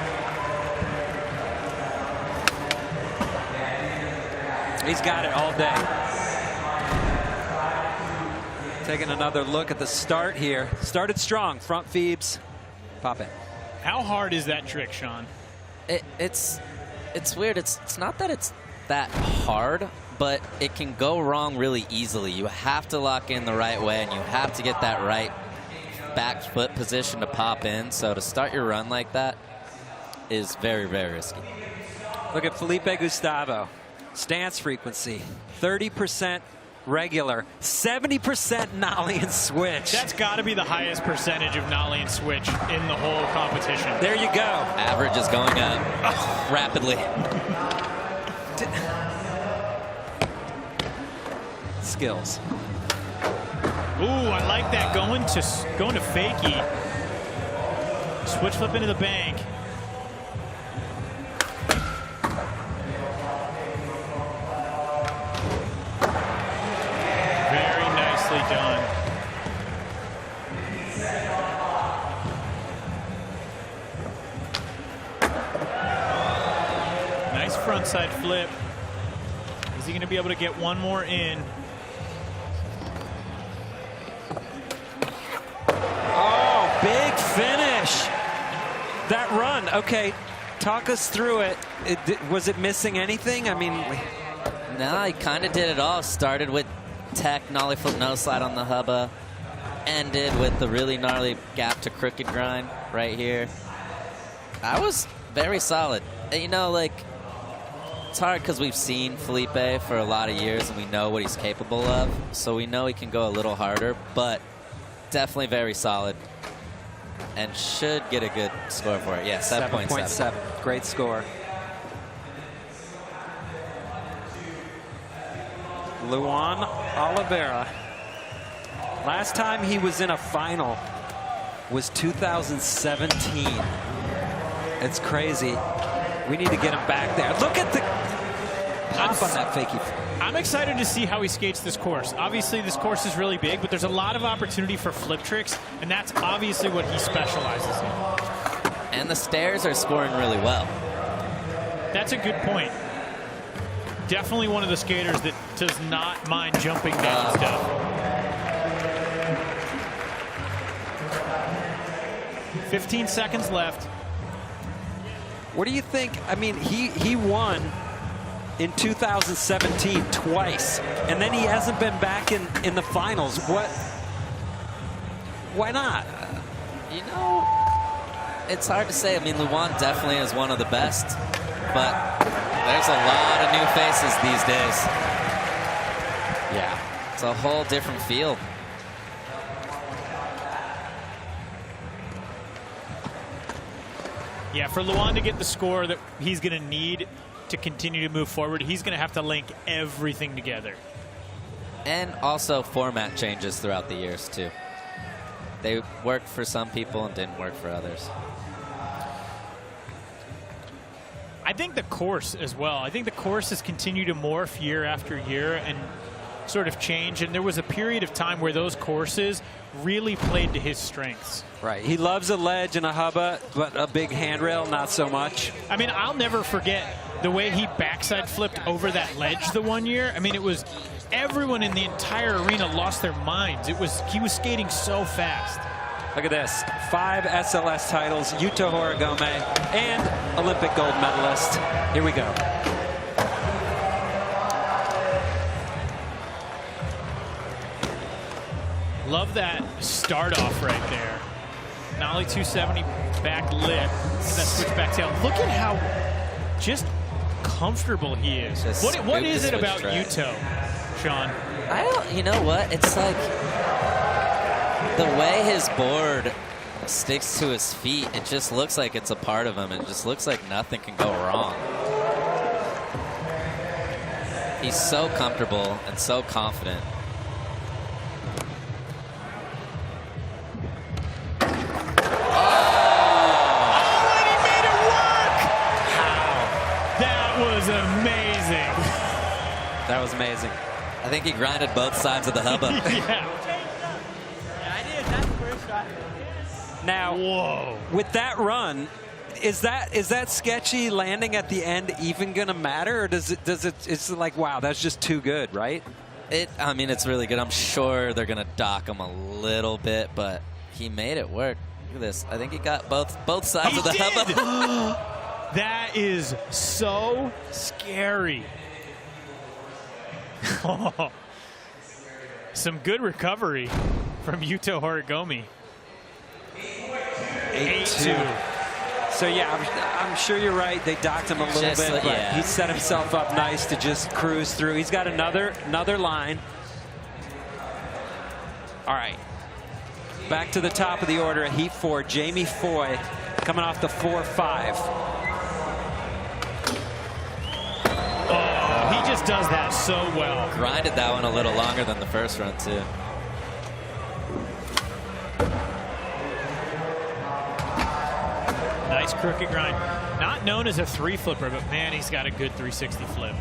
He's got it all day. Taking another look at the start here. Started strong. Front feebs. Pop it. How hard is that trick, Sean? It's weird. It's not that it's that hard, but it can go wrong really easily. You have to lock in the right way, and you have to get that right back foot position to pop in. So to start your run like that is very, very risky. Look at Felipe Gustavo. Stance frequency, 30% regular, 70% nollie and switch. That's got to be the highest percentage of nollie and switch in the whole competition. There you go. Average is going up rapidly. Skills. Ooh, I like that going to fakie. Switch flip into the bank. Very nicely done. Nice frontside flip. Is he going to be able to get one more in? Oh, big finish. That run. Okay, talk us through it. Was it missing anything? I mean, no, he kind of did it all. Started with tech, nollie flip, no slide on the hubba. ended with the really gnarly gap to crooked grind right here. That was very solid. And, you know, like, it's hard because we've seen Felipe for a lot of years and we know what he's capable of. So we know he can go a little harder, but definitely very solid and should get a good score for it. Yeah, 7.7. Great score. Luan Oliveira. Last time he was in a final was 2017. It's crazy. We need to get him back there. Look at the hop on that fakie. I'm excited to see how he skates this course. Obviously, this course is really big, but there's a lot of opportunity for flip tricks, and that's obviously what he specializes in. And the stairs are scoring really well. That's a good point. Definitely one of the skaters that does not mind jumping down stuff. 15 seconds left. What do you think? I mean, he won in 2017 twice, and then he hasn't been back in the finals. Why not? You know, it's hard to say. I mean, Luan definitely is one of the best, but there's a lot of new faces these days. Yeah, it's a whole different field. Yeah, for Luan to get the score that he's going to need to continue to move forward, he's going to have to link everything together. And also format changes throughout the years, too. They worked for some people and didn't work for others. I think the course as well. I think the course has continued to morph year after year and sort of change. And there was a period of time where those courses really played to his strengths. Right. He loves a ledge and a hubba, but a big handrail, not so much. I mean, I'll never forget the way he backside flipped over that ledge the one year. I mean, it was everyone in the entire arena lost their minds. He was skating so fast. Look at this. 5 SLS titles, Yuto Horigome, and Olympic gold medalist. Here we go. Love that start off right there. Nollie 270 back lip. That switch back tail. Look at how just comfortable he is. What is it about Yuto, Sean? You know what? It's like the way his board sticks to his feet, it just looks like it's a part of him. It just looks like nothing can go wrong. He's so comfortable and so confident. That was amazing. I think he grinded both sides of the hubba. Yeah. I did. That's the first shot. Now, whoa! With that run, is that sketchy landing at the end even gonna matter, or it's like, wow, that's just too good, right? I mean, it's really good. I'm sure they're gonna dock him a little bit, but he made it work. Look at this. I think he got both sides of the hubba. That is so scary. Some good recovery from Yuto Horigome. 8-2. So yeah, I'm sure you're right. They docked him a little bit, but he set himself up nice to just cruise through. He's got another line. All right. Back to the top of the order at Heat 4. Jamie Foy coming off the 4-5. He just does that so well. Grinded that one a little longer than the first run, too. Nice crooked grind. Not known as a 3-flipper, but man, he's got a good 360 flip.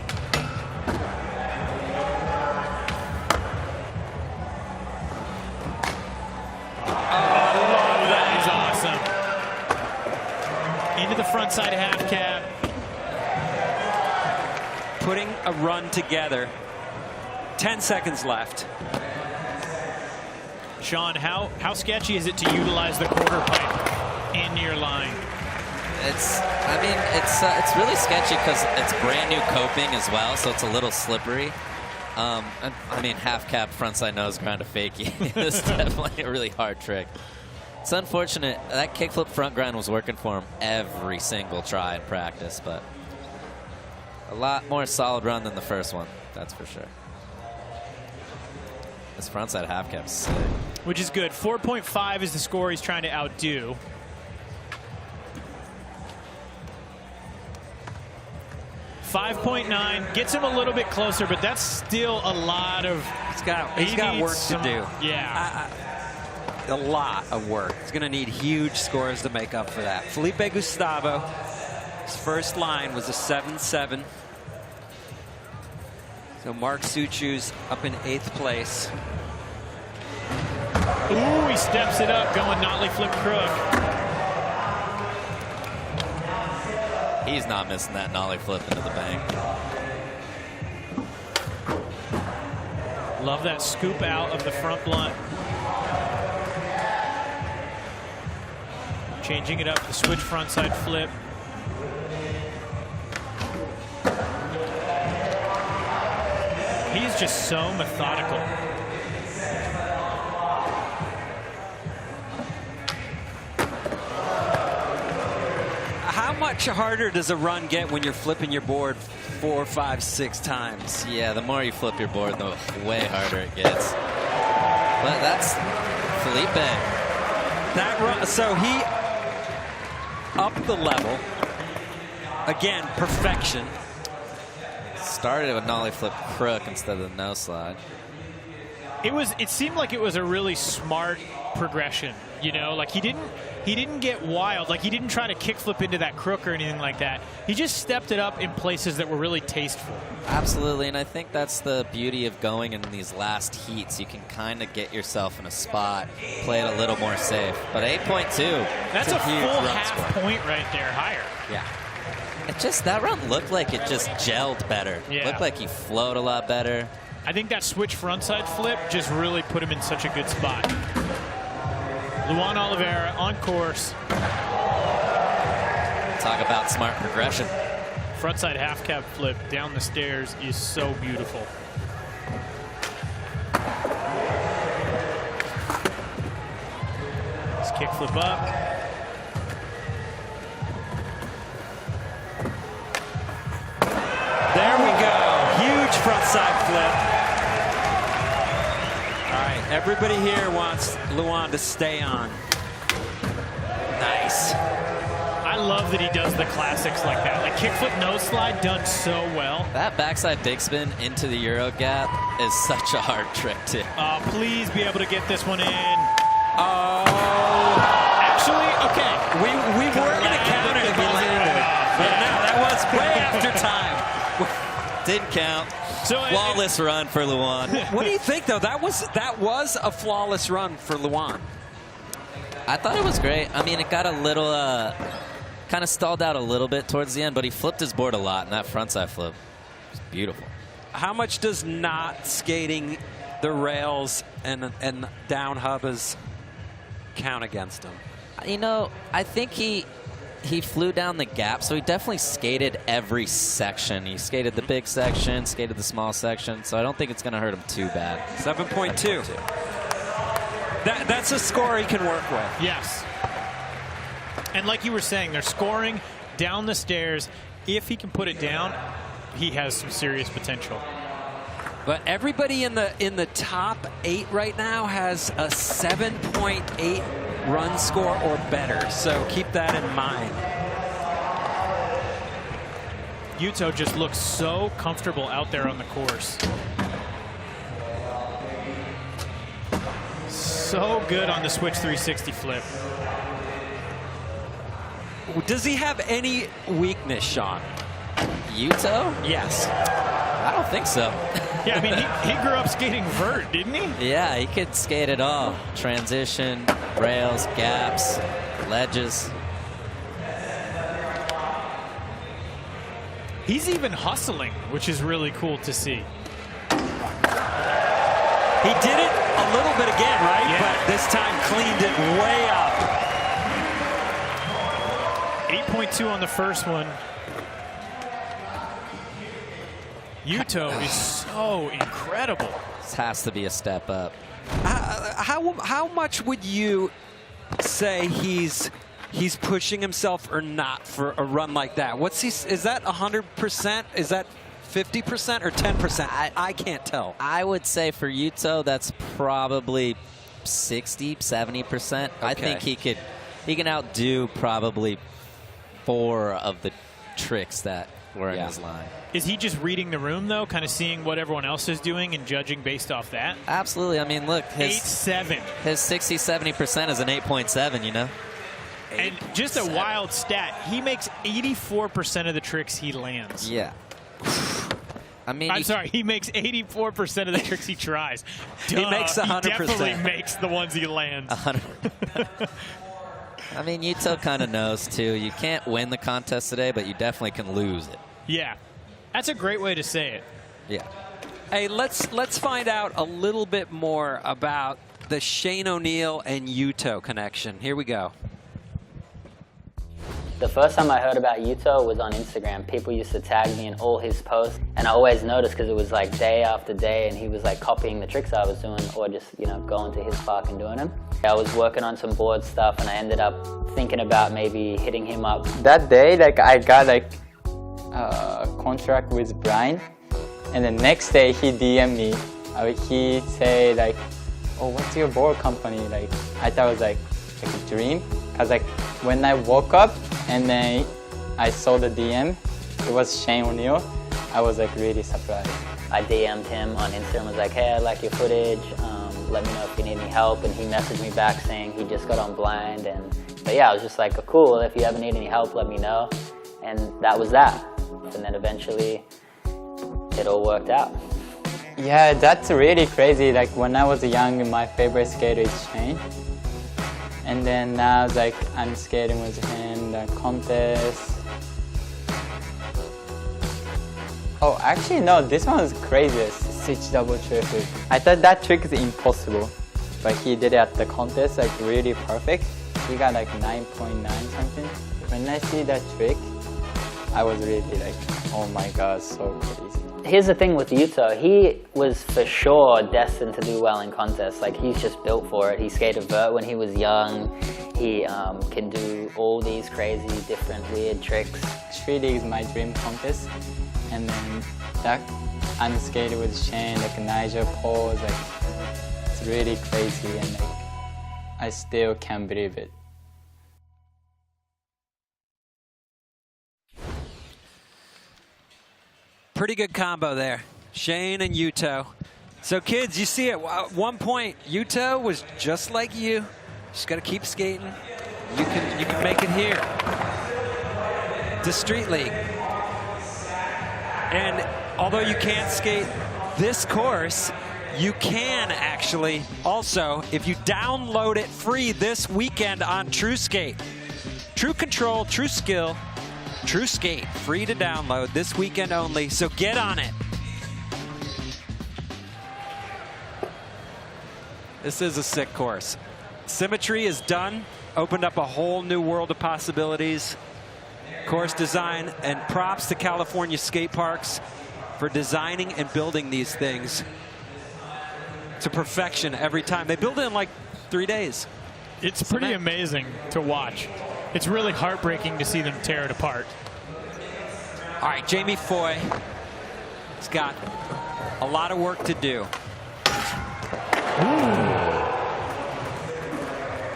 That is awesome. Into the front side half cab. Putting a run together. 10 seconds left. Sean, how sketchy is it to utilize the quarter pipe in your line? I mean, it's really sketchy because it's brand new coping as well, so it's a little slippery. I mean, half cap frontside nose grind to fakie is definitely a really hard trick. It's unfortunate. That kickflip front grind was working for him every single try in practice, but a lot more solid run than the first one, that's for sure. This frontside half cap's sick. Which is good. 4.5 is the score he's trying to outdo. .9 gets him a little bit closer, but that's still a lot of. He's got work to do. Yeah, a lot of work. He's going to need huge scores to make up for that. Felipe Gustavo, his first line was a 7-7. So Mark Suchu's up in 8th place. Ooh, he steps it up, going nollie flip crook. He's not missing that nollie flip into the bank. Love that scoop out of the front blunt. Changing it up, the switch frontside flip. He's just so methodical. How much harder does a run get when you're flipping your board 4, 5, 6 times? Yeah, the more you flip your board, the way harder it gets. But that's Felipe. That run, so he upped the level. Again, perfection. Started with nollie flip crook instead of the no slide. It seemed like it was a really smart progression, you know, like he didn't get wild, like he didn't try to kickflip into that crook or anything like that. He just stepped it up in places that were really tasteful. Absolutely, and I think that's the beauty of going in these last heats. You can kind of get yourself in a spot, play it a little more safe. But 8.2, that's a full half score. point right there, higher. Yeah. It just, that run looked like it just gelled better. Yeah. Looked like he flowed a lot better. I think that switch frontside flip just really put him in such a good spot. Luan Oliveira on course. Talk about smart progression. Frontside half cab flip down the stairs is so beautiful. Let's kick flip up. There we go. Huge frontside flip. All right, everybody here wants Luan to stay on. Nice. I love that he does the classics like that. Like kickflip nose slide done so well. That backside big spin into the Euro gap is such a hard trick too. Please be able to get this one in. Oh. Actually, okay. We were going to counter if he landed it. But no, that was way after time. Didn't count. So flawless run for Luan. What do you think, though? That was a flawless run for Luan. I thought it was great. I mean, it got a little, kind of stalled out a little bit towards the end, but he flipped his board a lot, and that frontside flip was beautiful. How much does not skating the rails and down hubbas count against him? You know, I think he flew down the gap, so he definitely skated every section. He skated the big section, skated the small section, so I don't think it's going to hurt him too bad. 7.2. That's a score he can work with. Yes. And like you were saying, they're scoring down the stairs. If he can put it down, he has some serious potential. But everybody in the top 8 right now has a 7.8 run score or better, so keep that in mind. Yuto just looks so comfortable out there on the course. So good on the switch 360 flip. Does he have any weakness, Sean? Yuto? Yes. I don't think so. Yeah, I mean, he grew up skating vert, didn't he? Yeah, he could skate it all. Transition, rails, gaps, ledges. He's even hustling, which is really cool to see. He did it a little bit again, right? Yeah. But this time cleaned it way up. 8.2 on the first one. Yuto is so incredible. This has to be a step up. How much would you say he's pushing himself or not for a run like that? Is that 100%? Is that 50% or 10%? I can't tell. I would say for Yuto, that's probably 60, 70%. Okay. I think he can outdo probably 4 of the tricks that were in his line. Is he just reading the room, though, kind of seeing what everyone else is doing and judging based off that? Absolutely. I mean, look, his 8.7. His 60, 70% is an 8.7, you know? And just a wild stat, he makes 84% of the tricks he lands. Yeah. I mean, I'm sorry, he makes 84% of the tricks he tries. He makes 100%. He definitely makes the ones he lands. 100. I mean, Yuto kind of knows, too. You can't win the contest today, but you definitely can lose it. Yeah. That's a great way to say it. Yeah. Hey, let's find out a little bit more about the Shane O'Neill and Yuto connection. Here we go. The first time I heard about Yuto was on Instagram. People used to tag me in all his posts, and I always noticed because it was like day after day, and he was like copying the tricks I was doing, or just, you know, going to his park and doing them. I was working on some board stuff, and I ended up thinking about maybe hitting him up. That day, like, I got like a contract with Brian, and the next day he DM'd me. He say like, "Oh, what's your board company?" Like, I thought it was like a dream, cause like when I woke up and then I saw the DM, it was Shane O'Neill. I was like really surprised. I DM'd him on Instagram, was like, "Hey, I like your footage. Let me know if you need any help." And he messaged me back saying he just got on blind. But yeah, I was just like, "Oh, cool. If you ever need any help, let me know." And that was that. And then eventually, it all worked out. Yeah, that's really crazy. Like when I was young, my favorite skater is Shane. And then now, like, I'm skating with him, the contest. Oh, actually, no, this one was craziest. Switch double triple. I thought that trick is impossible, but he did it at the contest, like, really perfect. He got like 9.9 something. When I see that trick, I was really like, oh my god, so crazy. Here's the thing with Yuto, he was for sure destined to do well in contests. Like, he's just built for it. He skated vert when he was young. He can do all these crazy, different, weird tricks. 3D is my dream contest. And then that I'm skating with Shane, like Nyjah pose, like, it's really crazy, and like, I still can't believe it. Pretty good combo there, Shane and Yuto. So kids, you see at one point, Yuto was just like you. Just got to keep skating. You can make it here to Street League. And although you can't skate this course, you can actually also, if you download it free this weekend on TrueSkate. True Control, True Skill, True Skate, free to download this weekend only, so get on it. This is a sick course. Symmetry is done, opened up a whole new world of possibilities. Course design, and props to California skate parks for designing and building these things to perfection every time. They build it in like 3 days. It's pretty amazing to watch. It's really heartbreaking to see them tear it apart. All right, Jamie Foy has got a lot of work to do.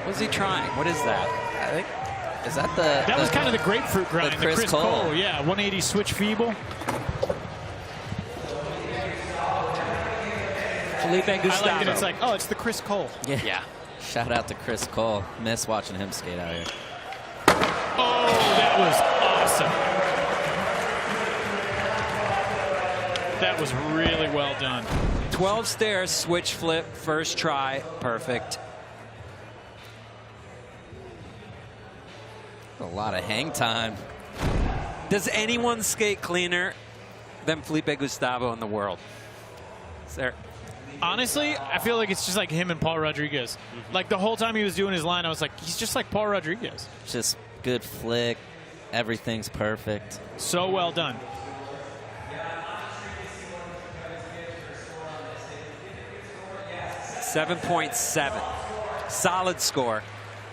What's he trying? What is that? I think, is that the... That was kind of the grapefruit grind, the Chris Cole. Yeah, 180 switch feeble. Felipe Gustavo. I like it. It's like, oh, it's the Chris Cole. Yeah. Shout out to Chris Cole. Miss watching him skate out here. Oh, that was awesome. That was really well done. 12 stairs, switch flip, first try, perfect. A lot of hang time. Does anyone skate cleaner than Felipe Gustavo in the world? Is there? Honestly, I feel like it's just like him and Paul Rodriguez. Like the whole time he was doing his line, I was like, he's just like Paul Rodriguez. Just good flick. Everything's perfect. So well done. 7.7. Solid score.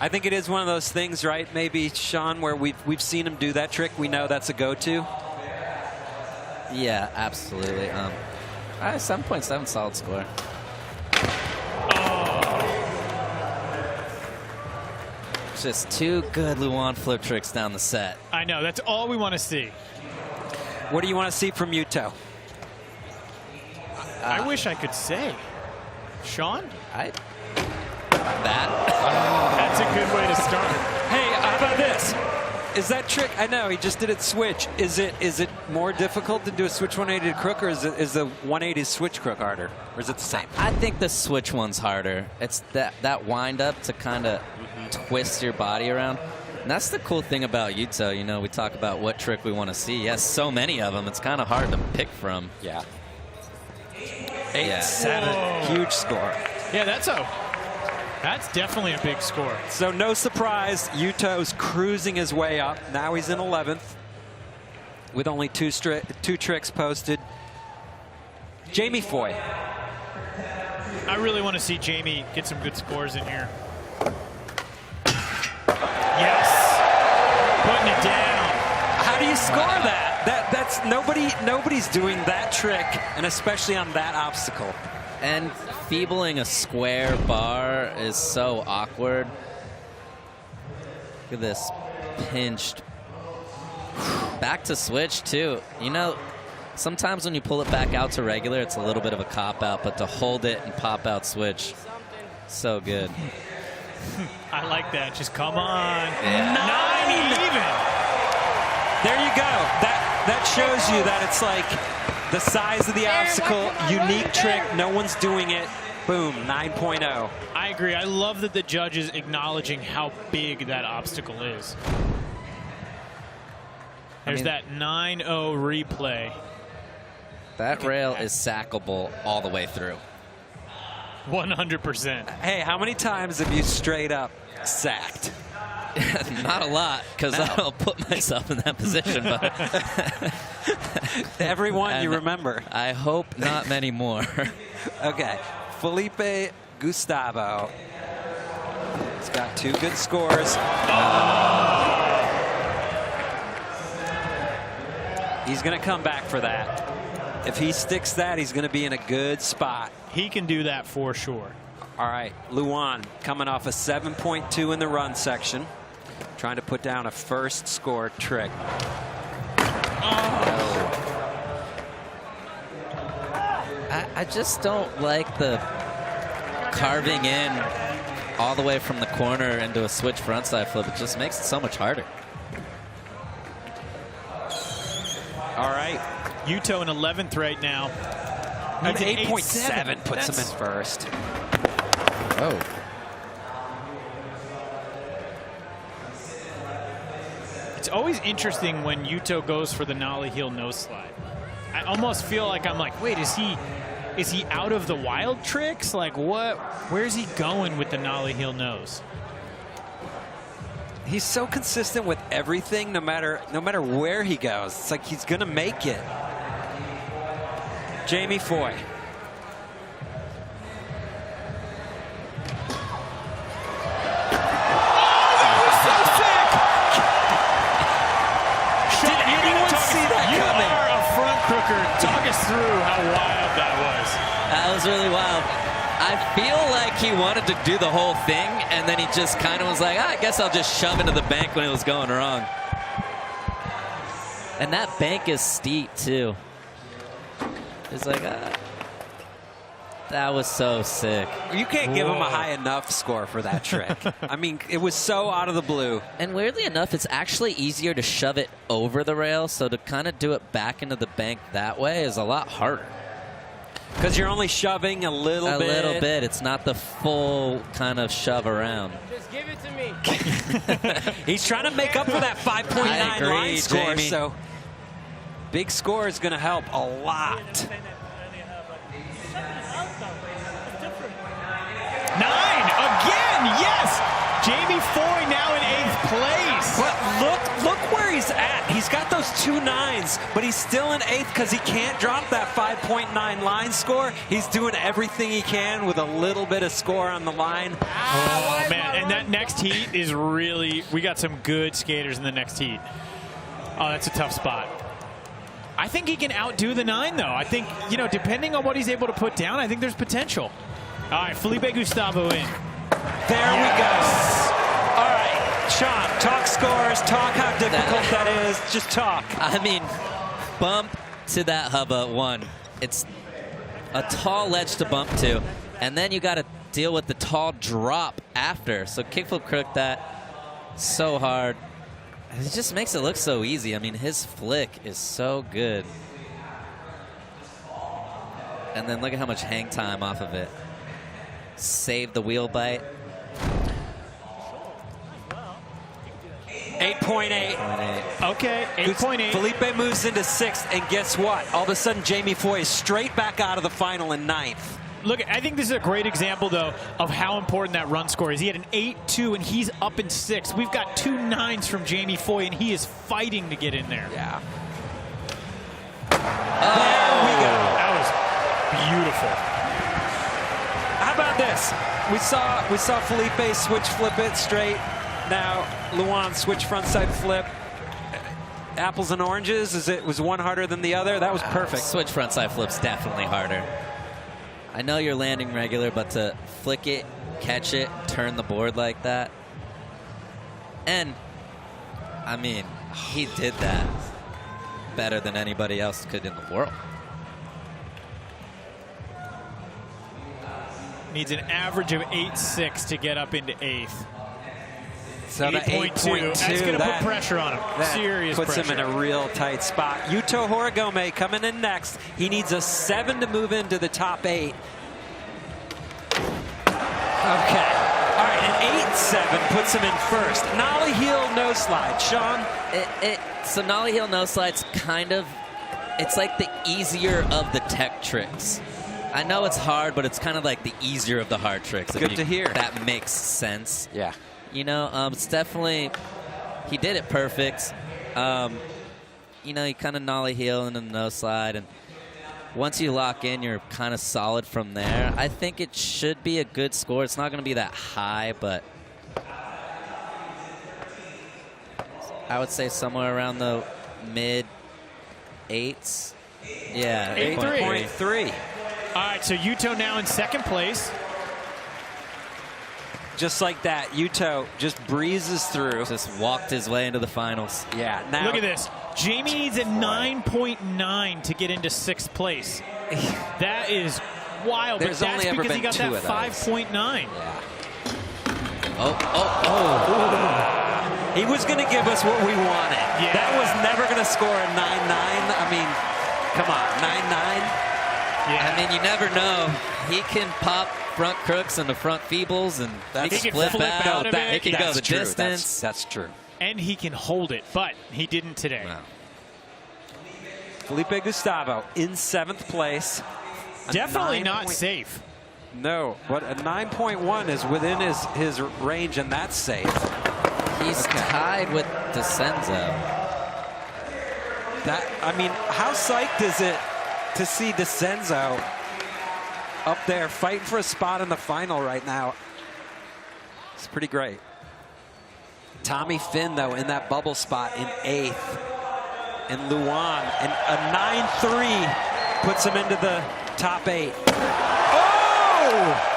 I think it is one of those things, right? Maybe, Sean, where we've seen him do that trick. We know that's a go-to. Yeah, absolutely. 7.7 solid score. Just 2 good Luan flip tricks down the set. I know, that's all we want to see. What do you want to see from Yuto? I wish I could say. Sean? That's a good way to start. Hey, how about this? Is that trick? I know he just did it switch. Is it more difficult to do a switch 180 to crook, or is the 180 switch crook harder, or is it the same? I think the switch one's harder. It's that wind up to kind of twist your body around. And that's the cool thing about Yuto. You know, we talk about what trick we want to see. He has so many of them. It's kind of hard to pick from. Yeah. 8-7, huge score. Yeah, that's definitely a big score. So no surprise, Yuto's cruising his way up. Now he's in 11th with only two tricks posted. Jamie Foy. I really want to see Jamie get some good scores in here. Yes, putting it down. How do you score that? That's nobody's doing that trick, and especially on that obstacle. And feebling a square bar is so awkward. Look at this pinched. Back to switch too. You know, sometimes when you pull it back out to regular, it's a little bit of a cop out, but to hold it and pop out switch, so good. I like that. Just come on. Yeah. 9 even. There you go. That shows you that it's like the size of the obstacle, unique trick, no one's doing it. Boom, 9.0. I agree. I love that the judge is acknowledging how big that obstacle is. There's that 9.0 replay. That rail is sackable all the way through. 100%. Hey, how many times have you straight up sacked? Not a lot, because I'll put myself in that position. But everyone you remember. I hope not many more. Okay, Felipe Gustavo. He's got 2 good scores. He's going to come back for that. If he sticks that, he's going to be in a good spot. He can do that for sure. All right, Luan coming off a 7.2 in the run section. Trying to put down a first score trick. I just don't like the carving in all the way from the corner into a switch frontside flip. It just makes it so much harder. All right. Yuto in 11th right now. That's 8.7 puts him in first. Oh. It's always interesting when Yuto goes for the nollie heel nose slide. I almost feel like I'm like, wait, is he out of the wild tricks? Like what? Where's he going with the nollie heel nose? He's so consistent with everything, no matter where he goes. It's like he's gonna make it. Jamie Foy. Talk us through how wild that was. That was really wild. I feel like he wanted to do the whole thing, and then he just kind of was like, I guess I'll just shove into the bank when it was going wrong. And that bank is steep, too. It's like, that was so sick. You can't give him a high enough score for that trick. I mean, it was so out of the blue. And weirdly enough, it's actually easier to shove it over the rail, so to kind of do it back into the bank that way is a lot harder. Because you're only shoving a little bit. A little bit. It's not the full kind of shove around. Just give it to me. He's trying to make up for that 5.9 line score. Jamie. So big score is going to help a lot. 9 again, yes! Jamie Foy now in 8th place. But look where he's at. He's got those 2 9s, but he's still in 8th because he can't drop that 5.9 line score. He's doing everything he can with a little bit of score on the line. Oh, man. And that next heat is really, we got some good skaters in the next heat. Oh, that's a tough spot. I think he can outdo the 9, though. I think, you know, depending on what he's able to put down, I think there's potential. All right, Felipe Gustavo in. There we go. All right, Sean, talk scores, talk how difficult that is. Just talk. I mean, bump to that hubba, 1. It's a tall ledge to bump to, and then you got to deal with the tall drop after. So kickflip crook that so hard. It just makes it look so easy. I mean, his flick is so good. And then look at how much hang time off of it. Save the wheel bite. 8.8. Okay, 8.8. Felipe moves into 6th, and guess what? All of a sudden, Jamie Foy is straight back out of the final in 9th. Look, I think this is a great example, though, of how important that run score is. He had an 8-2, and he's up in 6th. We've got 2 9s from Jamie Foy, and he is fighting to get in there. Yeah. There we go. That was beautiful. How about this? We saw Felipe switch flip it straight. Now Luan switch frontside flip. Apples and oranges. Was one harder than the other? That was perfect. Switch frontside flip's definitely harder. I know you're landing regular, but to flick it, catch it, turn the board like that. And, I mean, he did that better than anybody else could in the world. Needs an average of 8.6 to get up into 8th. So the 8.2. That's going to put pressure on him. Serious puts pressure. him in a real tight spot. Yuto Horigome coming in next. He needs a 7 to move into the top 8. Okay. All right, an 8-7 puts him in first. Nollie heel no slide. Sean? So Nollie heel no slide's kind of, it's like the easier of the tech tricks. I know it's hard, but it's kind of like the easier of the hard tricks. Good to hear. That makes sense. Yeah. You know, it's definitely, he did it perfect. You know, you kind of nollie heel and a no slide, and once you lock in, you're kind of solid from there. I think it should be a good score. It's not going to be that high, but I would say somewhere around the mid 8s. Yeah, 8.3. All right, so Yuto now in 2nd place. Just like that, Yuto just breezes through. Just walked his way into the finals. Yeah. Now look at this. Jamie needs a 9.9 to get into 6th place. That is wild. There's but that's only ever because he been got 2 that of those. 5.9. Yeah. Oh. He was going to give us what we wanted. Yeah. That was never going to score a 9-9. I mean, come on, 9-9. Yeah. I mean, you never know. He can pop front crooks and the front feebles, and he can flip out. He can go the distance. That's true. And he can hold it, but he didn't today. Wow. Felipe Gustavo in 7th place. Definitely not safe. No, but a 9.1 is within his range, and that's safe. He's tied with DeCenzo. That, I mean, how psyched is it to see DeCenzo up there fighting for a spot in the final right now? It's pretty great. Tommy Fynn, though, in that bubble spot in 8th. And Luan, and a 9-3 puts him into the top 8. Oh!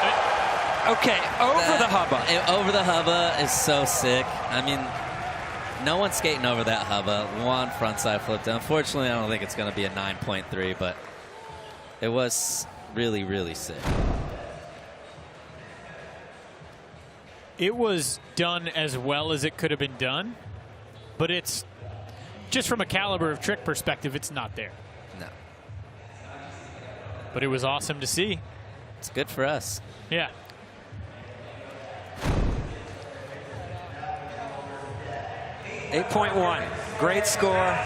Okay, over the hubba. Over the hubba is so sick. I mean, no one's skating over that hubba. Luan frontside flipped. Unfortunately, I don't think it's going to be a 9.3, but it was really, really sick. It was done as well as it could have been done, but it's just from a caliber of trick perspective, it's not there. No. But it was awesome to see. It's good for us. Yeah. .1. Great score.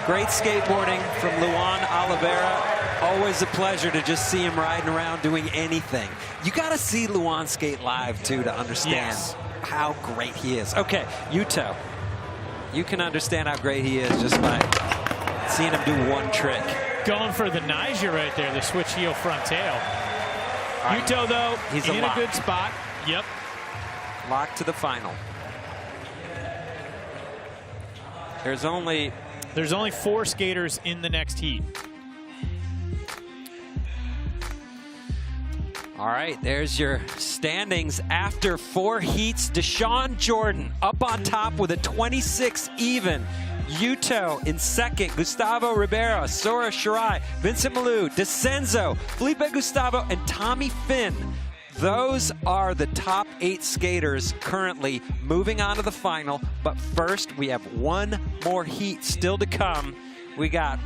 Great skateboarding from Luan Oliveira. Always a pleasure to just see him riding around doing anything. You got to see Luan skate live, too, to understand how great he is. Okay, Yuto, you can understand how great he is just by seeing him do one trick. Going for the Nyjah right there, the switch heel front tail. Yuto, though, he's in a good spot. Yep. Locked to the final. There's only 4 skaters in the next heat. All right, there's your standings after 4 heats. Deshawn Jordan up on top with a 26 even. Yuto in second, Gustavo Ribeiro, Sora Shirai, Vincent Malou, DeCenzo, Felipe Gustavo, and Tommy Fynn. Those are the top 8 skaters currently moving on to the final. But first, we have one more heat still to come. We got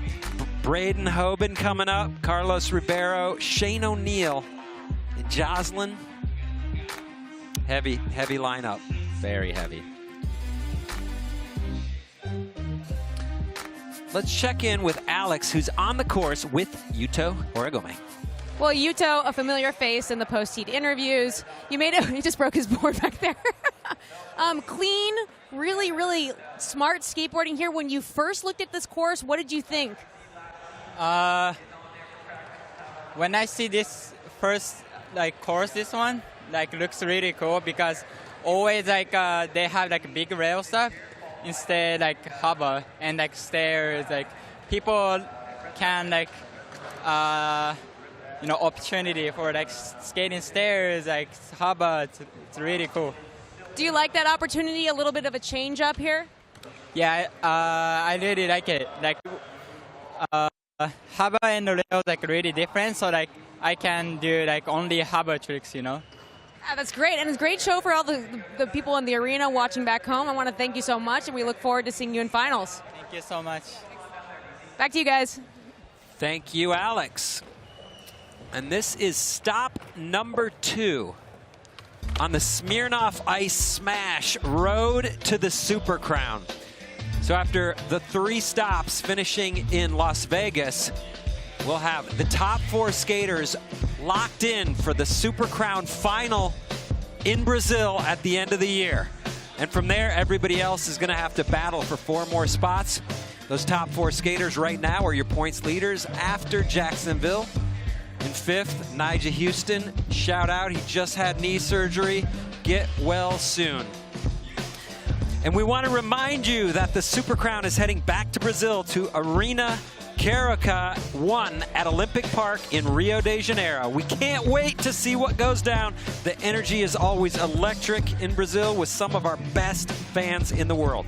Braden Hoban coming up, Carlos Ribeiro, Shane O'Neill, and Jocelyn. Heavy lineup. Very heavy. Let's check in with Alex, who's on the course with Yuto Horigome. Well, Yuto, a familiar face in the post-heat interviews. You made it. He just broke his board back there. Clean, really smart skateboarding here. When you first looked at this course, what did you think? When I see this first course, this one looks really cool because always they have big rail stuff instead harbor and stairs. People can opportunity for skating stairs, harbor. It's really cool. Do you like that opportunity? A little bit of a change up here? Yeah, I really like it. Harbor and the rail really different, so I can do only harbor tricks, Yeah, that's great, and it's a great show for all the people in the arena watching back home. I want to thank you so much, and we look forward to seeing you in finals. Thank you so much. Back to you guys. Thank you, Alex. And this is stop number 2 on the Smirnoff Ice Smash Road to the Super Crown. So after the 3 stops finishing in Las Vegas, we'll have the top 4 skaters locked in for the Super Crown final in Brazil at the end of the year. And from there, everybody else is going to have to battle for 4 more spots. Those top 4 skaters right now are your points leaders after Jacksonville. In 5th, Nyjah Huston. Shout out, he just had knee surgery. Get well soon. And we want to remind you that the Super Crown is heading back to Brazil to Arena Cariuma 1 at Olympic Park in Rio de Janeiro. We can't wait to see what goes down. The energy is always electric in Brazil with some of our best fans in the world.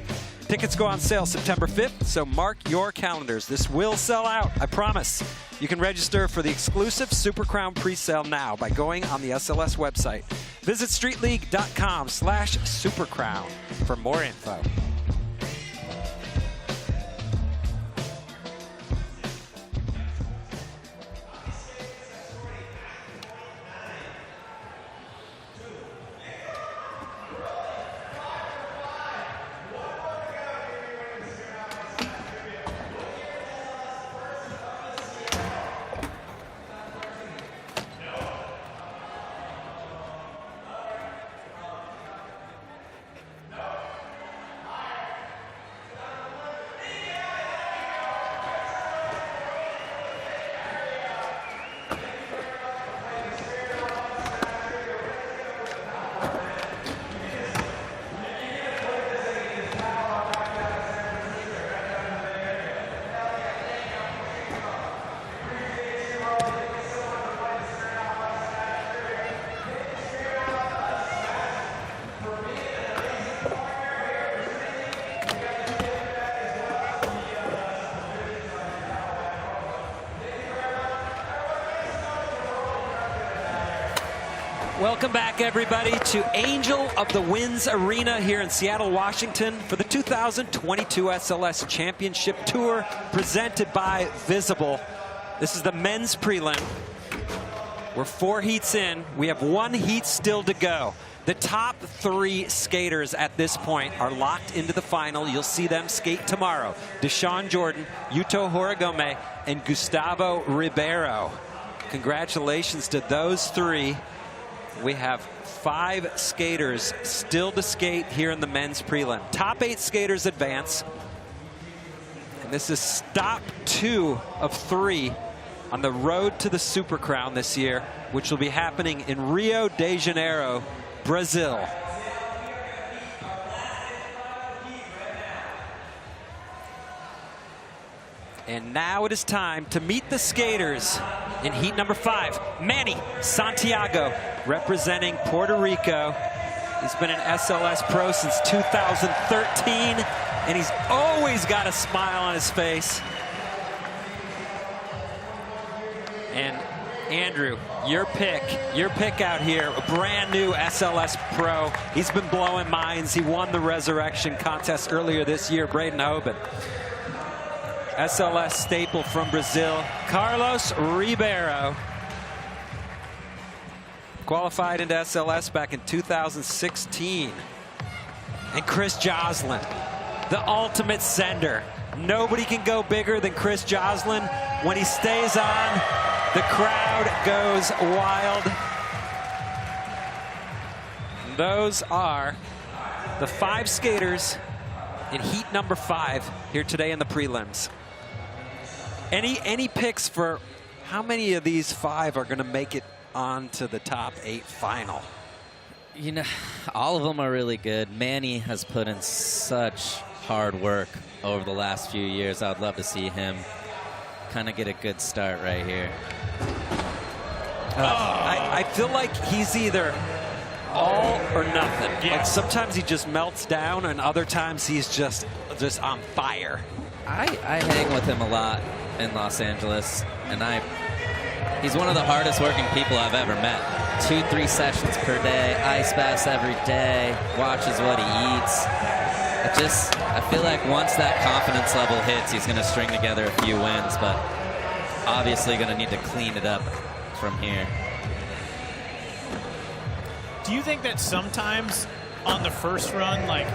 Tickets go on sale September 5th, so mark your calendars. This will sell out, I promise. You can register for the exclusive Super Crown pre-sale now by going on the SLS website. Visit streetleague.com/supercrown for more info. Welcome back, everybody, to Angel of the Winds Arena here in Seattle, Washington for the 2022 SLS Championship Tour presented by Visible. This is the men's prelim. We're 4 heats in. We have 1 heat still to go. The top 3 skaters at this point are locked into the final. You'll see them skate tomorrow. Deshawn Jordan, Yuto Horigome, and Gustavo Ribeiro. Congratulations to those 3. We have 5 skaters still to skate here in the men's prelim. Top 8 skaters advance. And this is stop 2 of 3 on the road to the Super Crown this year, which will be happening in Rio de Janeiro, Brazil. And now it is time to meet the skaters in heat number 5. Manny Santiago, representing Puerto Rico. He's been an SLS pro since 2013, and he's always got a smile on his face. And Andrew, your pick out here, a brand new SLS pro. He's been blowing minds. He won the Resurrection contest earlier this year, Braden Hoban. SLS staple from Brazil, Carlos Ribeiro. Qualified into SLS back in 2016. And Chris Joslin, the ultimate sender. Nobody can go bigger than Chris Joslin. When he stays on, the crowd goes wild. Those are the 5 skaters in heat number 5 here today in the prelims. Any picks for how many of these 5 are going to make it onto the top 8 final? You know, all of them are really good. Manny has put in such hard work over the last few years. I'd love to see him kind of get a good start right here. I feel like he's either all or nothing. Yeah. Like sometimes he just melts down, and other times he's just on fire. I hang with him a lot in Los Angeles, and he's one of the hardest working people I've ever met. 2-3 sessions per day, ice baths every day, watches what he eats. I feel like once that confidence level hits, he's going to string together a few wins, but obviously going to need to clean it up from here. Do you think that sometimes on the first run, like,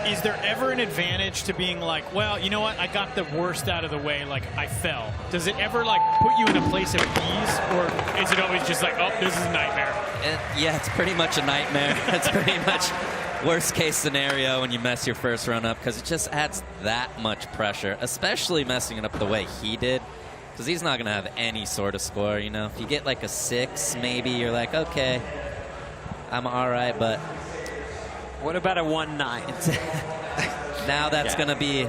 is there ever an advantage to being like, well, you know what, I got the worst out of the way, like I fell? Does it ever like put you in a place of ease, or is it always just like, oh, this is a nightmare? Yeah, it's pretty much a nightmare. It's pretty much worst case scenario when you mess your first run up, because it just adds that much pressure, especially messing it up the way he did, because he's not going to have any sort of score. You know, if you get like a 6, maybe you're like, okay, I'm all right, but what about a 1-9? Now that's going to be,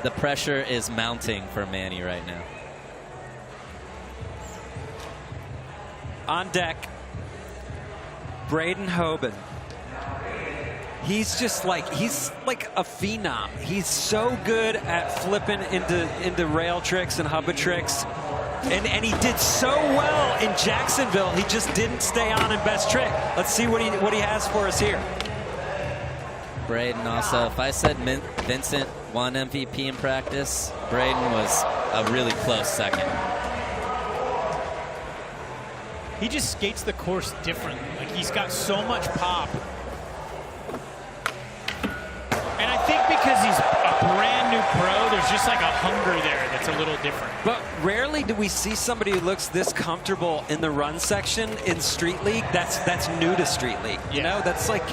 the pressure is mounting for Manny right now. On deck, Braden Hoban. He's like a phenom. He's so good at flipping into rail tricks and hubba tricks. And he did so well in Jacksonville. He just didn't stay on in best trick. Let's see what he has for us here. Braden also, if I said Vincent won MVP in practice, Braden was a really close second. He just skates the course differently. Like, he's got so much pop. And I think because he's a brand new pro, there's just like a hunger there that's a little different. But rarely do we see somebody who looks this comfortable in the run section in Street League. That's new to Street League. You know, that's like,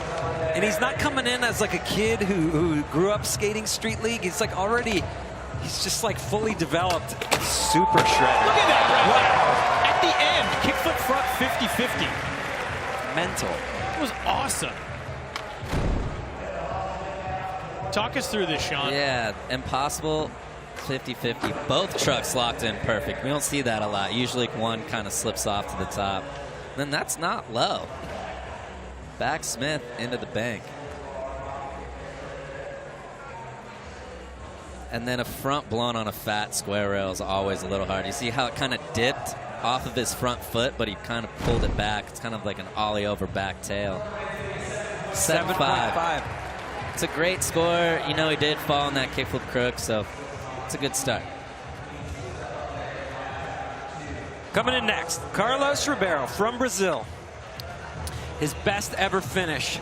and he's not coming in as like a kid who grew up skating Street League. He's like already, he's just like fully developed, super shredded. Look at that, right? At the end, kickflip front 50-50. Mental. It was awesome. Talk us through this, Sean. Yeah, impossible 50-50. Both trucks locked in perfect. We don't see that a lot. Usually one kind of slips off to the top. Then that's not low. Back Smith into the bank. And then a front blown on a fat square rail is always a little hard. You see how it kind of dipped off of his front foot, but he kind of pulled it back. It's kind of like an ollie over back tail. 7.5. It's a great score. You know, he did fall on that kickflip crook, so it's a good start. Coming in next, Carlos Ribeiro from Brazil. His best ever finish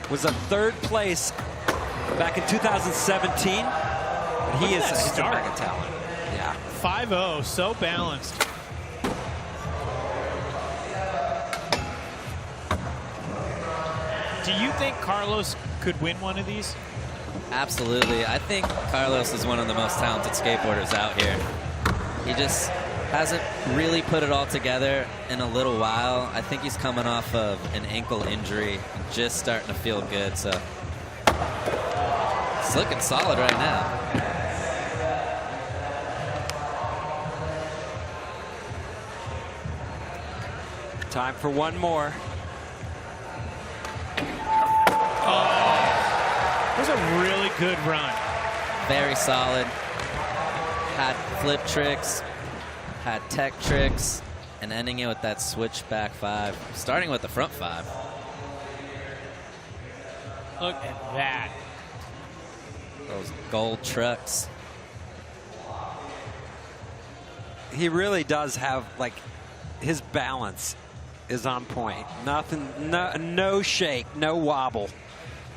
was a 3rd place back in 2017. But he is a mega talent. Yeah. 5-0, so balanced. Do you think Carlos could win one of these? Absolutely. I think Carlos is one of the most talented skateboarders out here. He just hasn't really put it all together in a little while. I think he's coming off of an ankle injury and just starting to feel good. So it's looking solid right now. Time for one more. Oh, it was a really good run. Very solid. Had flip tricks, had tech tricks, and ending it with that switch back 5. Starting with the front 5. Look at that. Those gold trucks. He really does have, like, his balance is on point. Nothing, no shake, no wobble.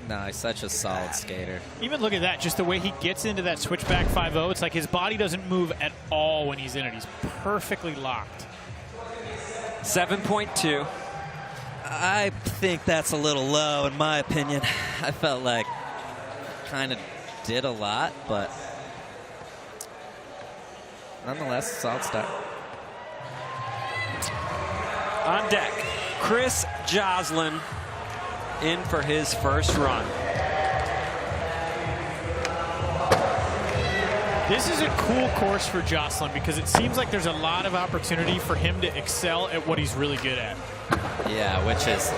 No, he's such a solid skater. Even look at that, just the way he gets into that switchback 5-0. It's like his body doesn't move at all when he's in it. He's perfectly locked. 7.2. I think that's a little low in my opinion. I felt like kind of did a lot, but nonetheless, solid start. On deck, Chris Joslin in for his first run. This is a cool course for Joslin because it seems like there's a lot of opportunity for him to excel at what he's really good at. Yeah, which is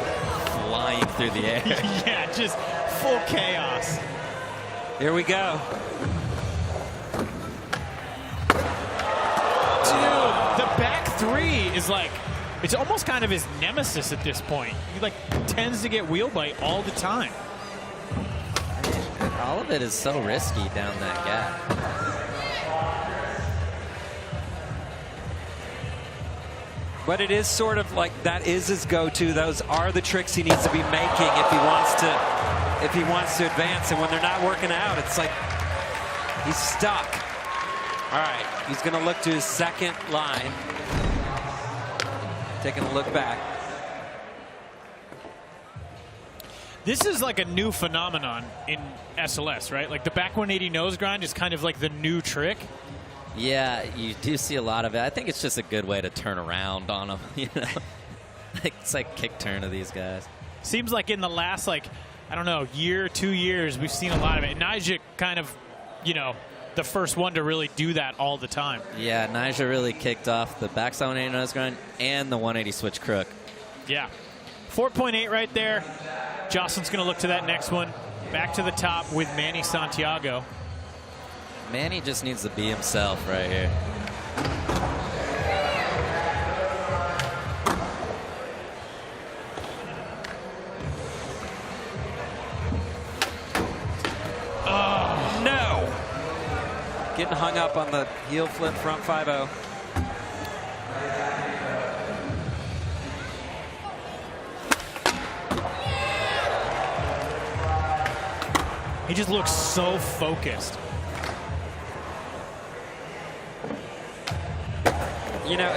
flying through the air. Yeah, just full chaos. Here we go. Dude, the back 3 is like, it's almost kind of his nemesis at this point. He like tends to get wheel bite all the time. All of it is so risky down that gap. But it is sort of like that is his go-to. Those are the tricks he needs to be making if he wants to advance. And when they're not working out, it's like he's stuck. All right, he's going to look to his second line. Taking a look back. This is like a new phenomenon in SLS, right? Like the back 180 nose grind is kind of like the new trick. Yeah, you do see a lot of it. I think it's just a good way to turn around on them. You know, it's like kick turn of these guys. Seems like in the last, like, I don't know, year, 2 years, we've seen a lot of it. Nyjah kind of, you know, the first one to really do that all the time. Yeah, Nyjah really kicked off the backside 180 nose grind and the 180 switch crook. Yeah. 4.8 right there. Joslin's going to look to that next one. Back to the top with Manny Santiago. Manny just needs to be himself right here. Oh, no. Getting hung up on the heel flip front 5-0. He just looks so focused. You know,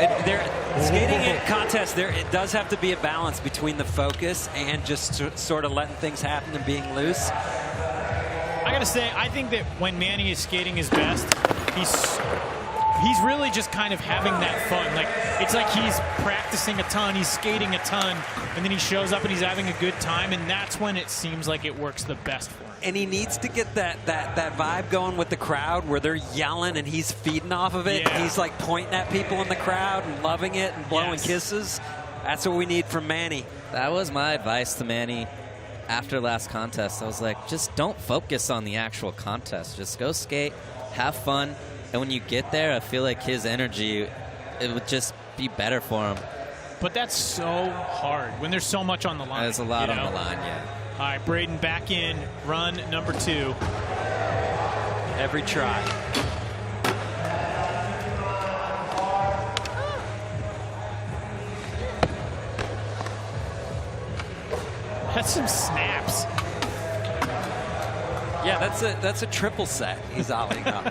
skating in contests, it does have to be a balance between the focus and just sort of letting things happen and being loose. I gotta say, I think that when Manny is skating his best, he's really just kind of having that fun. Like, it's like he's practicing a ton, he's skating a ton, and then he shows up and he's having a good time, and that's when it seems like it works the best for him. And he needs to get that vibe going with the crowd where they're yelling and he's feeding off of it. Yeah. He's like pointing at people in the crowd and loving it and blowing kisses. That's what we need from Manny. That was my advice to Manny after last contest. I was like, just don't focus on the actual contest. Just go skate, have fun, and when you get there, I feel like his energy, it would just be better for him. But that's so hard when there's so much on the line. There's a lot on the line, yeah. All right, Braden back in, run number 2. Every try. That's some snaps. Yeah, that's a triple set he's ollieing up.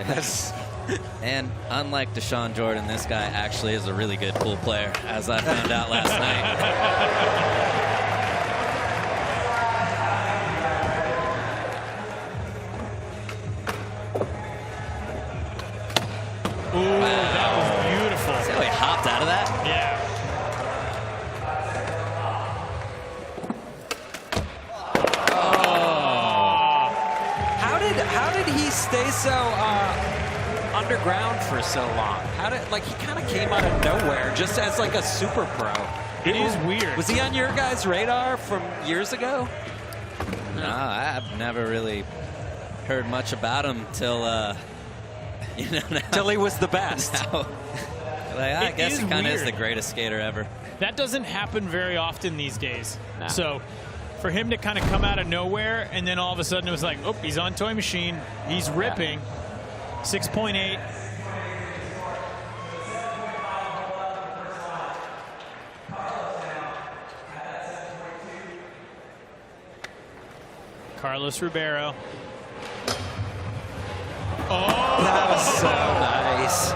And unlike Deshawn Jordan, this guy actually is a really good pool player, as I found out last night. Ooh, that was beautiful. See how he hopped out of that? Yeah. How did he stay so underground for so long? How did, like, he kind of came out of nowhere just as like a super pro. It is weird. Was he on your guys' radar from years ago? No, I've never really heard much about him till you know, now, till he was the best. Now, like, I guess he kind of is the greatest skater ever. That doesn't happen very often these days. No. So for him to kind of come out of nowhere and then all of a sudden it was like, oh, he's on Toy Machine. He's ripping. 6.8. Carlos Ribeiro. Oh! That was so nice.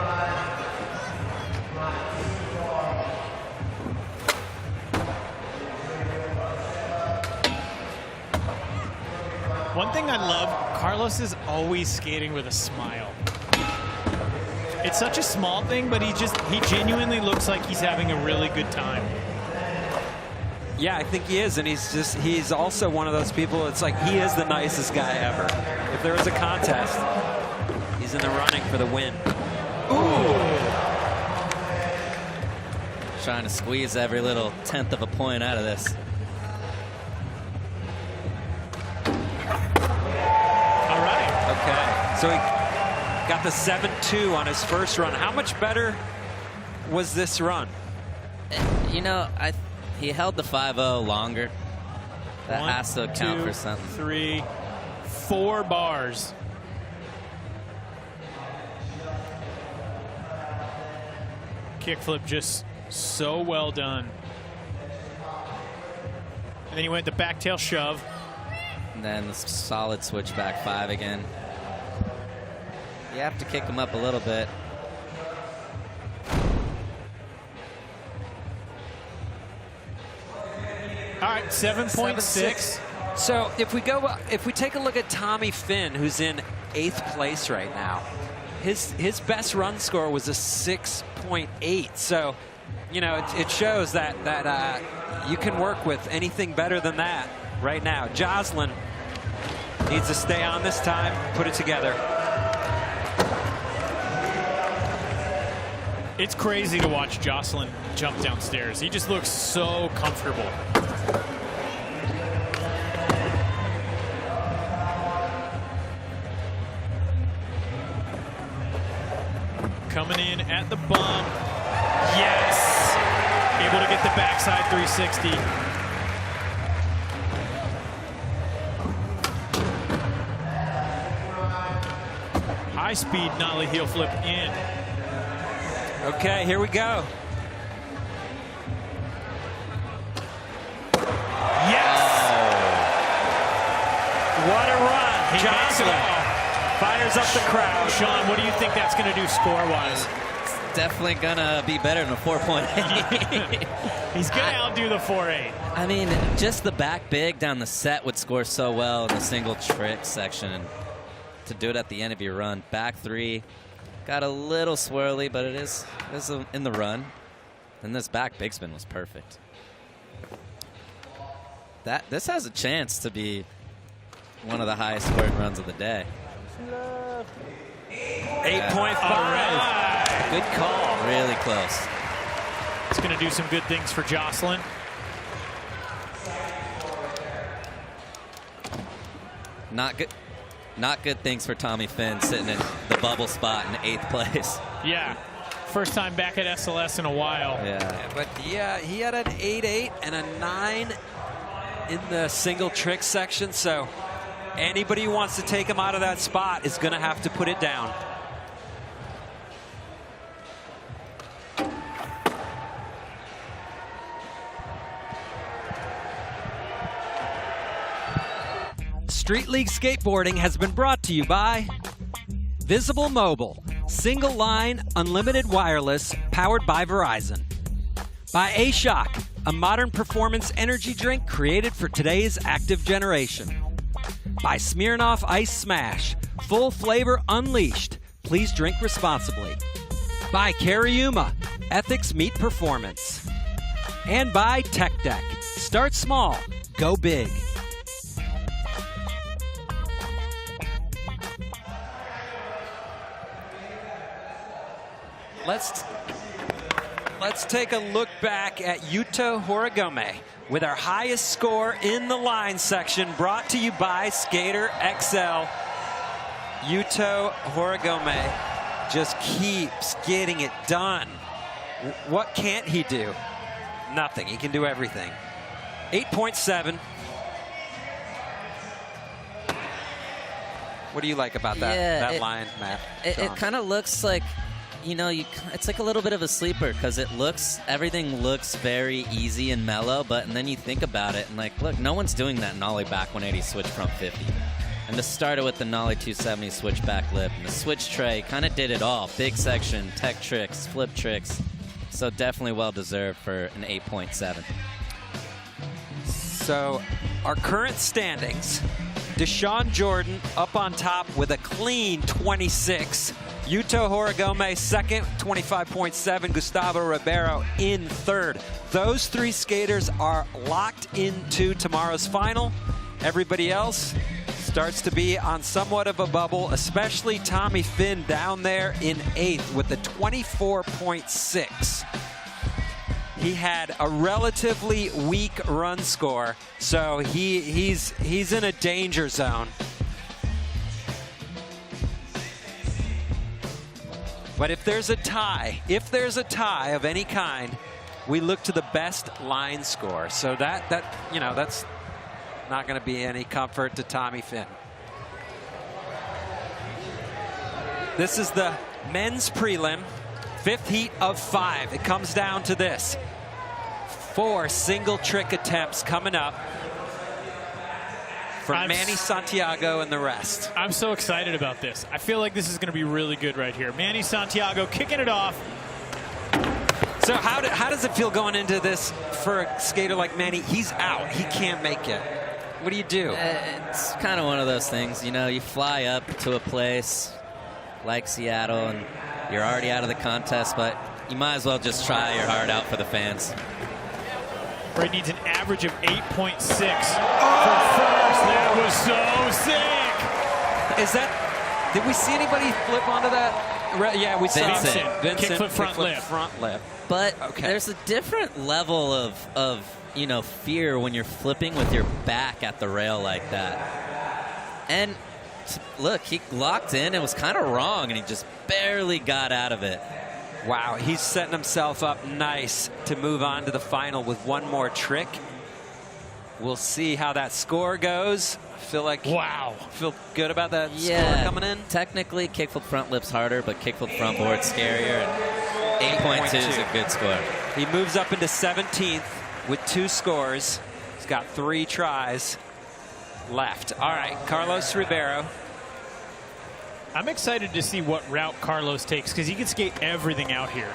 One thing I love, Carlos is always skating with a smile. It's such a small thing, but he genuinely looks like he's having a really good time. Yeah, I think he is, and he's also one of those people, it's like he is the nicest guy ever. If there was a contest, he's in the running for the win. Ooh! Trying to squeeze every little tenth of a point out of this. All right. Okay, so he got the 7-2 on his first run. How much better was this run? You know, he held the 5-0 longer. That 1, has to account 2, for something. 3, 4 bars. Kickflip just so well done. And then he went the back tail shove. And then the solid switchback 5 again. You have to kick him up a little bit. All right, 7.6. So if we take a look at Tommy Fynn, who's in 8th place right now, his best run score was a 6.8. So, you know, it shows that you can work with anything better than that right now. Jocelyn needs to stay on this time, put it together. It's crazy to watch Jocelyn jump downstairs. He just looks so comfortable. Coming in at the bump. Yes! Able to get the backside 360. High speed nollie heel flip in. Okay, here we go. Yes! What a run. He Jocelyn fires up the crowd. Sean, what do you think that's going to do score-wise? It's definitely going to be better than a 4.8. He's going to outdo the 4.8. I mean, just the back big down the set would score so well in the single trick section. And to do it at the end of your run. Back 3. Got a little swirly, but it is in the run. And this back big spin was perfect. This has a chance to be one of the highest scoring runs of the day. 8.5. Right. Good call. Really close. It's going to do some good things for Jocelyn. Not good things for Tommy Fynn sitting in the bubble spot in 8th place. Yeah. First time back at SLS in a while. Yeah. But yeah, he had an 8.8 and a 9 in the single trick section. So anybody who wants to take him out of that spot is going to have to put it down. Street League Skateboarding has been brought to you by Visible Mobile, single line, unlimited wireless, powered by Verizon. By Shoc, a modern performance energy drink created for today's active generation. By Smirnoff Ice Smash, full flavor unleashed. Please drink responsibly. By Cariuma, ethics meet performance. And by Tech Deck. Start small, go big. Let's take a look back at Yuto Horigome with our highest score in the line section, brought to you by Skater XL. Yuto Horigome just keeps getting it done. What can't he do? Nothing. He can do everything. 8.7. What do you like about that line, Matt? It kind of looks like, you know, it's like a little bit of a sleeper because everything looks very easy and mellow, and then you think about it and like, look, no one's doing that nollie back 180 switch front 50. And to start it with the nollie 270 switch back lip and the switch tray, kind of did it all. Big section, tech tricks, flip tricks. So definitely well deserved for an 8.7. So our current standings, Deshawn Jordan up on top with a clean 26. Yuto Horigome second, 25.7. Gustavo Ribeiro in third. Those three skaters are locked into tomorrow's final. Everybody else starts to be on somewhat of a bubble, especially Tommy Fynn down there in 8th with a 24.6. He had a relatively weak run score, so he's in a danger zone. But if there's a tie of any kind, we look to the best line score. So that's not going to be any comfort to Tommy Fynn. This is the men's prelim, 5th heat of 5. It comes down to this. 4 single trick attempts coming up for Manny Santiago and the rest. I'm so excited about this. I feel like this is going to be really good right here. Manny Santiago kicking it off. So how does it feel going into this for a skater like Manny? He's out. He can't make it. What do you do? It's kind of one of those things, you know, you fly up to a place like Seattle and you're already out of the contest, but you might as well just try your heart out for the fans. Brady needs an average of 8.6 for first. That was so sick. Is that, did we see anybody flip onto that? Yeah, we saw Vincent. Vincent. Kickflip front lip. But there's a different level of you know, fear when you're flipping with your back at the rail like that. And look, he locked in. It was kind of wrong, and he just barely got out of it. Wow, he's setting himself up nice to move on to the final with one more trick. We'll see how that score goes. Feel good about that score coming in? Technically, kickflip front lip's harder, but kickflip front board's scarier. And 8.2 is a good score. He moves up into 17th with 2 scores. He's got 3 tries left. All right, Carlos Ribeiro. I'm excited to see what route Carlos takes because he can skate everything out here.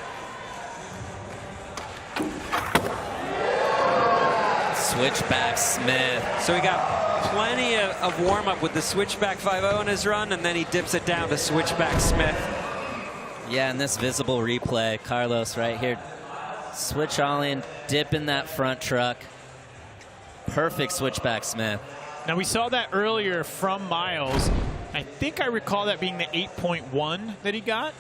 Switchback Smith. So he got plenty of warm-up with the switchback 5-0 in his run, and then he dips it down to switchback Smith. Yeah, in this visible replay, Carlos right here. Switch all in, dip in that front truck. Perfect switchback Smith. Now, we saw that earlier from Miles. I think I recall that being the 8.1 that he got.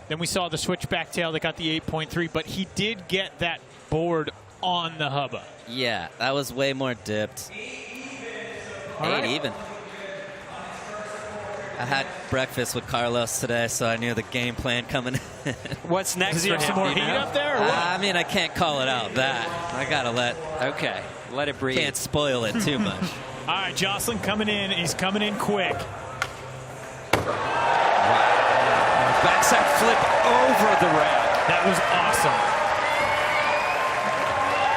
Then we saw the switchback tail that got the 8.3, but he did get that board on the hubba. Yeah, that was way more dipped. All right. 8 even. I had breakfast with Carlos today, so I knew the game plan coming in. What's next? Does he have some more heat up there? Or what? I mean, I can't call it out that. I got to let it breathe. Can't spoil it too much. All right, Jocelyn coming in. He's coming in quick. Backside flip over the rail. That was awesome.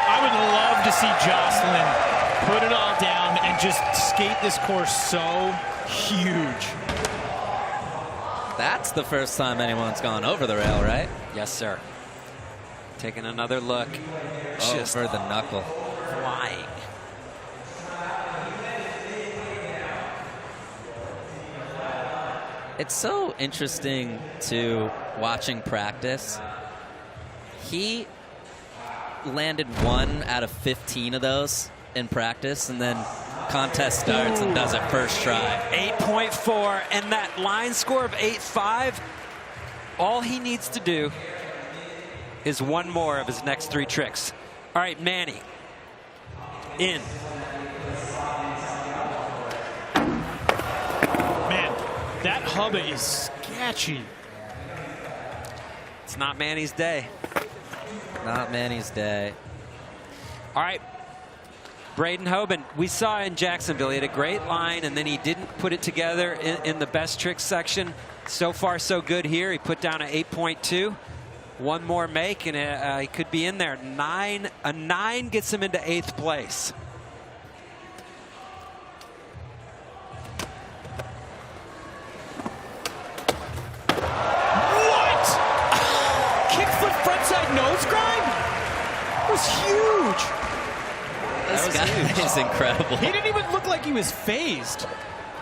I would love to see Jocelyn put it all down and just skate this course so huge. That's the first time anyone's gone over the rail, right? Yes, sir. Taking another look. Just for the knuckle. Flying. It's so interesting to watching practice. He landed 1 out of 15 of those in practice, and then contest starts and does it first try. 8.4, and that line score of 8.5, all he needs to do is one more of his next 3 tricks. All right, Manny, in. Man, that hubba is sketchy. It's not Manny's day. Not Manny's day. All right, Braden Hoban, we saw in Jacksonville, he had a great line, and then he didn't put it together in the best tricks section. So far, so good here. He put down an 8.2. One more make, and he could be in there. A 9 gets him into 8th place. What? Kickflip frontside nose grind? That was huge. This guy is incredible. He didn't even look like he was phased.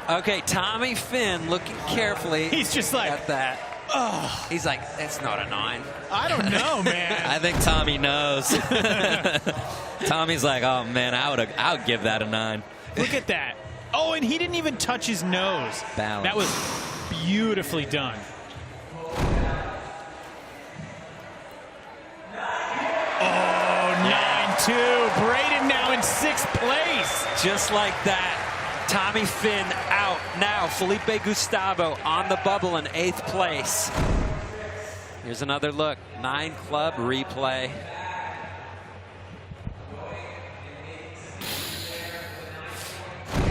Okay, Tommy Fynn looking carefully. He's just like, at that. Oh. He's like, it's not a 9. I don't know, man. I think Tommy knows. Tommy's like, oh man, I would give that a 9. Look at that. Oh, and he didn't even touch his nose. Balance. That was beautifully done. Oh, 9-2. Braden now in 6th place. Just like that. Tommy Fynn out. Now Felipe Gustavo on the bubble in 8th place. Here's another look. 9 club replay.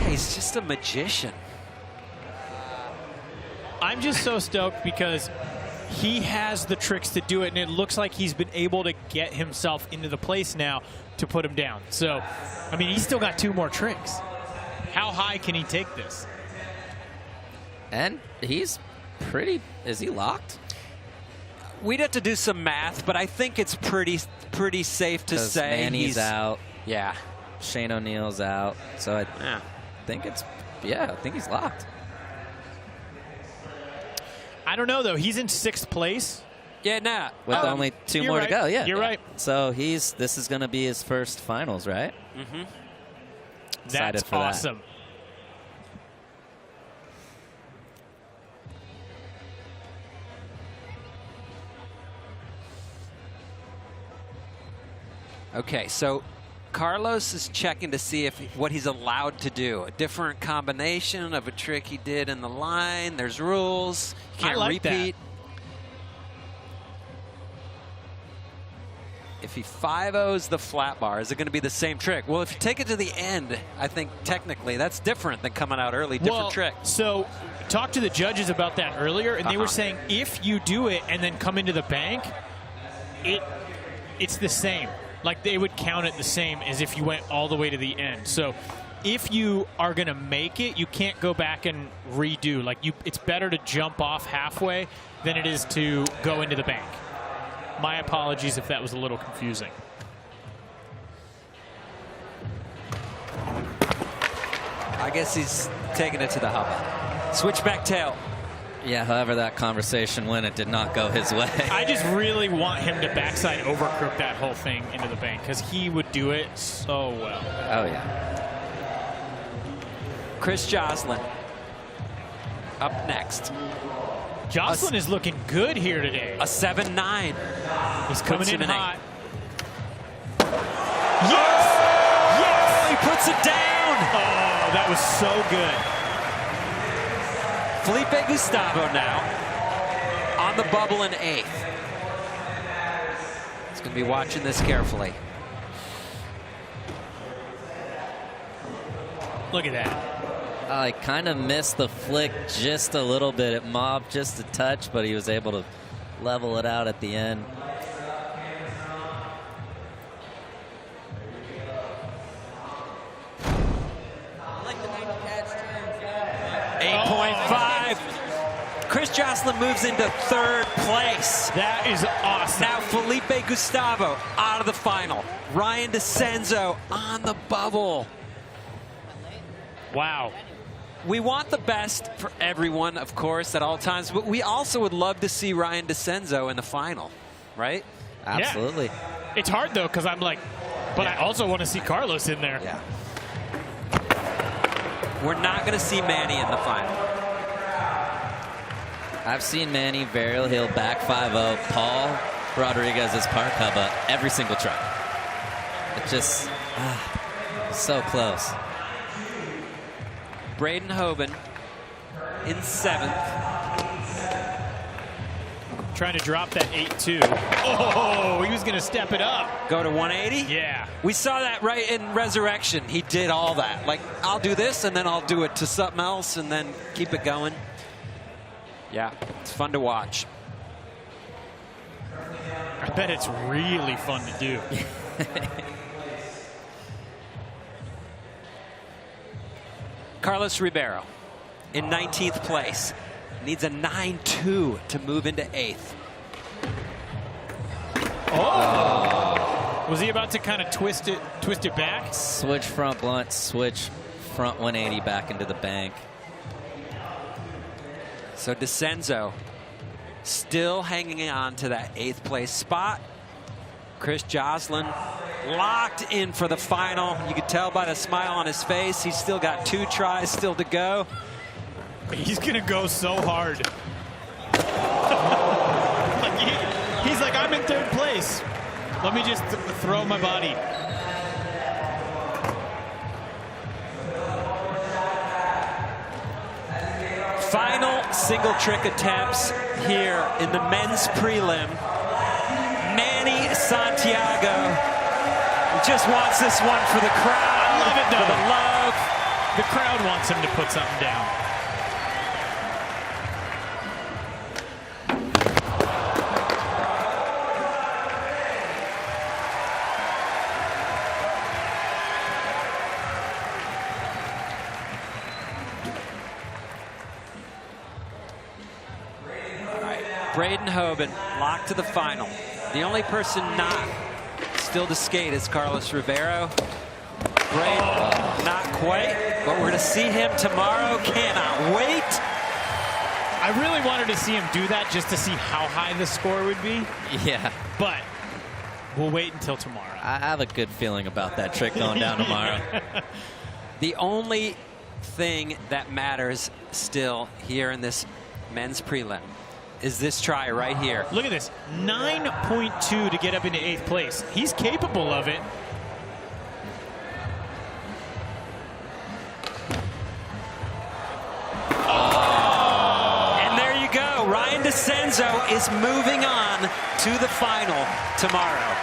He's just a magician. I'm just so stoked because he has the tricks to do it, and it looks like he's been able to get himself into the place now to put him down. So, I mean, he's still got 2 more tricks. How high can he take this? And he's pretty, is he locked? We'd have to do some math, but I think it's pretty safe to say Manny's he's out. Yeah. Shane O'Neill's out. So I think I think he's locked. I don't know, though. He's in 6th place. Yeah, nah. With only 2 more to go, yeah. You're right. So this is going to be his first finals, right? Mm-hmm. That's for awesome. Okay, so Carlos is checking to see what he's allowed to do. A different combination of a trick he did in the line. There's rules. You can't repeat. If he 5-0s the flat bar, is it going to be the same trick? Well, if you take it to the end, I think technically that's different than coming out early. Different trick. So talked to the judges about that earlier, and they were saying if you do it and then come into the bank, it's the same. Like they would count it the same as if you went all the way to the end. So if you are going to make it, you can't go back and redo. Like it's better to jump off halfway than it is to go into the bank. My apologies if that was a little confusing. I guess he's taking it to the hub. Switchback tail. Yeah, however that conversation went, it did not go his way. I just really want him to backside overcrook that whole thing into the bank because he would do it so well. Oh, yeah. Chris Joslin up next. Joslin is looking good here today. A 7-9. He's coming in hot. Yes! Yes! He puts it down! Oh, that was so good. Felipe Gustavo now on the bubble in 8th. He's going to be watching this carefully. Look at that. I kind of missed the flick just a little bit. It mobbed just a touch, but he was able to level it out at the end. Chris Joslin moves into 3rd place. That is awesome. Now Felipe Gustavo out of the final. Ryan DeCenzo on the bubble. Wow. We want the best for everyone, of course, at all times, but we also would love to see Ryan DeCenzo in the final, right? Absolutely. Yeah. It's hard, though, because I'm like, but I also want to see Carlos in there. Yeah. We're not going to see Manny in the final. I've seen Manny, Varial Hill, back 5-0, Paul Rodriguez's park hubba every single try. It just, so close. Braden Hoban in 7th. Trying to drop that 8-2. Oh, he was going to step it up. Go to 180? Yeah. We saw that right in Resurrection. He did all that. Like, I'll do this, and then I'll do it to something else, and then keep it going. Yeah, it's fun to watch. I bet it's really fun to do. Carlos Ribeiro in 19th place. Needs a 9-2 to move into 8th. Oh! Was he about to kind of twist it back? Switch front blunt, switch front 180 back into the bank. So DeCenzo still hanging on to that 8th place spot. Chris Joslin locked in for the final. You could tell by the smile on his face. He's still got 2 tries still to go. He's going to go so hard. He's like, I'm in 3rd place. Let me just throw my body. Final single trick attempts here in the men's prelim. Manny Santiago just wants this one for the crowd. I love it, though. For the love. The crowd wants him to put something down. Braden Hoban locked to the final. The only person not still to skate is Carlos Ribeiro. Braden, not quite, but we're going to see him tomorrow. Cannot wait. I really wanted to see him do that just to see how high the score would be. Yeah. But we'll wait until tomorrow. I have a good feeling about that trick going down tomorrow. The only thing that matters still here in this men's prelim is this try right here. Look at this, 9.2 to get up into 8th place. He's capable of it. Oh. And there you go. Ryan DeCenzo is moving on to the final tomorrow.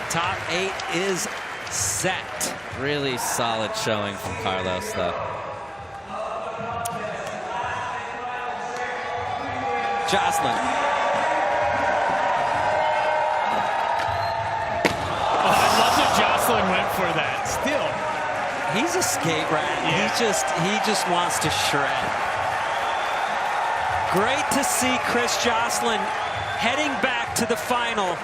Top 8 is set. Really solid showing from Carlos, though. Joslin. Oh, I love that Joslin went for that. Still. He's a skate rat. Yeah. He just wants to shred. Great to see Chris Joslin heading back to the final.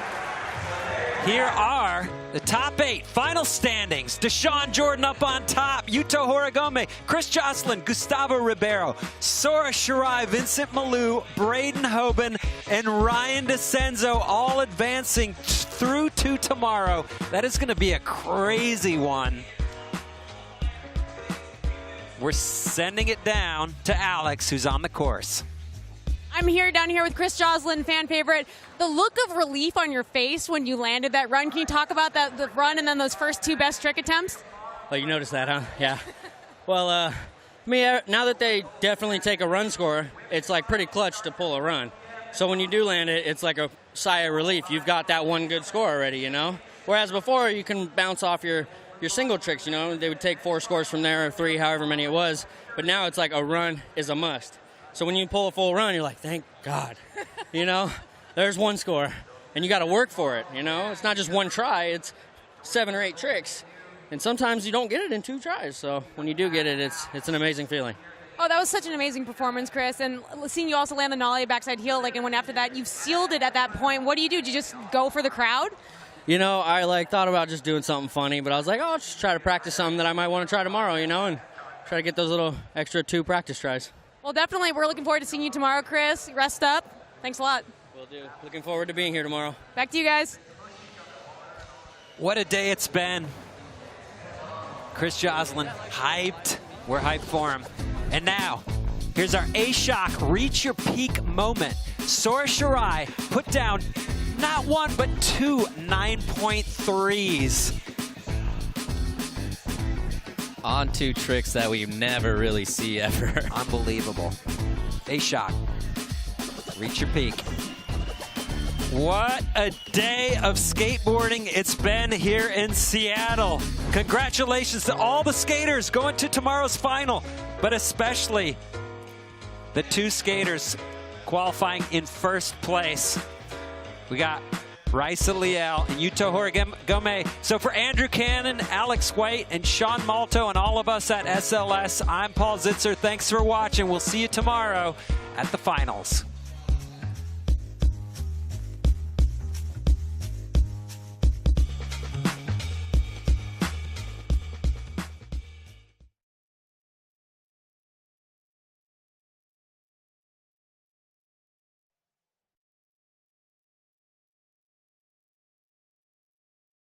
Here are the top 8 final standings. Deshawn Jordan up on top. Yuto Horigome, Chris Joslin, Gustavo Ribeiro, Sora Shirai, Vincent Malou, Braden Hoban, and Ryan DeCenzo all advancing through to tomorrow. That is going to be a crazy one. We're sending it down to Alex, who's on the course. I'm down here with Chris Joslin, fan favorite. The look of relief on your face when you landed that run. Can you talk about the run and then those first 2 best trick attempts? Oh, you noticed that, huh? Yeah. Well, now that they definitely take a run score, it's like pretty clutch to pull a run. So when you do land it, it's like a sigh of relief. You've got that one good score already, you know? Whereas before, you can bounce off your single tricks, you know? They would take 4 scores from there or 3, however many it was. But now it's like a run is a must. So when you pull a full run, you're like, thank God. You know, there's 1 score. And you got to work for it, you know? It's not just 1 try. It's 7 or 8 tricks. And sometimes you don't get it in 2 tries. So when you do get it, it's an amazing feeling. Oh, that was such an amazing performance, Chris. And seeing you also land the nollie backside heel, and when after that, you've sealed it at that point. What do? Did you just go for the crowd? You know, I thought about just doing something funny, but I was like, oh, I'll just try to practice something that I might want to try tomorrow, you know? And try to get those little extra 2 practice tries. Well, definitely. We're looking forward to seeing you tomorrow, Chris. Rest up. Thanks a lot. Will do. Looking forward to being here tomorrow. Back to you guys. What a day it's been. Chris Joslin, hyped. We're hyped for him. And now, here's our Shoc Reach Your Peak moment. Sora Shirai put down not 1, but 2 9.3s. On 2 tricks that we never really see ever. Unbelievable. Shoc, reach your peak. What a day of skateboarding it's been here in Seattle. Congratulations to all the skaters going to tomorrow's final, but especially the 2 skaters qualifying in first place. We got Raisa Liel and Yuto Horigome. So for Andrew Cannon, Alex White, and Sean Malto, and all of us at SLS, I'm Paul Zitzer. Thanks for watching. We'll see you tomorrow at the finals.